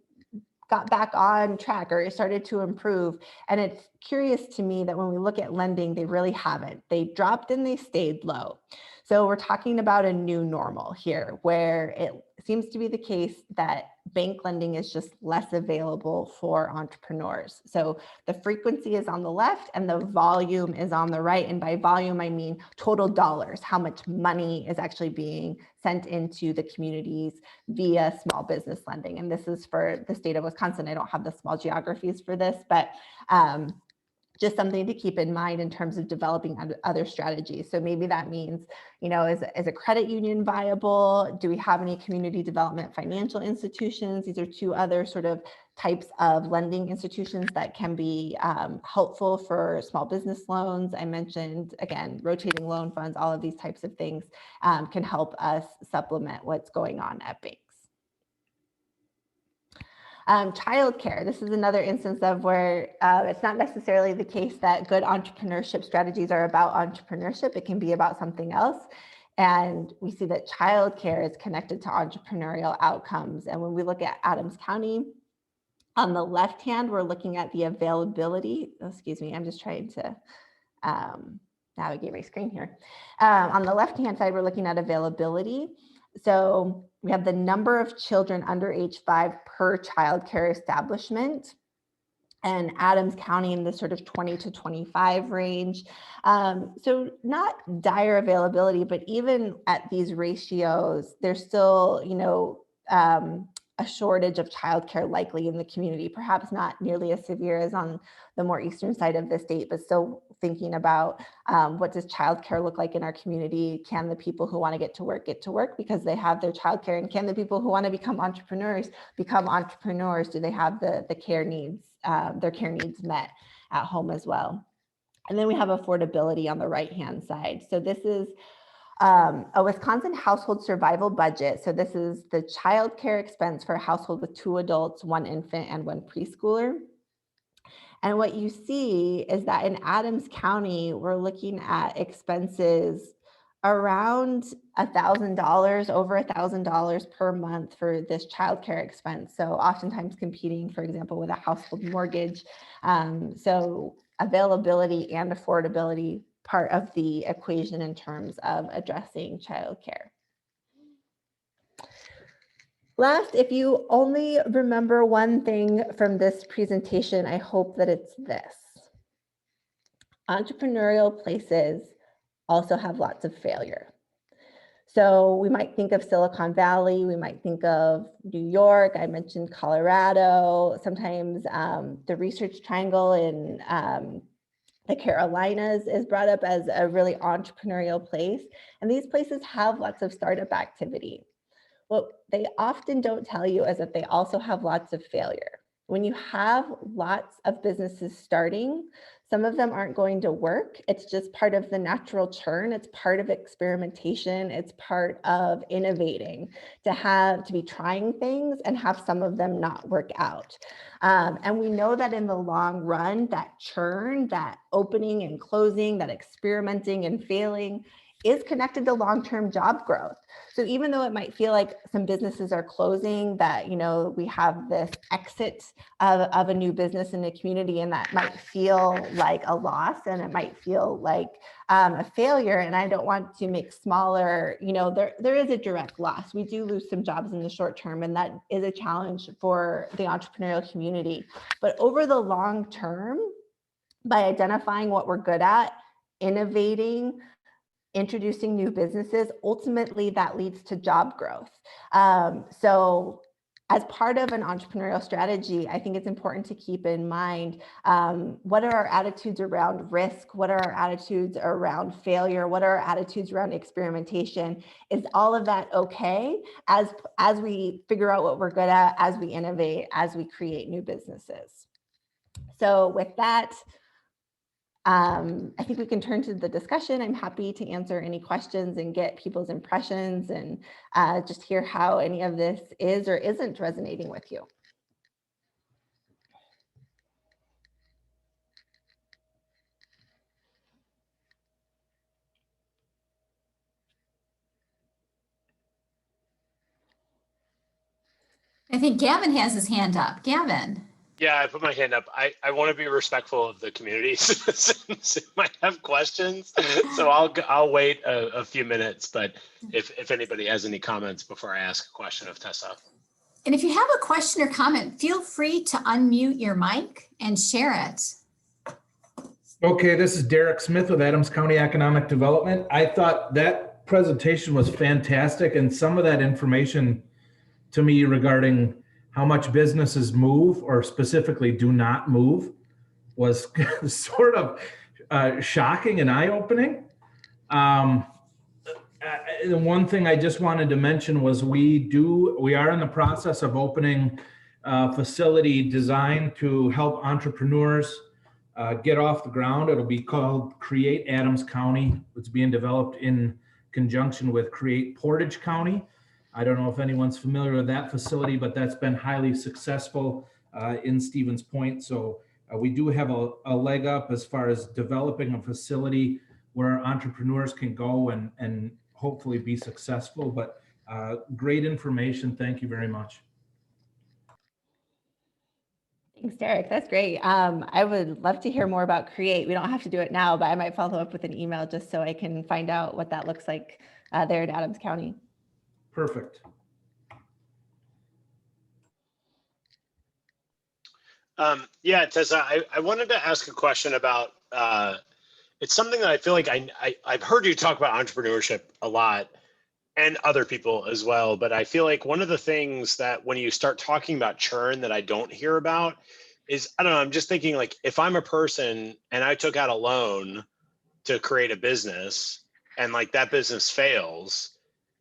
D: got back on track or it started to improve. And it's curious to me that when we look at lending, they really haven't. They dropped and they stayed low. So we're talking about a new normal here, where it seems to be the case that bank lending is just less available for entrepreneurs. So the frequency is on the left and the volume is on the right. And by volume, I mean total dollars, how much money is actually being sent into the communities via small business lending. And this is for the state of Wisconsin. I don't have the small geographies for this, but just something to keep in mind in terms of developing other strategies. So maybe that means, is a credit union viable? Do we have any community development financial institutions? These are two other sort of types of lending institutions that can be helpful for small business loans. I mentioned, again, rotating loan funds, all of these types of things can help us supplement what's going on at banks. Childcare. This is another instance of where it's not necessarily the case that good entrepreneurship strategies are about entrepreneurship. It can be about something else. And we see that childcare is connected to entrepreneurial outcomes. And when we look at Adams County, on the left hand, we're looking at the availability. Excuse me, I'm just trying to navigate my screen here. On the left-hand side, we're looking at availability. So we have the number of children under age 5 per childcare establishment, and Adams County in the sort of 20 to 25 range. So not dire availability, but even at these ratios, there's still, a shortage of childcare likely in the community, perhaps not nearly as severe as on the more eastern side of the state, but still thinking about what does childcare look like in our community? Can the people who want to get to work because they have their childcare? And can the people who want to become entrepreneurs become entrepreneurs? Do they have the care needs, their care needs met at home as well? And then we have affordability on the right-hand side. So this is a Wisconsin household survival budget. So this is the child care expense for a household with 2 adults, 1 infant, and 1 preschooler. And what you see is that in Adams County, we're looking at expenses around $1,000, over $1,000 per month for this childcare expense. So oftentimes competing, for example, with a household mortgage. So availability and affordability part of the equation in terms of addressing childcare. Last, if you only remember one thing from this presentation, I hope that it's this. Entrepreneurial places also have lots of failure. So we might think of Silicon Valley, we might think of New York, I mentioned Colorado, sometimes the Research Triangle in the Carolinas is brought up as a really entrepreneurial place. And these places have lots of startup activity. What they often don't tell you is that they also have lots of failure. When you have lots of businesses starting, some of them aren't going to work. It's just part of the natural churn. It's part of experimentation. It's part of innovating, to be trying things and have some of them not work out. And we know that in the long run, that churn, that opening and closing, that experimenting and failing is connected to long-term job growth. So even though it might feel like some businesses are closing, that, we have this exit of a new business in the community, and that might feel like a loss and it might feel like a failure. And I don't want to make smaller, there is a direct loss. We do lose some jobs in the short term, and that is a challenge for the entrepreneurial community. But over the long term, by identifying what we're good at, innovating, introducing new businesses, ultimately that leads to job growth. So as part of an entrepreneurial strategy, I think it's important to keep in mind, what are our attitudes around risk? What are our attitudes around failure? What are our attitudes around experimentation? Is all of that okay as we figure out what we're good at, as we innovate, as we create new businesses? So with that, I think we can turn to the discussion. I'm happy to answer any questions and get people's impressions and just hear how any of this is or isn't resonating with you.
A: I think Gavin has his hand up. Gavin.
C: Yeah, I put my hand up. I want to be respectful of the community since it might have questions. So I'll wait a few minutes, but if anybody has any comments before I ask a question of Tessa.
A: And if you have a question or comment, feel free to unmute your mic and share it.
L: Okay, this is Derek Smith with Adams County Economic Development. I thought that presentation was fantastic, and some of that information to me regarding how much businesses move or specifically do not move was sort of shocking and eye-opening. The one thing I just wanted to mention was we are in the process of opening a facility designed to help entrepreneurs get off the ground. It'll be called Create Adams County. It's being developed in conjunction with Create Portage County. I don't know if anyone's familiar with that facility, but that's been highly successful in Stevens Point. So we do have a leg up as far as developing a facility where entrepreneurs can go and hopefully be successful. But great information. Thank you very much.
D: Thanks, Derek. That's great. I would love to hear more about Create. We don't have to do it now, but I might follow up with an email just so I can find out what that looks like there in Adams County.
L: Perfect.
C: Yeah, Tessa, I wanted to ask a question about, it's something that I feel like I've heard you talk about entrepreneurship a lot and other people as well, but I feel like one of the things that when you start talking about churn that I don't hear about is, I don't know, I'm just thinking like, if I'm a person and I took out a loan to create a business and like that business fails,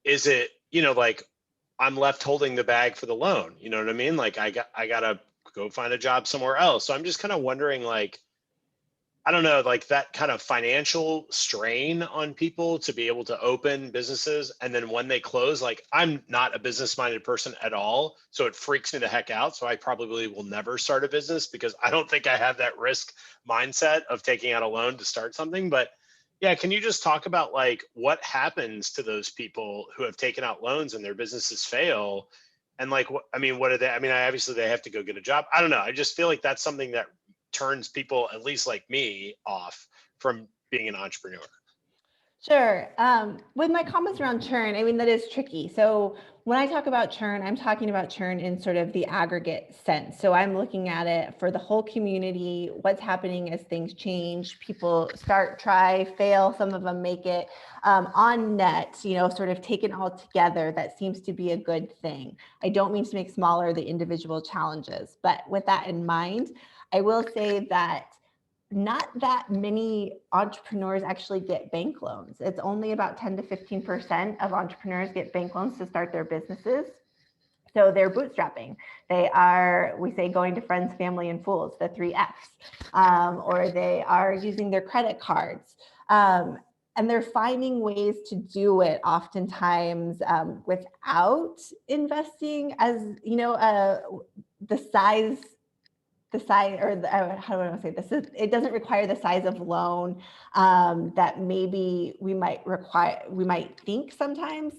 C: is it, like I'm left holding the bag for the loan? You know what I mean? Like I gotta go find a job somewhere else. So I'm just kind of wondering, like, I don't know, like that kind of financial strain on people to be able to open businesses. And then when they close, like I'm not a business-minded person at all. So it freaks me the heck out. So I probably will never start a business because I don't think I have that risk mindset of taking out a loan to start something. But yeah, can you just talk about like what happens to those people who have taken out loans and their businesses fail? And like, what are they? Obviously they have to go get a job. I don't know. I just feel like that's something that turns people, at least like me, off from being an entrepreneur.
D: Sure. With my comments around churn, that is tricky. So when I talk about churn, I'm talking about churn in sort of the aggregate sense. So I'm looking at it for the whole community, what's happening as things change, people start, try, fail, some of them make it on net, sort of taken all together. That seems to be a good thing. I don't mean to make smaller the individual challenges, but with that in mind, I will say that not that many entrepreneurs actually get bank loans. It's only about 10 to 15% of entrepreneurs get bank loans to start their businesses. So they're bootstrapping. They are, we say, going to friends, family, and fools, the 3 Fs, or they are using their credit cards. And they're finding ways to do it oftentimes without investing as, the size, or how do I want to say this? It doesn't require the size of loan that maybe we might think sometimes.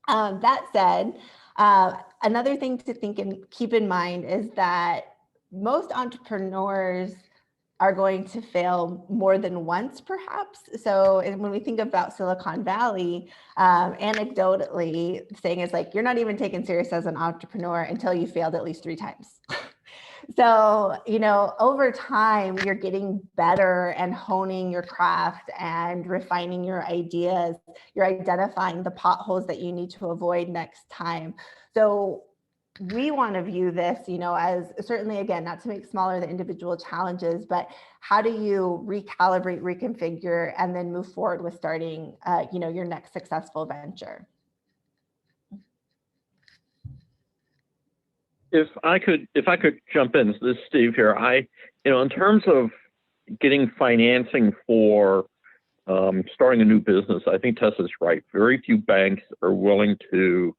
D: That said, another thing to think and keep in mind is that most entrepreneurs are going to fail more than once, perhaps. So when we think about Silicon Valley, anecdotally, the saying is like, you're not even taken serious as an entrepreneur until you failed at least 3 times. So, over time, you're getting better and honing your craft and refining your ideas. You're identifying the potholes that you need to avoid next time. So we want to view this, as certainly, again, not to make smaller the individual challenges, but how do you recalibrate, reconfigure, and then move forward with starting, your next successful venture?
G: If I could jump in, this is Steve here. In terms of getting financing for starting a new business, I think Tessa's right. Very few banks are willing to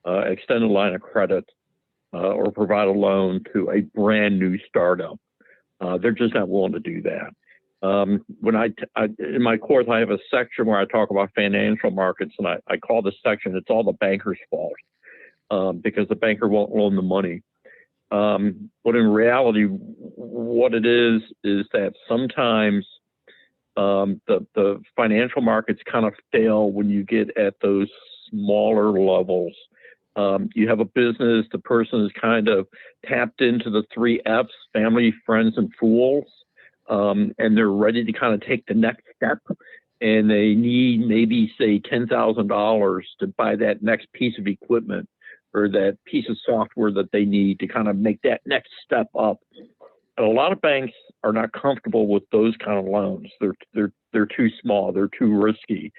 G: extend a line of credit or provide a loan to a brand new startup. They're just not willing to do that. When in my course, I have a section where I talk about financial markets, and I call this section, it's all the banker's fault. because the banker won't loan the money. But in reality, what it is that sometimes the financial markets kind of fail when you get at those smaller levels. You have a business, the person is kind of tapped into the 3 F's, family, friends, and fools, and they're ready to kind of take the next step, and they need maybe, say, $10,000 to buy that next piece of equipment or that piece of software that they need to kind of make that next step up. And a lot of banks are not comfortable with those kind of loans. They're too small, they're too risky.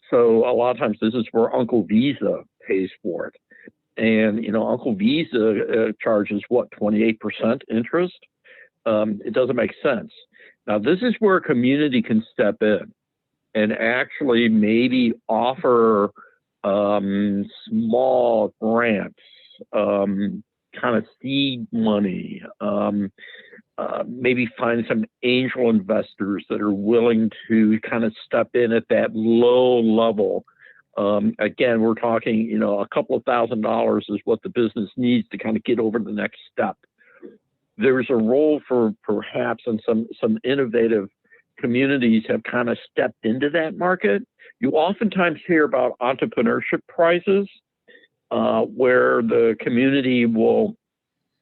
G: So a lot of times this is where Uncle Visa pays for it. And, you know, Uncle Visa charges what, 28% interest? It doesn't make sense. Now, this is where a community can step in and actually maybe offer small grants, kind of seed money, maybe find some angel investors that are willing to kind of step in at that low level. Again, we're talking, you know, a couple of $1,000s is what the business needs to kind of get over the next step. There's a role for perhaps, and some innovative communities have kind of stepped into that market. You oftentimes hear about entrepreneurship prizes, where the community will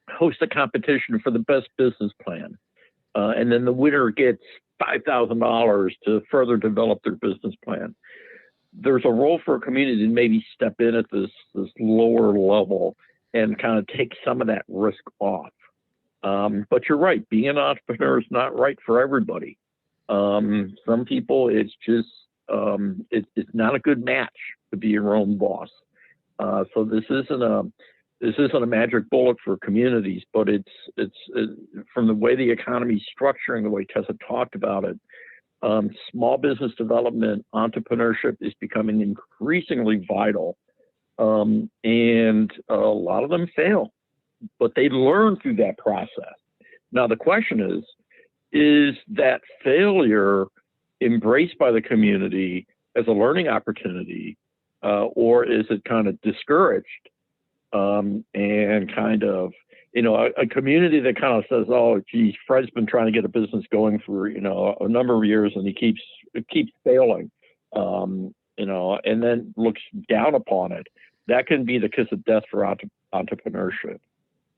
G: host a competition for the best business plan. And then the winner gets $5,000 to further develop their business plan. There's a role for a community to maybe step in at this lower level and kind of take some of that risk off. But you're right, being an entrepreneur is not right for everybody. Some people, it's just, it's not a good match to be your own boss. So this isn't a magic bullet for communities, but it's from the way the economy's structuring, the way Tessa talked about it, small business development, entrepreneurship is becoming increasingly vital. And a lot of them fail, but they learn through that process. Now, the question is that failure embraced by the community as a learning opportunity, or is it kind of discouraged and kind of, you know, a community that kind of says, oh, geez, Fred's been trying to get a business going for, you know, a number of years and he keeps failing, you know, and then looks down upon it. That can be the kiss of death for entrepreneurship.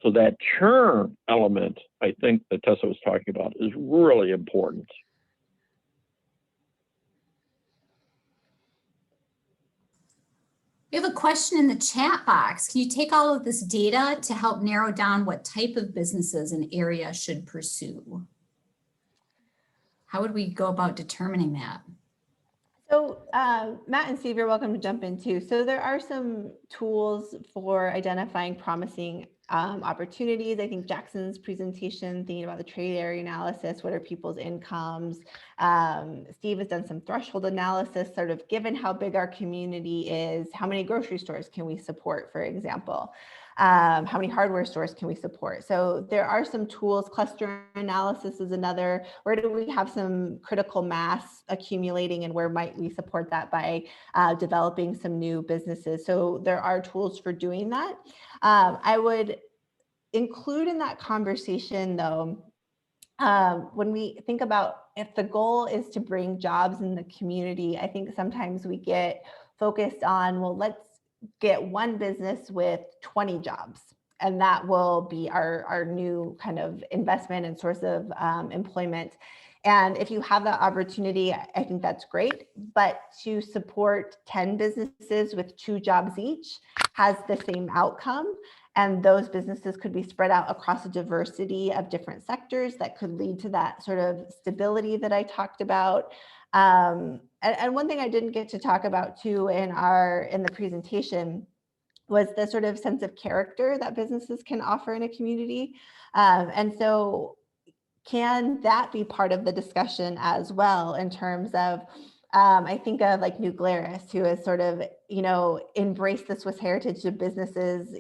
G: So that churn element, I think that Tessa was talking about, is really important.
A: We have a question in the chat box. Can you take all of this data to help narrow down what type of businesses an area should pursue? How would we go about determining that?
D: So Matt and Steve, you're welcome to jump in too. So there are some tools for identifying promising opportunities. I think Jackson's presentation, thinking about the trade area analysis, what are people's incomes? Steve has done some threshold analysis, sort of given how big our community is, how many grocery stores can we support, for example? How many hardware stores can we support? So there are some tools. Cluster analysis is another. Where do we have some critical mass accumulating, and where might we support that by developing some new businesses? So there are tools for doing that. I would include in that conversation, though, when we think about if the goal is to bring jobs in the community, I think sometimes we get focused on, well, let's get one business with 20 jobs, and that will be our new kind of investment and source of employment. And if you have that opportunity, I think that's great. But to support 10 businesses with 2 jobs each has the same outcome. And those businesses could be spread out across a diversity of different sectors that could lead to that sort of stability that I talked about. And one thing I didn't get to talk about too in the presentation was the sort of sense of character that businesses can offer in a community. And so can that be part of the discussion as well, in terms of I think of like New Glarus, who has sort of, embraced the Swiss heritage of businesses,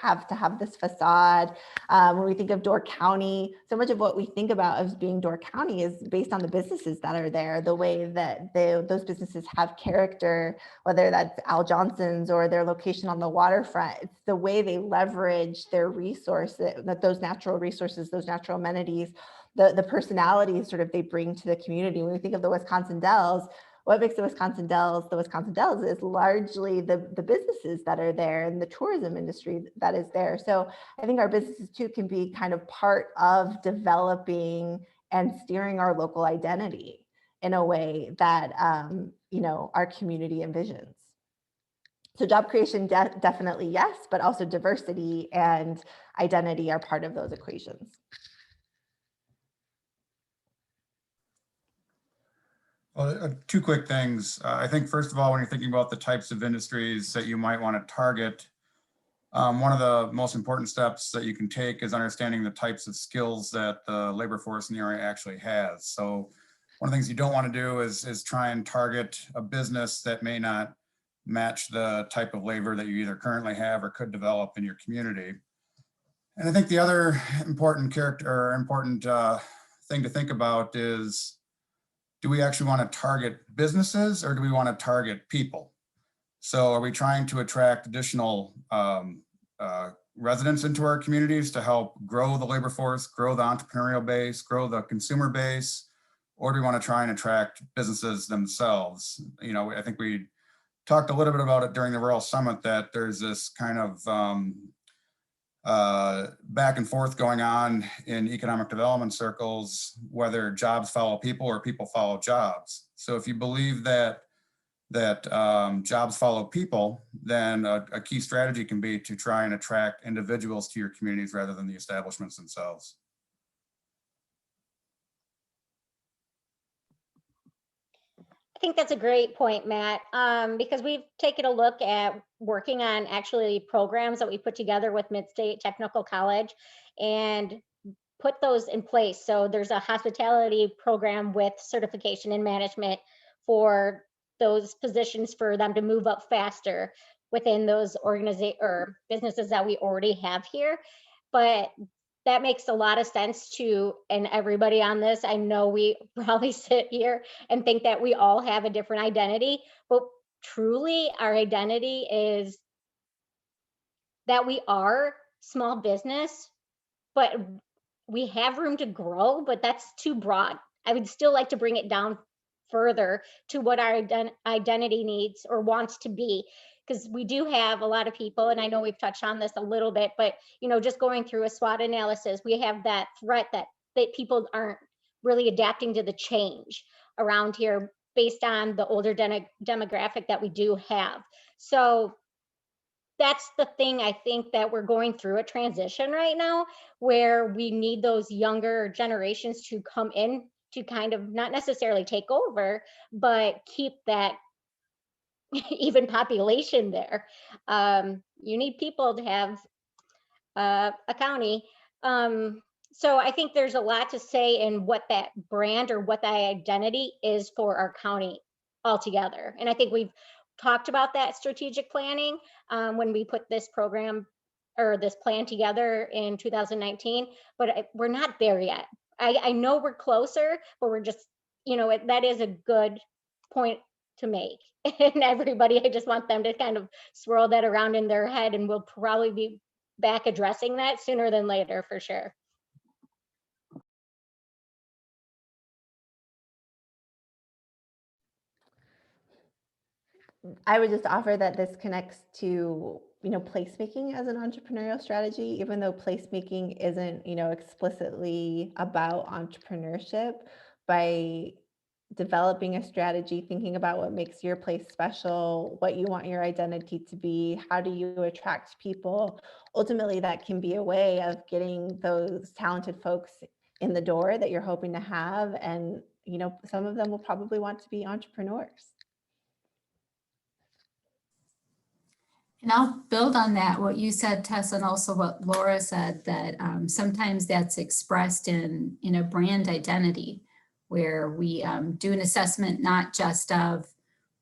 D: have to have this facade. When we think of Door County, so much of what we think about as being Door County is based on the businesses that are there, the way that those businesses have character, whether that's Al Johnson's or their location on the waterfront. It's the way they leverage their resources, those natural resources, those natural amenities, the personalities sort of they bring to the community. When we think of the Wisconsin Dells, what makes the Wisconsin Dells is largely the businesses that are there and the tourism industry that is there. So I think our businesses too can be kind of part of developing and steering our local identity in a way that, our community envisions. So job creation, definitely yes, but also diversity and identity are part of those equations.
E: Well, two quick things. I think first of all, when you're thinking about the types of industries that you might want to target, one of the most important steps that you can take is understanding the types of skills that the labor force in the area actually has. So one of the things you don't want to do is try and target a business that may not match the type of labor that you either currently have or could develop in your community. And I think the other important thing to think about is, do we actually want to target businesses or do we want to target people? So are we trying to attract additional residents into our communities to help grow the labor force, grow the entrepreneurial base, grow the consumer base, or do we want to try and attract businesses themselves? I think we talked a little bit about it during the Rural Summit that there's this kind of back and forth going on in economic development circles, whether jobs follow people or people follow jobs. So if you believe that jobs follow people, then a key strategy can be to try and attract individuals to your communities rather than the establishments themselves.
J: I think that's a great point, Matt, because we've taken a look at working on actually programs that we put together with Mid-State Technical College and put those in place. So there's a hospitality program with certification in management for those positions for them to move up faster within those organizations or businesses that we already have here. But that makes a lot of sense to, and everybody on this, I know we probably sit here and think that we all have a different identity, but truly our identity is that we are small business, but we have room to grow, but that's too broad. I would still like to bring it down further to what our identity needs or wants to be, because we do have a lot of people, and I know we've touched on this a little bit, but just going through a SWOT analysis, we have that threat that people aren't really adapting to the change around here based on the older demographic that we do have. So that's the thing, I think, that we're going through a transition right now where we need those younger generations to come in to kind of not necessarily take over, but keep that even population there. You need people to have a county. So I think there's a lot to say in what that brand or what that identity is for our county altogether. And I think we've talked about that strategic planning when we put this program or this plan together in 2019, but we're not there yet. I know we're closer, but we're just, that is a good point to make. And everybody, I just want them to kind of swirl that around in their head, and we'll probably be back addressing that sooner than later for sure.
D: I would just offer that this connects to, placemaking as an entrepreneurial strategy, even though placemaking isn't, explicitly about entrepreneurship. By developing a strategy, thinking about what makes your place special, what you want your identity to be, how do you attract people? Ultimately, that can be a way of getting those talented folks in the door that you're hoping to have. And, some of them will probably want to be entrepreneurs.
A: And I'll build on that, what you said, Tessa, and also what Laura said, that sometimes that's expressed in a brand identity, where we do an assessment not just of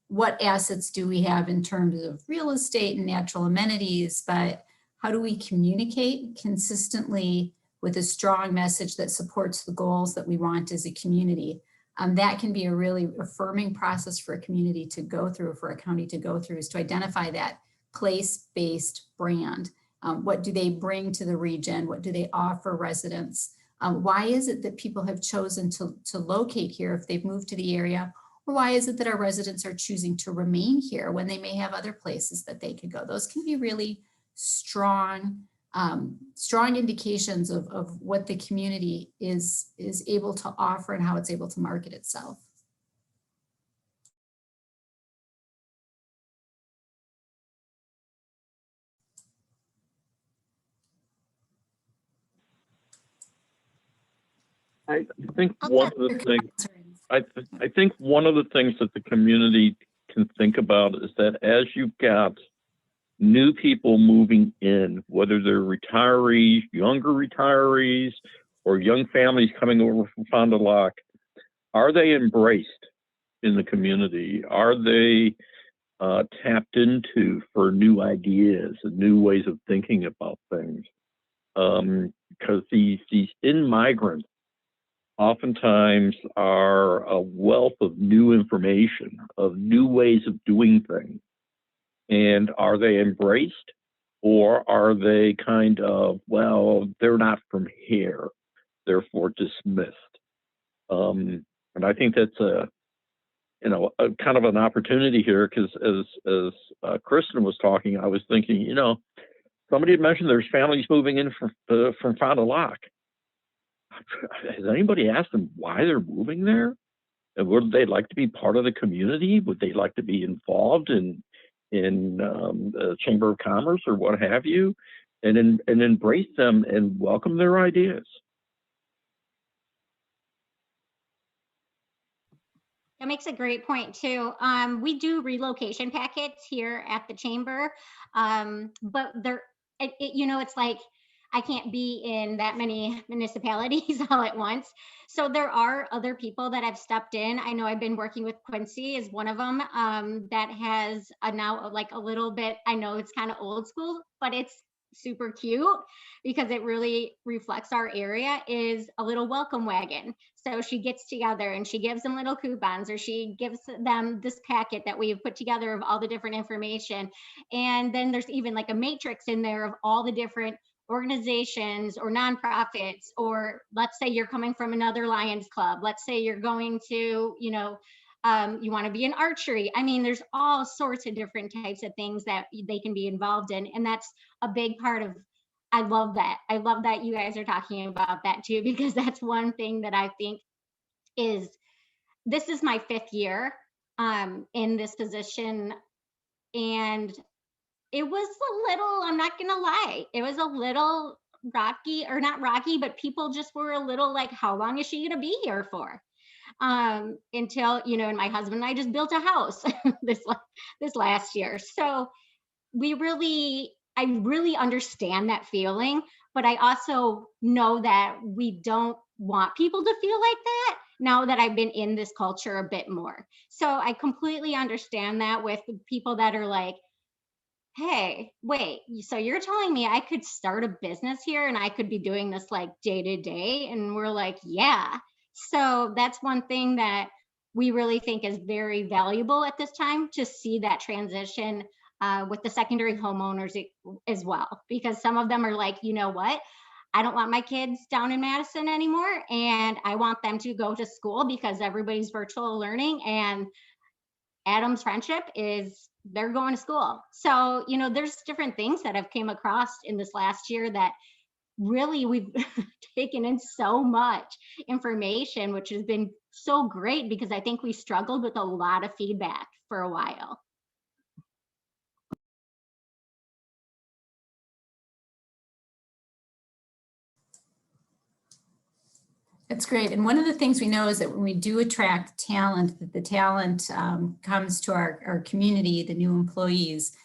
A: what assets do we have in terms of real estate and natural amenities, but how do we communicate consistently with a strong message that supports the goals that we want as a community. That can be a really affirming process for a community to go through, for a county to go through, is to identify that place-based brand. What do they bring to the region? What do they offer residents? Why is it that people have chosen to locate here if they've moved to the area? Or why is it that our residents are choosing to remain here when they may have other places that they could go? Those can be really strong, strong indications of what the community is able to offer and how it's able to market itself.
G: I think one of the things I think one of the things that the community can think about is that as you've got new people moving in, whether they're retirees, younger retirees, or young families coming over from Fond du Lac, are they embraced in the community? Are they tapped into for new ideas and new ways of thinking about things? Because these in-migrants oftentimes are a wealth of new information, of new ways of doing things. And are they embraced, or are they kind of, well, they're not from here, therefore dismissed? And I think that's a kind of an opportunity here, because as Kristen was talking, I was thinking, somebody had mentioned there's families moving in from Fond du Lac. Has anybody asked them why they're moving there? And would they like to be part of the community? Would they like to be involved in the Chamber of Commerce or what have you, and embrace them and welcome their ideas?
J: That makes a great point too. We do relocation packets here at the chamber, but it's like I can't be in that many municipalities all at once. So there are other people that have stepped in. I know I've been working with Quincy is one of them that has now like a little bit, I know it's kind of old school, but it's super cute because it really reflects our area, is a little welcome wagon. So she gets together and she gives them little coupons, or she gives them this packet that we've put together of all the different information. And then there's even like a matrix in there of all the different organizations or nonprofits, or let's say you're coming from another Lions Club. Let's say you're going to, you want to be in archery. I mean, there's all sorts of different types of things that they can be involved in. And that's a big part of, I love that. I love that you guys are talking about that too, because that's one thing that I think is, this is my 5th year in this position. And it was a little, I'm not going to lie, it was a little rocky, or not rocky, but people just were a little like, how long is she going to be here for? Until, and my husband and I just built a house this last year. So I really understand that feeling, but I also know that we don't want people to feel like that now that I've been in this culture a bit more. So I completely understand that with people that are like, hey, wait, so you're telling me I could start a business here and I could be doing this like day to day? And we're like, yeah. So that's one thing that we really think is very valuable at this time, to see that transition with the secondary homeowners as well, because some of them are like, you know what? I don't want my kids down in Madison anymore, and I want them to go to school because everybody's virtual learning, and Adam's friendship is they're going to school. So, there's different things that I've came across in this last year that really we've taken in so much information, which has been so great, because I think we struggled with a lot of feedback for a while.
A: That's great. And one of the things we know is that when we do attract talent, that the talent comes to our community, the new employees,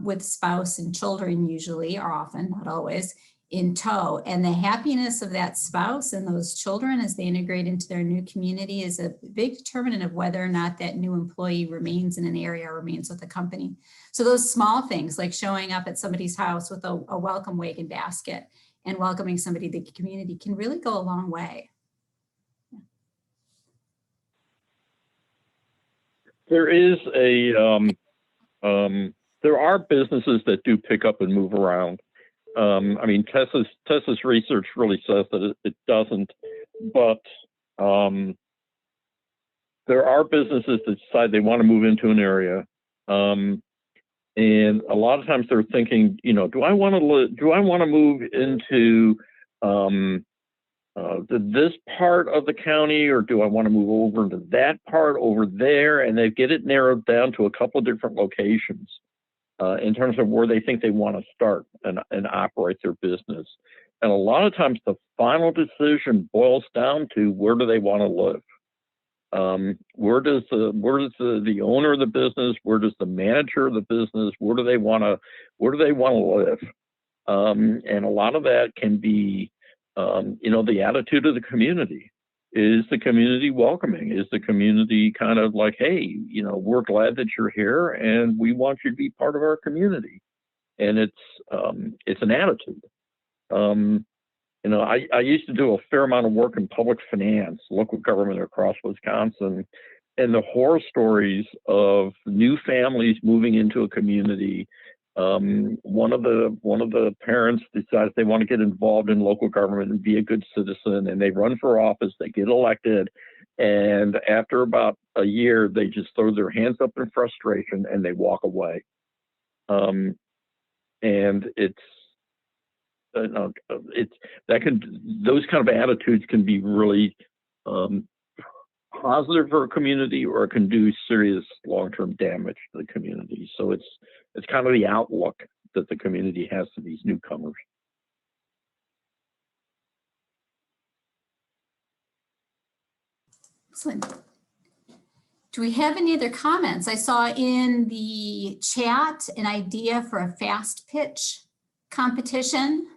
A: with spouse and children usually, or often, not always. in tow. And the happiness of that spouse and those children as they integrate into their new community is a big determinant of whether or not that new employee remains in an area or remains with the company. So those small things like showing up at somebody's house with a welcome wagon basket and welcoming somebody to the community can really go a long way.
G: There is there are businesses that do pick up and move around. I mean, Tessa's research really says that it doesn't, but there are businesses that decide they want to move into an area, and a lot of times they're thinking, you know, do I want to move into this part of the county, or do I want to move over into that part over there? And they get it narrowed down to a couple of different locations in terms of where they think they want to start and operate their business. And a lot of times the final decision boils down to where do they want to live? Where does the owner of the business, where does the manager of the business, where do they want to live? And a lot of that can be you know, the attitude of the community. Is the community welcoming? Is the community kind of like, hey, you know, we're glad that you're here and we want you to be part of our community? And it's an attitude. You know, I used to do a fair amount of work in public finance, local government across Wisconsin, and the horror stories of new families moving into a community. One of the parents decides they want to get involved in local government and be a good citizen, and they run for office, they get elected, and after about a year, they just throw their hands up in frustration and they walk away. And those kind of attitudes can be really positive for a community, or it can do serious long-term damage to the community. So it's kind of the outlook that the community has to these newcomers.
A: Excellent. Do we have any other comments? I saw in the chat an idea for a fast pitch competition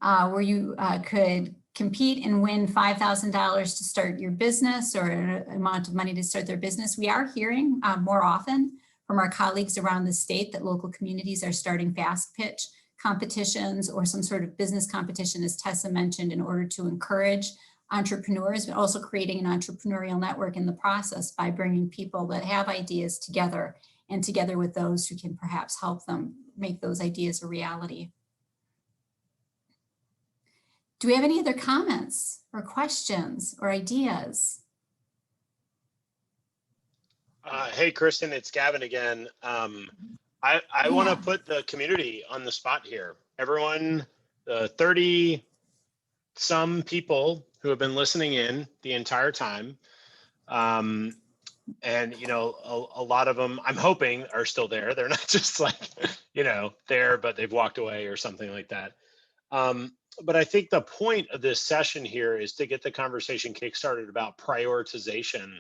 A: where you could compete and win $5,000 to start your business, or an amount of money to start their business. We are hearing more often from our colleagues around the state that local communities are starting fast pitch competitions or some sort of business competition, as Tessa mentioned, in order to encourage entrepreneurs, but also creating an entrepreneurial network in the process by bringing people that have ideas together, and together with those who can perhaps help them make those ideas a reality. Do we have any other comments or questions or ideas?
C: Hey, Kristen, it's Gavin again. I want to put the community on the spot here. Everyone, the 30 some people who have been listening in the entire time. And, you know, a lot of them, I'm hoping, are still there. They're not just like, you know, there, but they've walked away or something like that. But I think the point of this session here is to get the conversation kickstarted about prioritization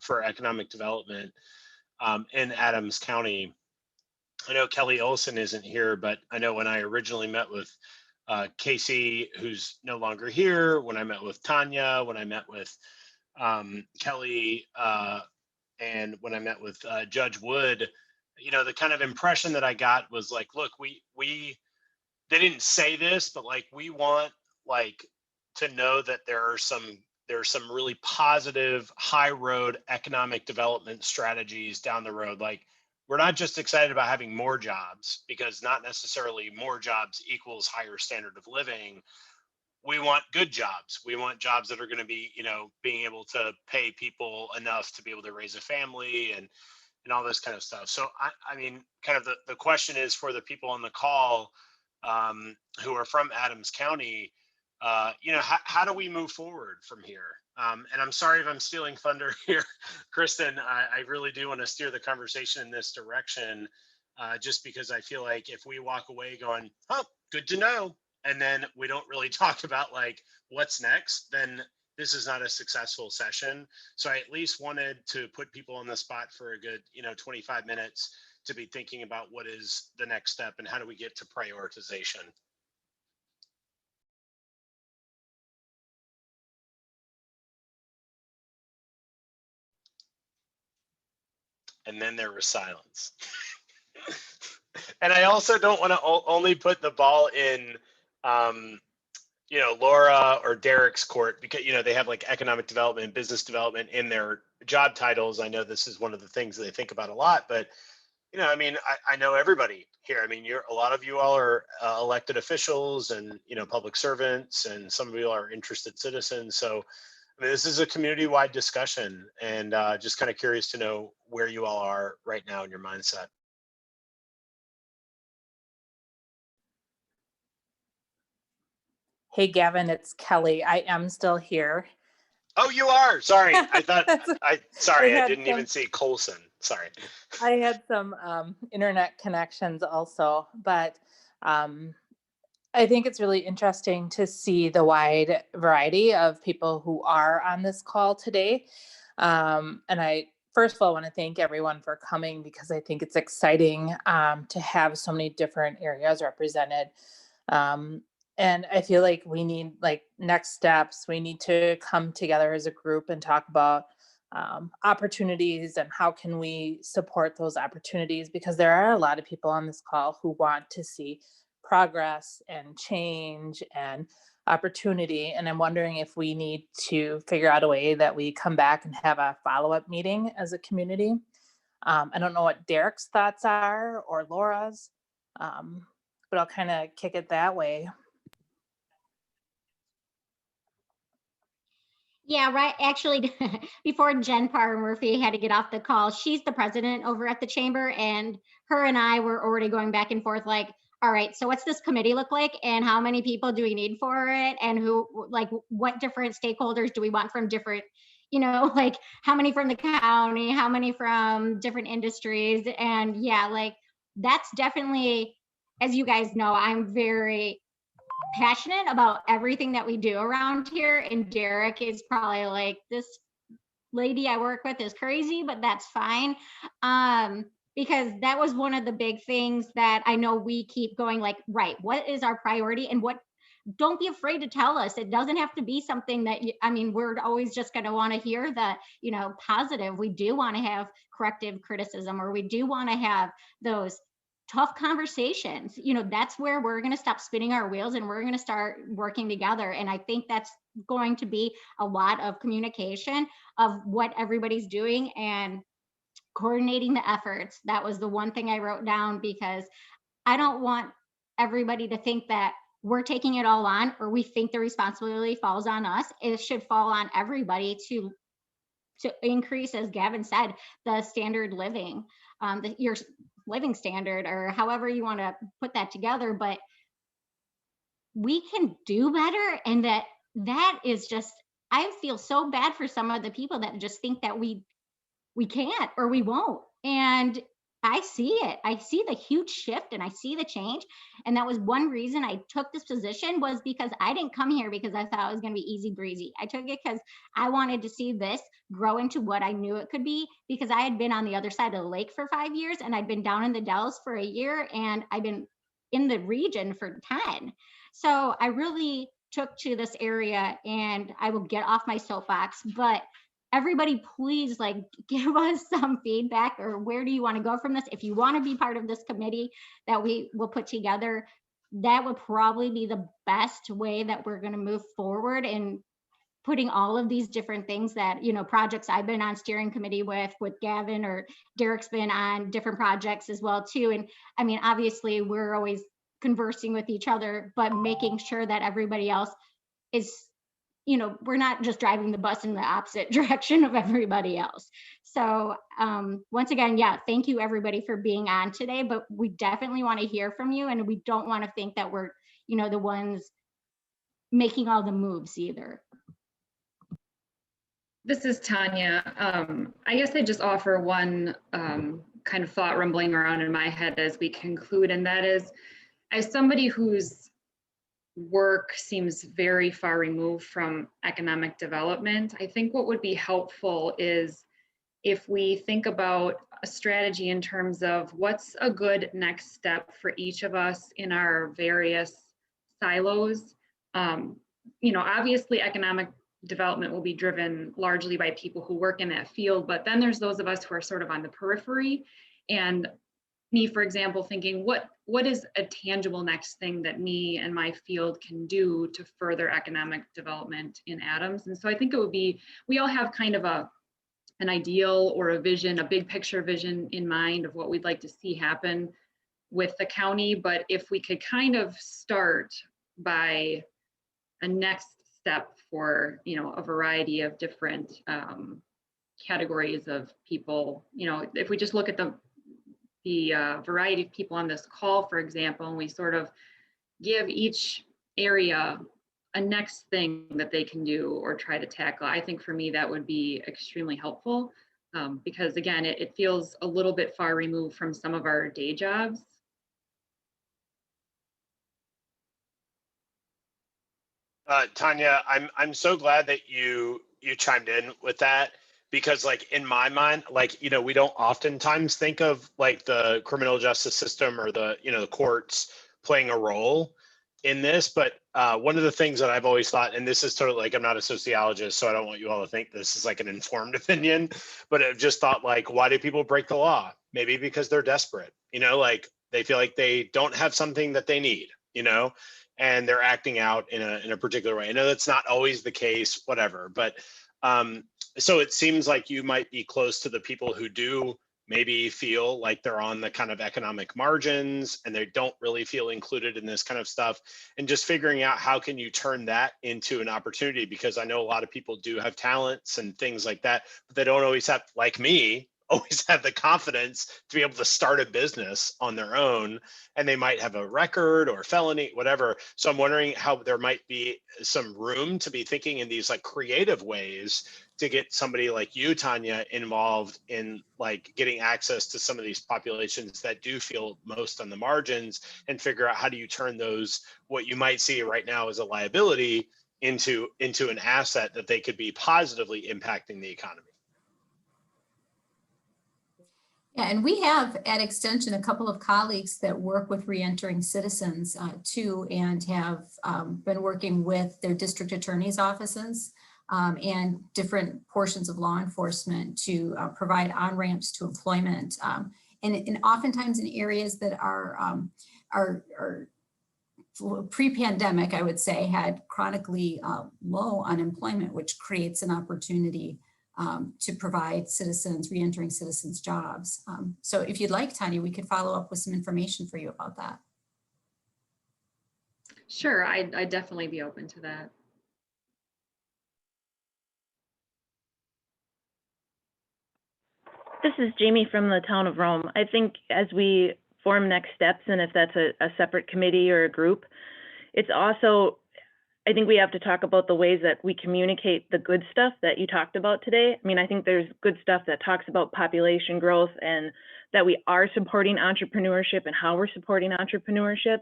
C: for economic development in Adams County. I know Kelly Olson isn't here, but I know when I originally met with Casey, who's no longer here, when I met with Tanya, when I met with Kelly, and when I met with Judge Wood, you know, the kind of impression that I got was like, look, they didn't say this, but like, we want like to know that there's some really positive high road economic development strategies down the road. Like, we're not just excited about having more jobs, because not necessarily more jobs equals higher standard of living. We want good jobs. We want jobs that are going to be, you know, being able to pay people enough to be able to raise a family and all this kind of stuff. So I mean, kind of the question is for the people on the call who are from Adams County, you know, how do we move forward from here? And I'm sorry if I'm stealing thunder here, Kristen. I really do want to steer the conversation in this direction, just because I feel like if we walk away going, oh, good to know, and then we don't really talk about like what's next, then this is not a successful session. So I at least wanted to put people on the spot for a good, you know, 25 minutes to be thinking about what is the next step and how do we get to prioritization. And then there was silence. And I also don't want to only put the ball in, Laura or Derek's court, because, they have like economic development, business development in their job titles. I know this is one of the things that they think about a lot, but, I know everybody here. A lot of you all are elected officials and, public servants, and some of you are interested citizens. So, this is a community-wide discussion, and just kind of curious to know where you all are right now in your mindset.
M: Hey, Gavin, it's Kelly. I am still here.
C: Oh, you are. Sorry. I thought I didn't even see Colson. Sorry.
M: I had some internet connections also, but I think it's really interesting to see the wide variety of people who are on this call today. And I, first of all, want to thank everyone for coming, because I think it's exciting to have so many different areas represented. And I feel like we need next steps. We need to come together as a group and talk about opportunities and how can we support those opportunities, because there are a lot of people on this call who want to see progress and change and opportunity. And I'm wondering if we need to figure out a way that we come back and have a follow-up meeting as a community. I don't know what Derek's thoughts are or Laura's, but I'll kind of kick it that way.
J: Yeah, right. Actually, before Jen Parr Murphy had to get off the call, she's the president over at the chamber, and her and I were already going back and forth like, all right, so what's this committee look like, and how many people do we need for it, and what different stakeholders do we want from different, how many from the county, how many from different industries. And yeah, that's definitely, as you guys know, I'm very passionate about everything that we do around here, and Derek is probably like, this lady I work with is crazy, but that's fine, because that was one of the big things that I know we keep going right, what is our priority, and don't be afraid to tell us. It doesn't have to be something that we're always just going to want to hear the positive. We do want to have corrective criticism, or we do want to have those tough conversations. That's where we're going to stop spinning our wheels and we're going to start working together. And I think that's going to be a lot of communication of what everybody's doing and coordinating the efforts. That was the one thing I wrote down, because I don't want everybody to think that we're taking it all on, or we think the responsibility falls on us. It should fall on everybody to increase, as Gavin said, the standard living, your living standard, or however you want to put that together. But we can do better, and that is just, I feel so bad for some of the people that just think that we can't or we won't. And I see it. I see the huge shift and I see the change. And that was one reason I took this position, was because I didn't come here because I thought it was going to be easy breezy. I took it because I wanted to see this grow into what I knew it could be, because I had been on the other side of the lake for 5 years, and I'd been down in the Dells for a year, and I've been in the region for 10. So I really took to this area, and I will get off my soapbox, but everybody, please give us some feedback, or where do you want to go from this? If you want to be part of this committee that we will put together, that would probably be the best way that we're going to move forward in putting all of these different things that, projects I've been on steering committee with Gavin, or Derek's been on different projects as well too. And obviously we're always conversing with each other, but making sure that everybody else is, we're not just driving the bus in the opposite direction of everybody else. So once again, yeah, thank you everybody for being on today, but we definitely want to hear from you, and we don't want to think that we're, the ones making all the moves either.
N: This is Tanya. I guess I just offer one kind of thought rumbling around in my head as we conclude, and that is, as somebody whose work seems very far removed from economic development, I think what would be helpful is if we think about a strategy in terms of what's a good next step for each of us in our various silos. Obviously economic development will be driven largely by people who work in that field. But then there's those of us who are sort of on the periphery. And me, for example, thinking what is a tangible next thing that me and my field can do to further economic development in Adams. And so I think it would be, we all have kind of an ideal or a vision, a big picture vision in mind of what we'd like to see happen with the county. But if we could kind of start by a next step for, you know, a variety of different categories of people, you know, if we just look at the variety of people on this call, for example, and we sort of give each area a next thing that they can do or try to tackle, I think for me that would be extremely helpful, because again, it feels a little bit far removed from some of our day jobs.
C: Tanya, I'm so glad that you chimed in with that, because like in my mind, like, you know, we don't oftentimes think of like the criminal justice system or the, you know, the courts playing a role in this. But one of the things that I've always thought, and this is totally like, I'm not a sociologist, so I don't want you all to think this is like an informed opinion, but I've just thought like, why do people break the law? Maybe because they're desperate, you know, like they feel like they don't have something that they need, you know, and they're acting out in a particular way. I know that's not always the case, whatever, but so it seems like you might be close to the people who do maybe feel like they're on the kind of economic margins and they don't really feel included in this kind of stuff, and just figuring out how can you turn that into an opportunity, because I know a lot of people do have talents and things like that, but they don't always have, like me, always have the confidence to be able to start a business on their own, and they might have a record or felony, whatever. So I'm wondering how there might be some room to be thinking in these like creative ways to get somebody like you, Tanya, involved in like getting access to some of these populations that do feel most on the margins, and figure out how do you turn those, what you might see right now as a liability, into an asset that they could be positively impacting the economy.
A: Yeah, and we have at Extension a couple of colleagues that work with reentering citizens too, and have been working with their district attorney's offices and different portions of law enforcement to provide on-ramps to employment. And oftentimes in areas that are pre-pandemic, I would say, had chronically low unemployment, which creates an opportunity to provide citizens, reentering citizens, jobs. So if you'd like, Tanya, we could follow up with some information for you about that.
N: Sure, I'd definitely be open to that.
O: This is Jamie from the town of Rome. I think as we form next steps, and if that's a separate committee or a group, it's also, I think we have to talk about the ways that we communicate the good stuff that you talked about today. I mean, I think there's good stuff that talks about population growth and that we are supporting entrepreneurship and how we're supporting entrepreneurship.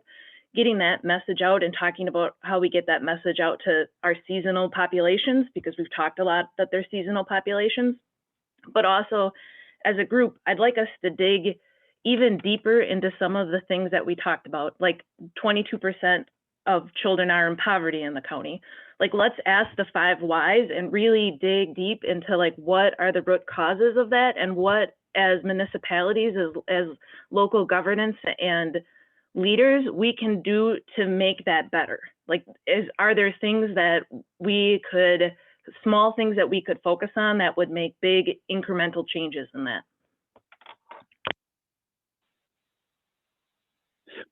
O: Getting that message out and talking about how we get that message out to our seasonal populations, because we've talked a lot that they're seasonal populations, but also as a group, I'd like us to dig even deeper into some of the things that we talked about, like 22% of children are in poverty in the county. Like, let's ask the 5 whys and really dig deep into like, what are the root causes of that, and what as municipalities, as local governance and leaders, we can do to make that better. Like, are there things that we could, small things that we could focus on that would make big incremental changes in that?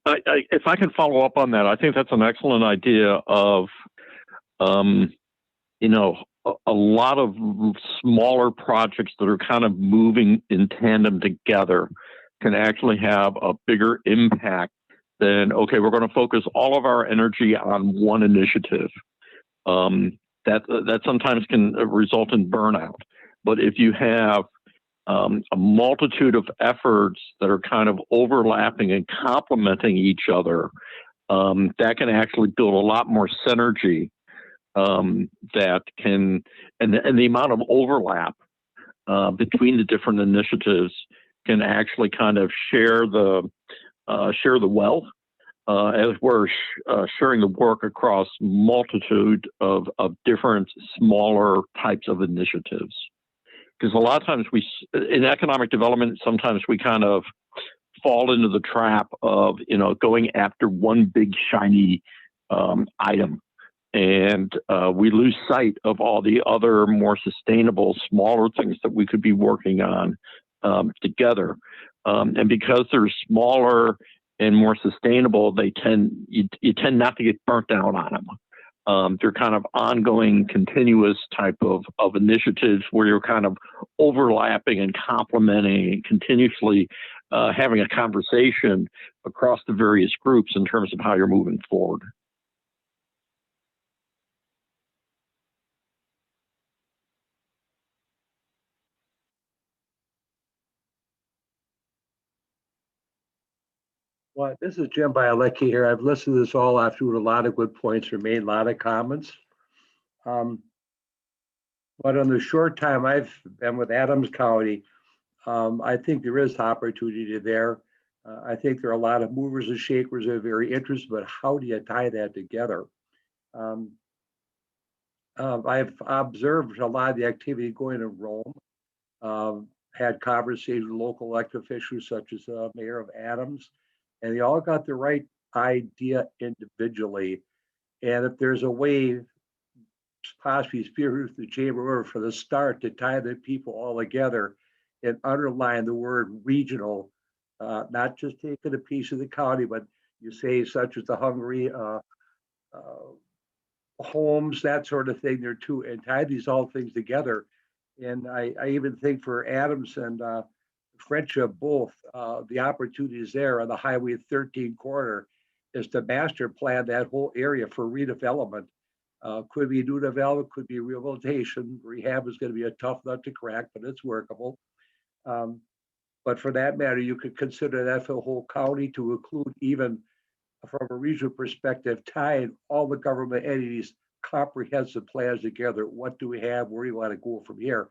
G: If I can follow up on that, I think that's an excellent idea of, you know, a lot of smaller projects that are kind of moving in tandem together can actually have a bigger impact than, okay, we're going to focus all of our energy on one initiative. That sometimes can result in burnout. But if you have a multitude of efforts that are kind of overlapping and complementing each other, that can actually build a lot more synergy. That can, and the amount of overlap between the different initiatives can actually kind of share the wealth as we're sharing the work across multitude of different smaller types of initiatives. Because a lot of times in economic development, sometimes we kind of fall into the trap of, going after one big shiny item. And we lose sight of all the other more sustainable, smaller things that we could be working on together. And because they're smaller and more sustainable, you tend not to get burnt out on them. They're kind of ongoing, continuous type of initiatives where you're kind of overlapping and complementing and continuously having a conversation across the various groups in terms of how you're moving forward.
P: Well, this is Jim Bielecki here. I've listened to this all after a lot of good points were made, a lot of comments. But in the short time I've been with Adams County, I think there is opportunity there. I think there are a lot of movers and shakers that are very interested, but how do you tie that together? I've observed a lot of the activity going in Rome, had conversations with local elected officials such as Mayor of Adams, and they all got the right idea individually. And if there's a way, possibly spearheaded through the chamber for the start, to tie the people all together and underline the word regional, not just taking a piece of the county, but you say such as the Hungary, homes, that sort of thing there too, and tie these all things together. And I even think for Adams and Friendship both, the opportunities there on the Highway 13 corridor is to master plan that whole area for redevelopment. Could be new development, could be rehabilitation. Rehab is going to be a tough nut to crack, but it's workable. But for that matter, you could consider that for the whole county to include, even from a regional perspective, tying all the government entities' comprehensive plans together. What do we have? Where do we want to go from here?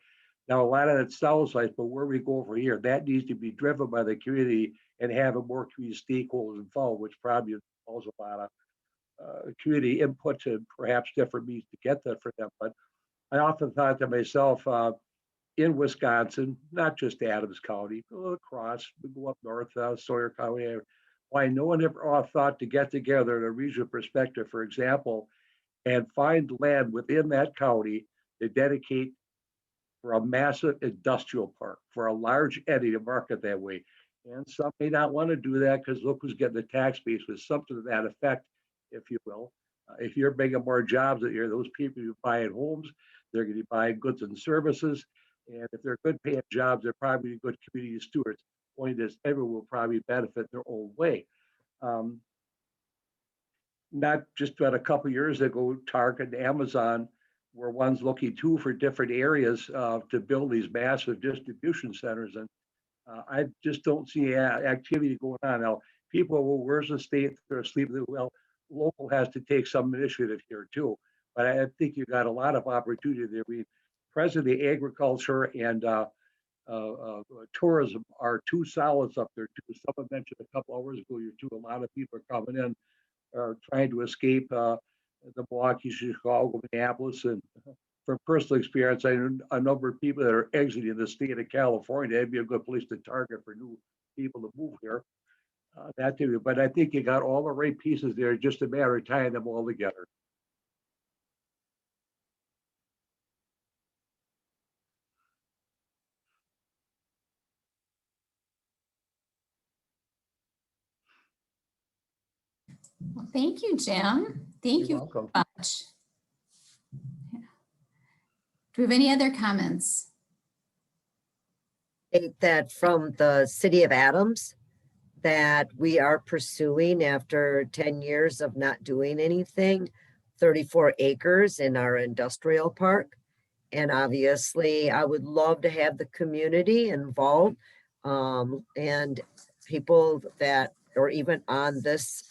P: Now, a lot of that sounds like, but where we go from here, that needs to be driven by the community and having more community stakeholders involved, which probably involves a lot of community input and perhaps different means to get that for them. But I often thought to myself, in Wisconsin, not just Adams County, go across, we go up north, Sawyer County, why no one ever thought to get together in a regional perspective, for example, and find land within that county to dedicate for a massive industrial park, for a large entity to market that way. And some may not want to do that because look who's getting the tax base, with something to that effect, if you will. If you're bringing more jobs that year, those people who buy homes, they're going to be buying goods and services. And if they're good paying jobs, they're probably good community stewards. Point is, everyone will probably benefit their own way. Not just about a couple of years ago, Target and Amazon were ones looking too for different areas to build these massive distribution centers. And I just don't see activity going on. Now, people, well, where's the state? They're asleep. Well, local has to take some initiative here too. But I think you've got a lot of opportunity there. Presently, agriculture and tourism are two solids up there too. Someone mentioned a couple hours ago, a lot of people are coming in, are trying to escape the Milwaukee, Chicago, Minneapolis. And from personal experience, I know a number of people that are exiting the state of California. That'd be a good place to target for new people to move here. But I think you got all the right pieces there, just a matter of tying them all together.
A: Well, thank you, Jim. Thank you very much. Do we have any other comments?
F: That from the city of Adams, that we are pursuing after 10 years of not doing anything, 34 acres in our industrial park. And obviously, I would love to have the community involved and people that are even on this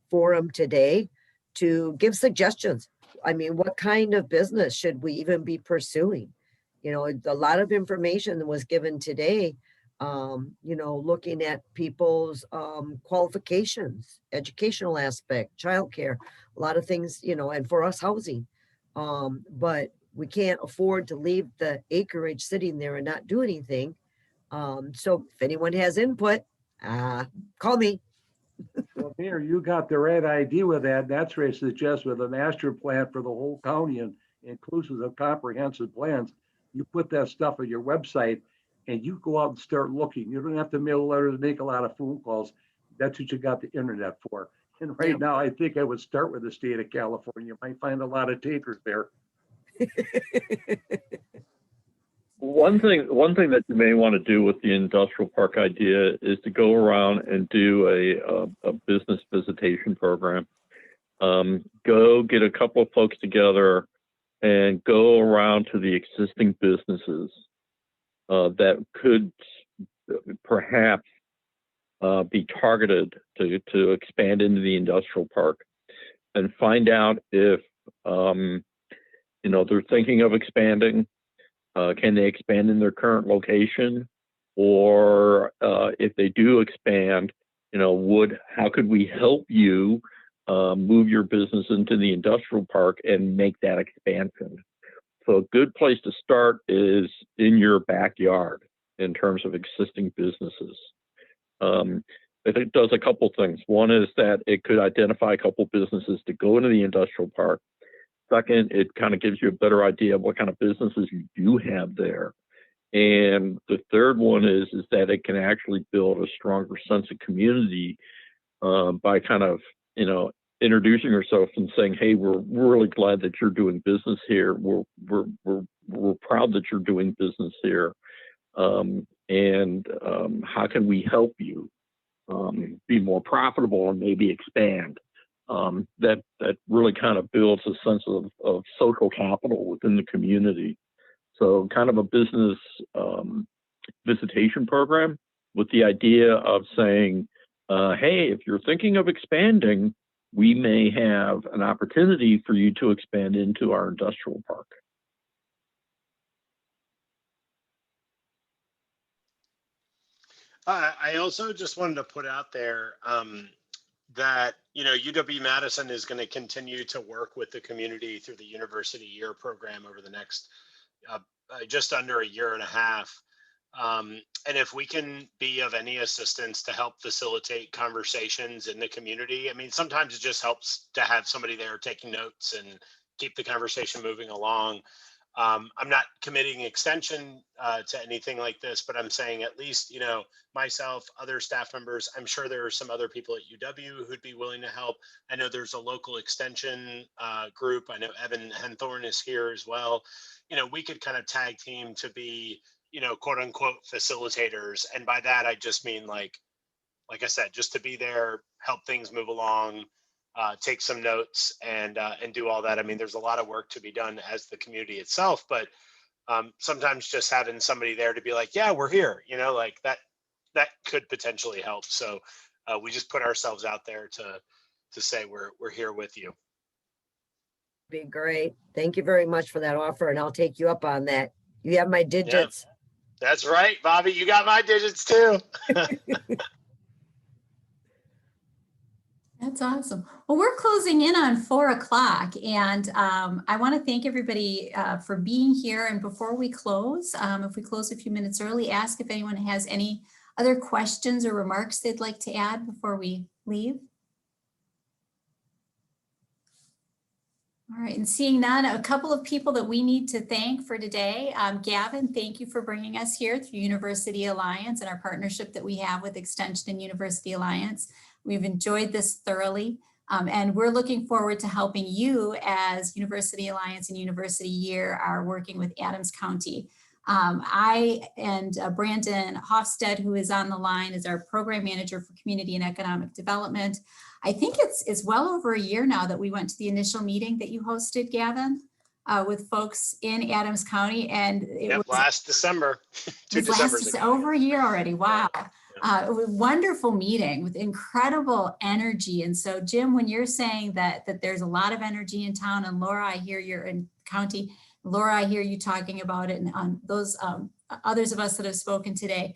F: forum today to give suggestions. I mean, what kind of business should we even be pursuing? You know, a lot of information was given today You know, looking at people's qualifications, educational aspect, childcare, a lot of things, you know, and for us, housing. But we can't afford to leave the acreage sitting there and not do anything. So if anyone has input, call me.
P: Well, Mayor, you got the right idea with that. That's what I suggest with a master plan for the whole county and inclusive of comprehensive plans. You put that stuff on your website and you go out and start looking. You don't have to mail letters, make a lot of phone calls. That's what you got the internet for. And right now, I think I would start with the state of California. You might find a lot of takers there.
G: One thing that you may want to do with the industrial park idea is to go around and do a business visitation program. Go get a couple of folks together and go around to the existing businesses that could perhaps be targeted to expand into the industrial park, and find out if you know, they're thinking of expanding. Can they expand in their current location? Or if they do expand, you know, how could we help you move your business into the industrial park and make that expansion? So a good place to start is in your backyard in terms of existing businesses. It does a couple things. One is that it could identify a couple businesses to go into the industrial park. Second, it kind of gives you a better idea of what kind of businesses you do have there. And the third one is that it can actually build a stronger sense of community by kind of, you know, introducing yourself and saying, hey, we're really glad that you're doing business here. We're proud that you're doing business here. And how can we help you be more profitable and maybe expand? That really kind of builds a sense of social capital within the community. So kind of a business visitation program with the idea of saying, hey, if you're thinking of expanding, we may have an opportunity for you to expand into our industrial park.
C: I also just wanted to put out there that, you know, UW-Madison is going to continue to work with the community through the University Year program over the next just under a year and a half. And if we can be of any assistance to help facilitate conversations in the community, I mean, sometimes it just helps to have somebody there taking notes and keep the conversation moving along. I'm not committing extension to anything like this, but I'm saying at least, you know, myself, other staff members, I'm sure there are some other people at UW who'd be willing to help. I know there's a local extension group. I know Evan Henthorne is here as well. You know, we could kind of tag team to be, you know, quote unquote facilitators. And by that, I just mean like I said, just to be there, help things move along, take some notes and do all that. I mean, there's a lot of work to be done as the community itself, but sometimes just having somebody there to be like, yeah, we're here, you know, like that could potentially help. So we just put ourselves out there to say we're here with you.
F: Be great. Thank you very much for that offer, and I'll take you up on that. You have my digits.
C: Yeah, that's right, Bobby. You got my digits too.
A: That's awesome. Well, we're closing in on 4 o'clock, and I want to thank everybody for being here. And before we close, if we close a few minutes early, ask if anyone has any other questions or remarks they'd like to add before we leave. All right, and seeing none, a couple of people that we need to thank for today. Gavin, thank you for bringing us here through University Alliance and our partnership that we have with Extension and University Alliance. We've enjoyed this thoroughly, and we're looking forward to helping you as University Alliance and University Year are working with Adams County. I and Brandon Hofstede, who is on the line, is our program manager for community and economic development. I think it's well over a year now that we went to the initial meeting that you hosted, Gavin, with folks in Adams County, and it was
C: last December. 2 Decembers ago.
A: Over a year already. Wow. It was a wonderful meeting with incredible energy. And so, Jim, when you're saying that there's a lot of energy in town, and Laura, I hear you're in county. Laura, I hear you talking about it, and those others of us that have spoken today.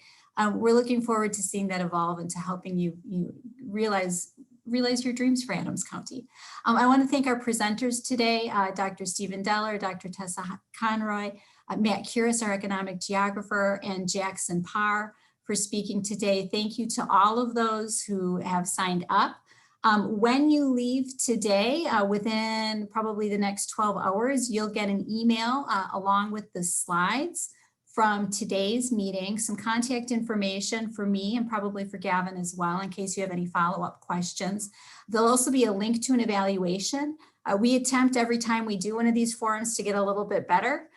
A: we're looking forward to seeing that evolve and to helping you realize your dreams for Adams County. I want to thank our presenters today, Dr. Stephen Deller, Dr. Tessa Conroy, Matt Curis, our economic geographer, and Jackson Parr for speaking today. Thank you to all of those who have signed up. When you leave today, within probably the next 12 hours, you'll get an email along with the slides from today's meeting, some contact information for me and probably for Gavin as well, in case you have any follow-up questions. There'll also be a link to an evaluation. We attempt every time we do one of these forums to get a little bit better.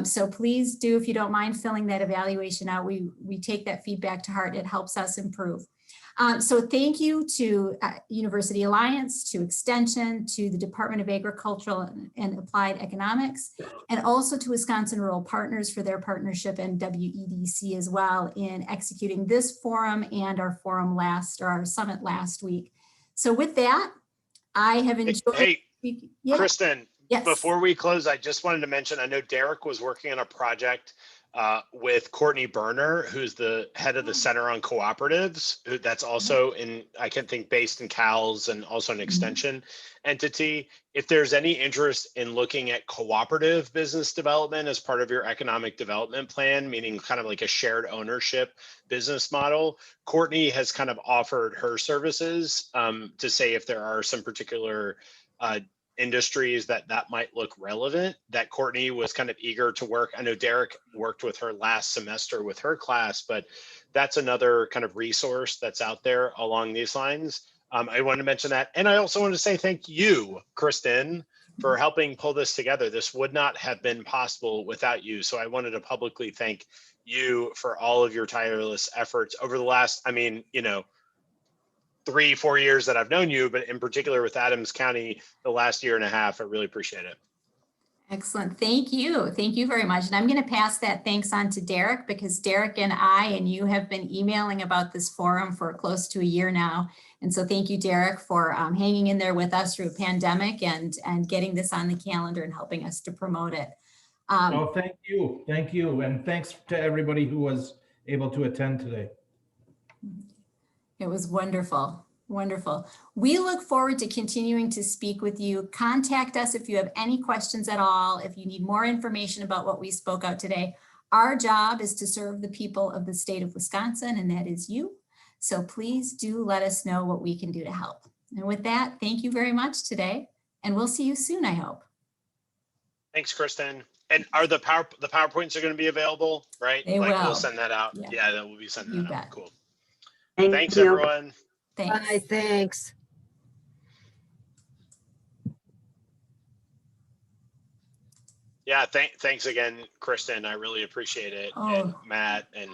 A: So please do, if you don't mind filling that evaluation out, we take that feedback to heart. It helps us improve. So thank you to University Alliance, to Extension, to the Department of Agricultural and Applied Economics, and also to Wisconsin Rural Partners for their partnership, and WEDC as well in executing this forum and our forum our summit last week. So with that, I have enjoyed.
C: Hey,
A: yeah.
C: Kristen,
A: yes.
C: Before we close, I just wanted to mention, I know Derek was working on a project with Courtney Berner, who's the head of the Center on Cooperatives, that's also I can think based in CALS and also an extension entity. If there's any interest in looking at cooperative business development as part of your economic development plan, meaning kind of like a shared ownership business model, Courtney has kind of offered her services to say if there are some particular industries that might look relevant, that Courtney was kind of eager to work. I know Derek worked with her last semester with her class, but that's another kind of resource that's out there along these lines. I wanted to mention that. And I also want to say thank you, Kristen, for helping pull this together. This would not have been possible without you. So I wanted to publicly thank you for all of your tireless efforts over the last, 3-4 years that I've known you, but in particular with Adams County, the last year and a half. I really appreciate it.
A: Excellent. Thank you. Thank you very much. And I'm going to pass that thanks on to Derek, because Derek and I and you have been emailing about this forum for close to a year now. And so thank you, Derek, for hanging in there with us through a pandemic and getting this on the calendar and helping us to promote it.
L: Oh, thank you. Thank you. And thanks to everybody who was able to attend today.
A: It was wonderful. Wonderful. We look forward to continuing to speak with you. Contact us if you have any questions at all, if you need more information about what we spoke out today. Our job is to serve the people of the state of Wisconsin, and that is you. So please do let us know what we can do to help. And with that, thank you very much today, and we'll see you soon, I hope.
C: Thanks, Kristen. And are the PowerPoints are going to be available, right?
A: They
C: will.
A: will.
C: We'll send that out.
A: Yeah,
C: that will be sent
A: you
C: out.
A: bet.
C: Cool.
F: Thanks,
C: everyone.
A: Thanks.
F: Bye, thanks.
C: Yeah, thanks again, Kristen. I really appreciate it.
A: Oh.
C: And Matt and